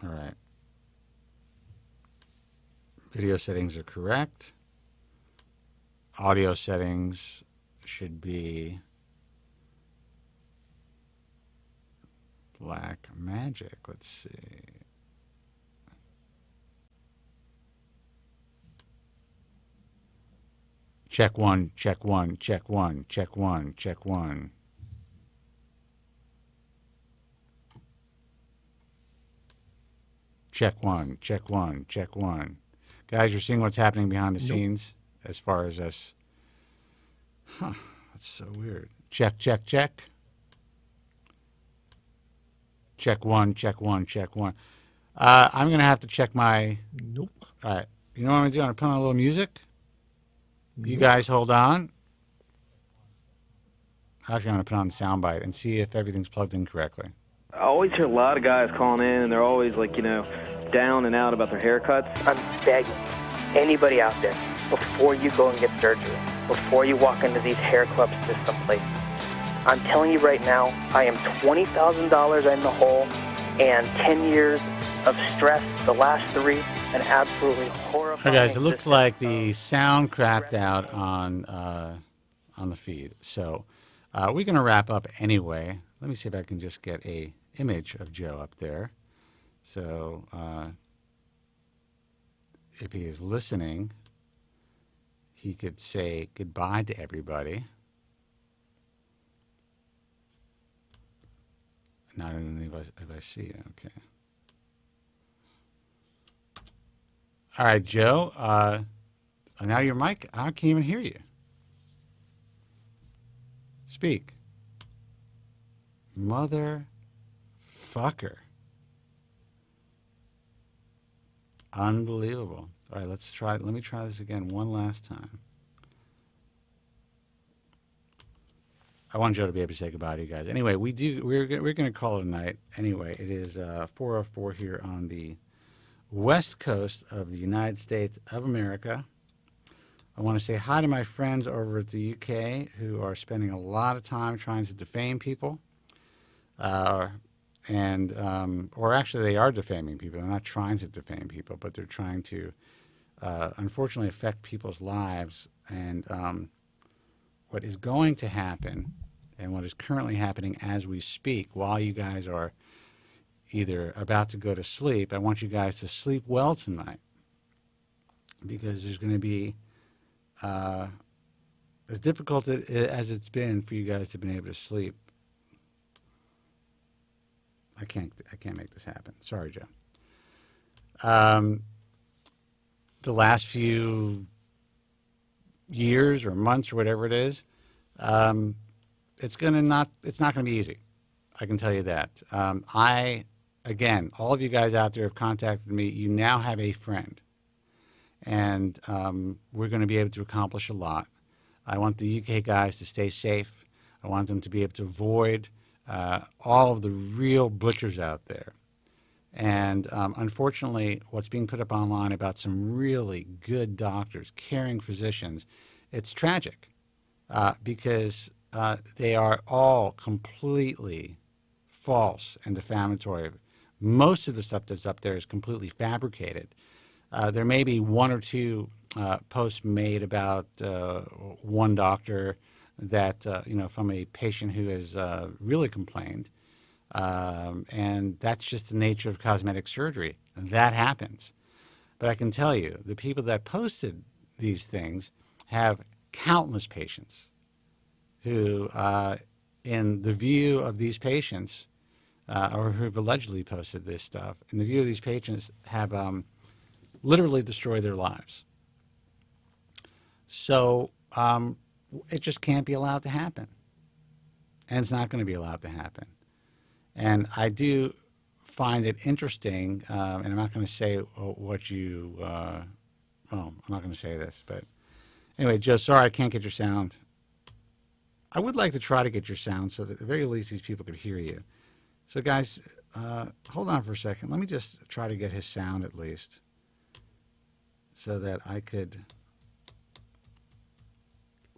[SPEAKER 2] All right. Video settings are correct. Audio settings should be Black Magic. Let's see. Check one. Check. Guys, you're seeing what's happening behind the scenes as far as us. Huh, that's so weird. Check. Check one, check one, check one. I'm going to have to check my...
[SPEAKER 14] Nope.
[SPEAKER 2] All right. You know what I'm going to do? I'm going to put on a little music. You guys hold on. Actually, I'm going to put on the soundbite and see if everything's plugged in correctly.
[SPEAKER 1] I always hear a lot of guys calling in, and they're always like, down and out about their haircuts.
[SPEAKER 4] I'm begging anybody out there, before you go and get surgery, before you walk into these hair clubs to someplace, I'm telling you right now, I am $20,000 in the hole, and 10 years of stress, the last 3, an absolutely horrifying...
[SPEAKER 2] All right, guys, it looks like the sound crapped out on the feed. So we're going to wrap up anyway. Let me see if I can just get a image of Joe up there. So if he is listening, he could say goodbye to everybody. Not only if I see you. Okay. All right, Joe. Now your mic, I can't even hear you. Speak. Motherfucker. Unbelievable. All right, let's try. Let me try this again one last time. I want Joe to be able to say goodbye to you guys. Anyway, we're going to call it a night. Anyway, it is 4:04 here on the west coast of the United States of America. I want to say hi to my friends over at the UK who are spending a lot of time trying to defame people. Or actually they are defaming people. They're not trying to defame people, but they're trying to, unfortunately, affect people's lives. And what is going to happen, and what is currently happening as we speak, while you guys are either about to go to sleep, I want you guys to sleep well tonight, because there's going to be, as difficult as it's been for you guys to have been able to sleep. I can't make this happen. Sorry, Joe. The last few years or months or whatever it is, it's not going to be easy. I can tell you that. Again, all of you guys out there have contacted me. You now have a friend, and we're going to be able to accomplish a lot. I want the UK guys to stay safe. I want them to be able to avoid all of the real butchers out there. And unfortunately, what's being put up online about some really good doctors, caring physicians, it's tragic because they are all completely false and defamatory. Most of the stuff that's up there is completely fabricated. There may be one or two posts made about one doctor that, from a patient who has really complained. And that's just the nature of cosmetic surgery. That happens. But I can tell you, the people that posted these things have countless patients who, in the view of these patients, or who have allegedly posted this stuff, in the view of these patients, have literally destroyed their lives. So it just can't be allowed to happen. And it's not going to be allowed to happen. And I do find it interesting, and I'm not going to say what you, I'm not going to say this, but anyway, Joe, sorry I can't get your sound. I would like to try to get your sound so that at the very least these people could hear you. So guys, hold on for a second. Let me just try to get his sound at least so that I could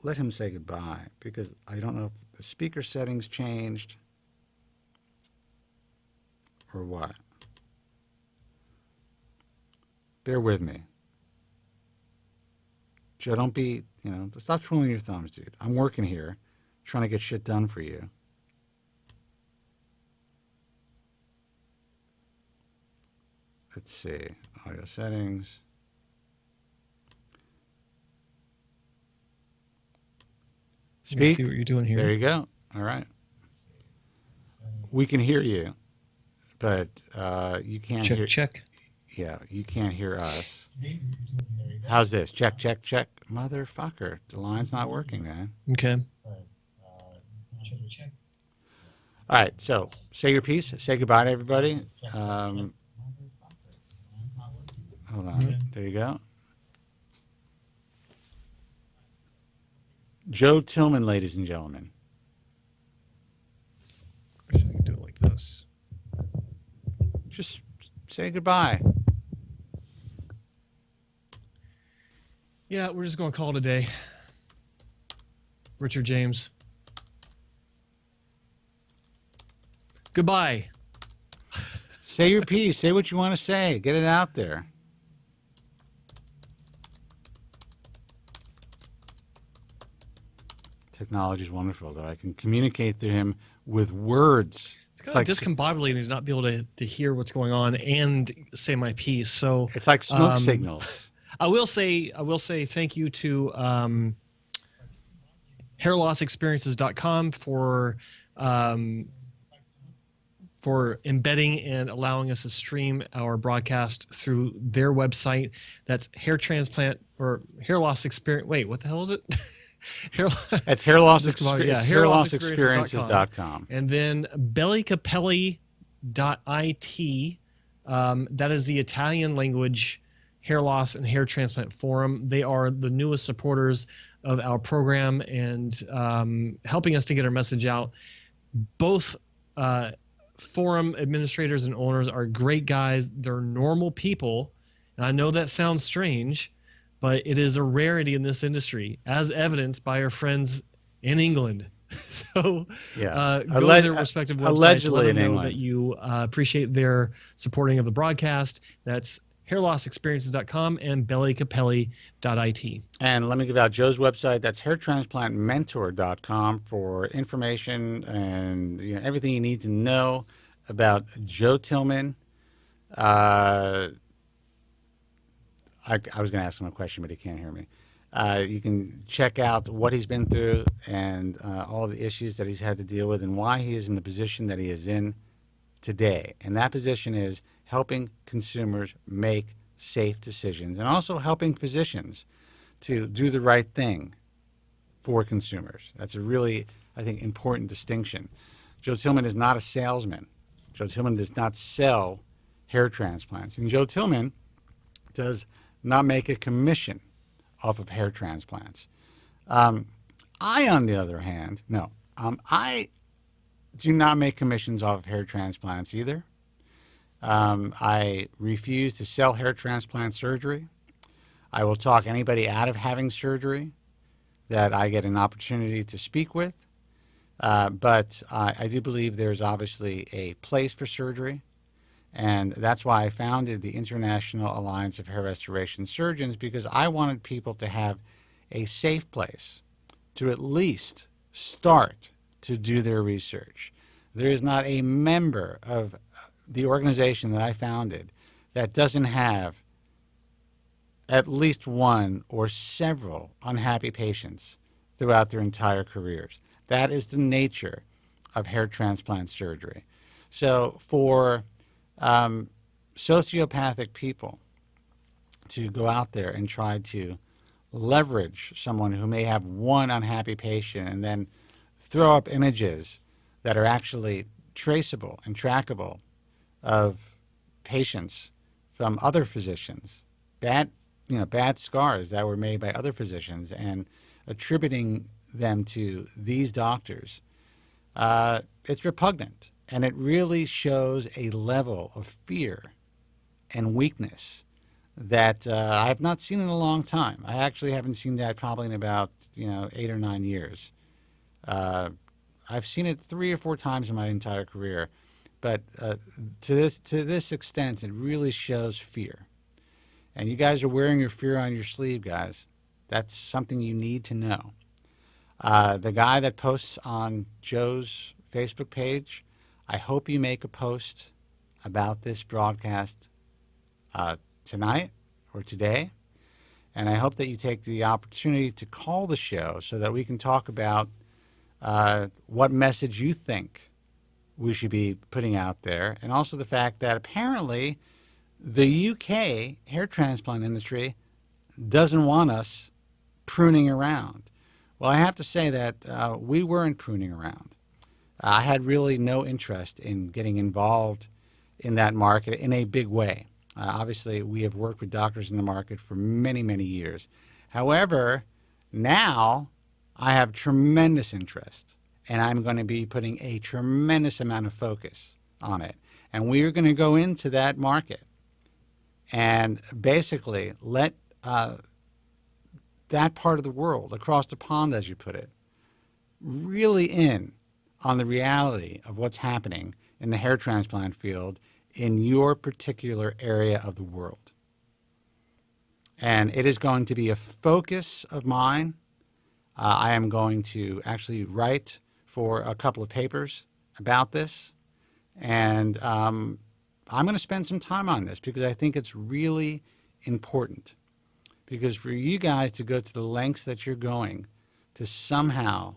[SPEAKER 2] let him say goodbye, because I don't know if the speaker settings changed or what. Bear with me. Joe, don't be, stop twiddling your thumbs, dude. I'm working here, trying to get shit done for you. Let's see. Audio settings. Speak.
[SPEAKER 14] See what you're doing here.
[SPEAKER 2] There you go. All right. We can hear you, but you can't hear.
[SPEAKER 14] Check.
[SPEAKER 2] Yeah, you can't hear us. How's this? Check, check, check. Motherfucker. The line's not working, man.
[SPEAKER 14] Okay.
[SPEAKER 2] All right, so say your piece. Say goodbye to everybody. Hold on. There you go. Joe Tillman, ladies and gentlemen.
[SPEAKER 14] Wish I could do it like this.
[SPEAKER 2] Just say goodbye.
[SPEAKER 14] Yeah, we're just going to call it a day. Richard James. Goodbye.
[SPEAKER 2] Say your piece. Say what you want to say. Get it out there. Technology is wonderful, though. I can communicate to him with words.
[SPEAKER 14] It's kind of discombobulating to not be able to hear what's going on and say my piece. So
[SPEAKER 2] it's like smoke signals.
[SPEAKER 14] I will say thank you to hairlossexperiences.com for embedding and allowing us to stream our broadcast through their website. That's hair transplant or hair loss experience. Wait, what the hell is it?
[SPEAKER 2] It's hairlossexperiences.com.
[SPEAKER 14] And then bellicapelli.it. That is the Italian language hair loss and hair transplant forum. They are the newest supporters of our program and helping us to get our message out. Both forum administrators and owners are great guys. They're normal people. And I know that sounds strange, but it is a rarity in this industry, as evidenced by our friends in England. So go to their respective websites.
[SPEAKER 2] Allegedly
[SPEAKER 14] let them
[SPEAKER 2] in
[SPEAKER 14] know
[SPEAKER 2] England.
[SPEAKER 14] that you appreciate their supporting of the broadcast. That's hairlossexperiences.com and bellicapelli.it.
[SPEAKER 2] And let me give out Joe's website. That's hairtransplantmentor.com for information and everything you need to know about Joe Tillman. I was going to ask him a question, but he can't hear me. You can check out what he's been through and all the issues that he's had to deal with and why he is in the position that he is in today. And that position is helping consumers make safe decisions and also helping physicians to do the right thing for consumers. That's a really, I think, important distinction. Joe Tillman is not a salesman. Joe Tillman does not sell hair transplants. And Joe Tillman does not make a commission off of hair transplants. I, on the other hand, I do not make commissions off of hair transplants either. I refuse to sell hair transplant surgery. I will talk anybody out of having surgery that I get an opportunity to speak with. But I do believe there's obviously a place for surgery. And that's why I founded the International Alliance of Hair Restoration Surgeons, because I wanted people to have a safe place to at least start to do their research. There is not a member of the organization that I founded that doesn't have at least one or several unhappy patients throughout their entire careers. That is the nature of hair transplant surgery. So for sociopathic people to go out there and try to leverage someone who may have one unhappy patient and then throw up images that are actually traceable and trackable of patients from other physicians, bad scars that were made by other physicians, and attributing them to these doctors, it's repugnant. And it really shows a level of fear and weakness that I have not seen in a long time. I actually haven't seen that probably in about 8 or 9 years. I've seen it 3 or 4 times in my entire career, but to this extent, it really shows fear. And you guys are wearing your fear on your sleeve, guys. That's something you need to know. The guy that posts on Joe's Facebook page, I hope you make a post about this broadcast tonight or today. And I hope that you take the opportunity to call the show so that we can talk about what message you think we should be putting out there. And also the fact that apparently the UK hair transplant industry doesn't want us pruning around. Well, I have to say that we weren't pruning around. I had really no interest in getting involved in that market in a big way. Obviously, we have worked with doctors in the market for many, many years. However, now I have tremendous interest, and I'm going to be putting a tremendous amount of focus on it. And we are going to go into that market and basically let that part of the world, across the pond, as you put it, really in on the reality of what's happening in the hair transplant field in your particular area of the world. And it is going to be a focus of mine. I am going to actually write for a couple of papers about this. And I'm going to spend some time on this because I think it's really important. Because for you guys to go to the lengths that you're going to somehow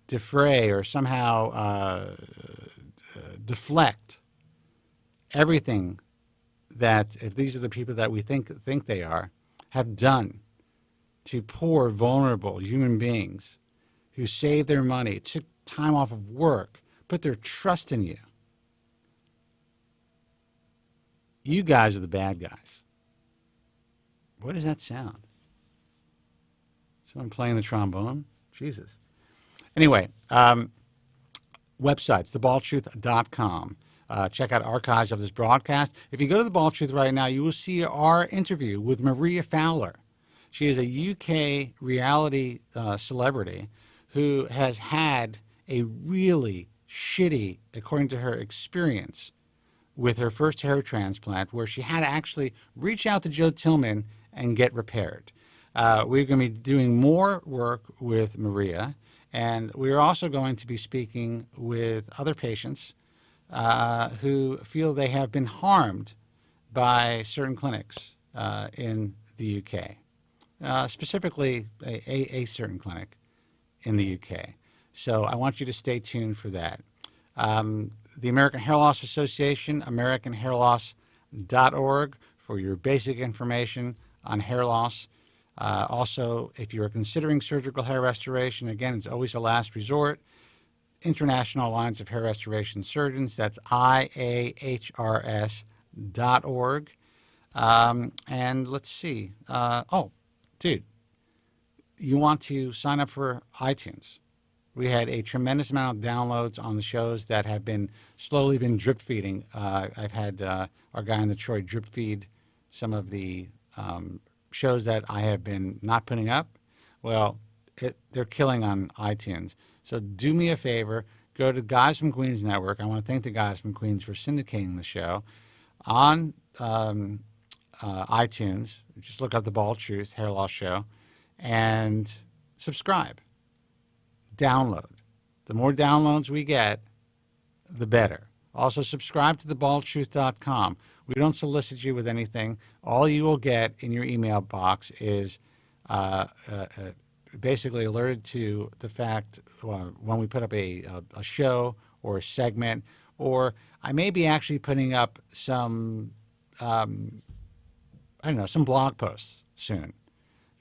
[SPEAKER 2] defray or somehow deflect everything that, if these are the people that we think they are, have done to poor, vulnerable human beings who saved their money, took time off of work, put their trust in you. You guys are the bad guys. What does that sound? Someone playing the trombone? Jesus. Anyway, websites, thebaldtruth.com. Check out archives of this broadcast. If you go to The Bald Truth right now, you will see our interview with Maria Fowler. She is a UK reality celebrity who has had a really shitty, according to her, experience with her first hair transplant, where she had to actually reach out to Joe Tillman and get repaired. We're going to be doing more work with Maria, and we're also going to be speaking with other patients who feel they have been harmed by certain clinics in the UK, specifically a certain clinic in the UK. So I want you to stay tuned for that. The American Hair Loss Association, AmericanHairLoss.org for your basic information on hair loss. Also, if you are considering surgical hair restoration, again, it's always a last resort. International Alliance of Hair Restoration Surgeons, that's IAHRS.org. And let's see. Oh, dude, you want to sign up for iTunes. We had a tremendous amount of downloads on the shows that have been slowly been drip feeding. I've had our guy in Detroit drip feed some of the shows that I have been not putting up. Well, they're killing on iTunes. So do me a favor, go to Guys from Queens Network. I want to thank the Guys from Queens for syndicating the show on iTunes. Just look up The Bald Truth Hair Loss Show and subscribe. Download. The more downloads we get, the better. Also, subscribe to thebaldtruth.com. We don't solicit you with anything. All you will get in your email box is basically alerted to the fact when we put up a show or a segment, or I may be actually putting up some, some blog posts soon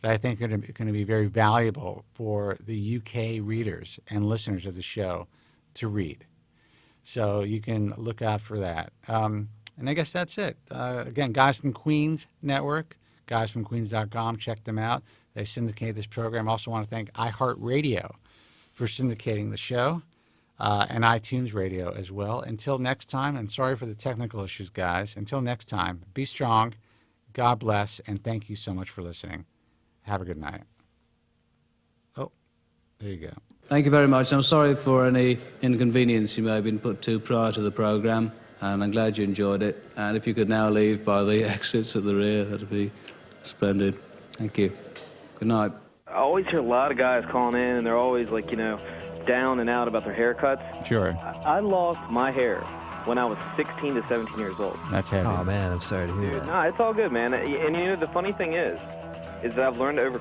[SPEAKER 2] that I think are going to be very valuable for the UK readers and listeners of the show to read. So you can look out for that. And I guess that's it. Again, Guys from Queens Network, guysfromqueens.com. Check them out. They syndicate this program. I also want to thank iHeartRadio for syndicating the show and iTunes Radio as well. Until next time, and sorry for the technical issues, guys. Until next time, be strong, God bless, and thank you so much for listening. Have a good night. Oh, there you go.
[SPEAKER 17] Thank you very much. I'm sorry for any inconvenience you may have been put to prior to the program, and I'm glad you enjoyed it. And if you could now leave by the exits at the rear, that'd be splendid. Thank you. Good night.
[SPEAKER 1] I always hear a lot of guys calling in, and they're always like, down and out about their haircuts.
[SPEAKER 2] Sure.
[SPEAKER 1] I lost my hair when I was 16 to 17 years old.
[SPEAKER 2] That's heavy.
[SPEAKER 18] Oh, man, I'm sorry to hear that.
[SPEAKER 1] No, it's all good, man. And the funny thing is that I've learned to overcome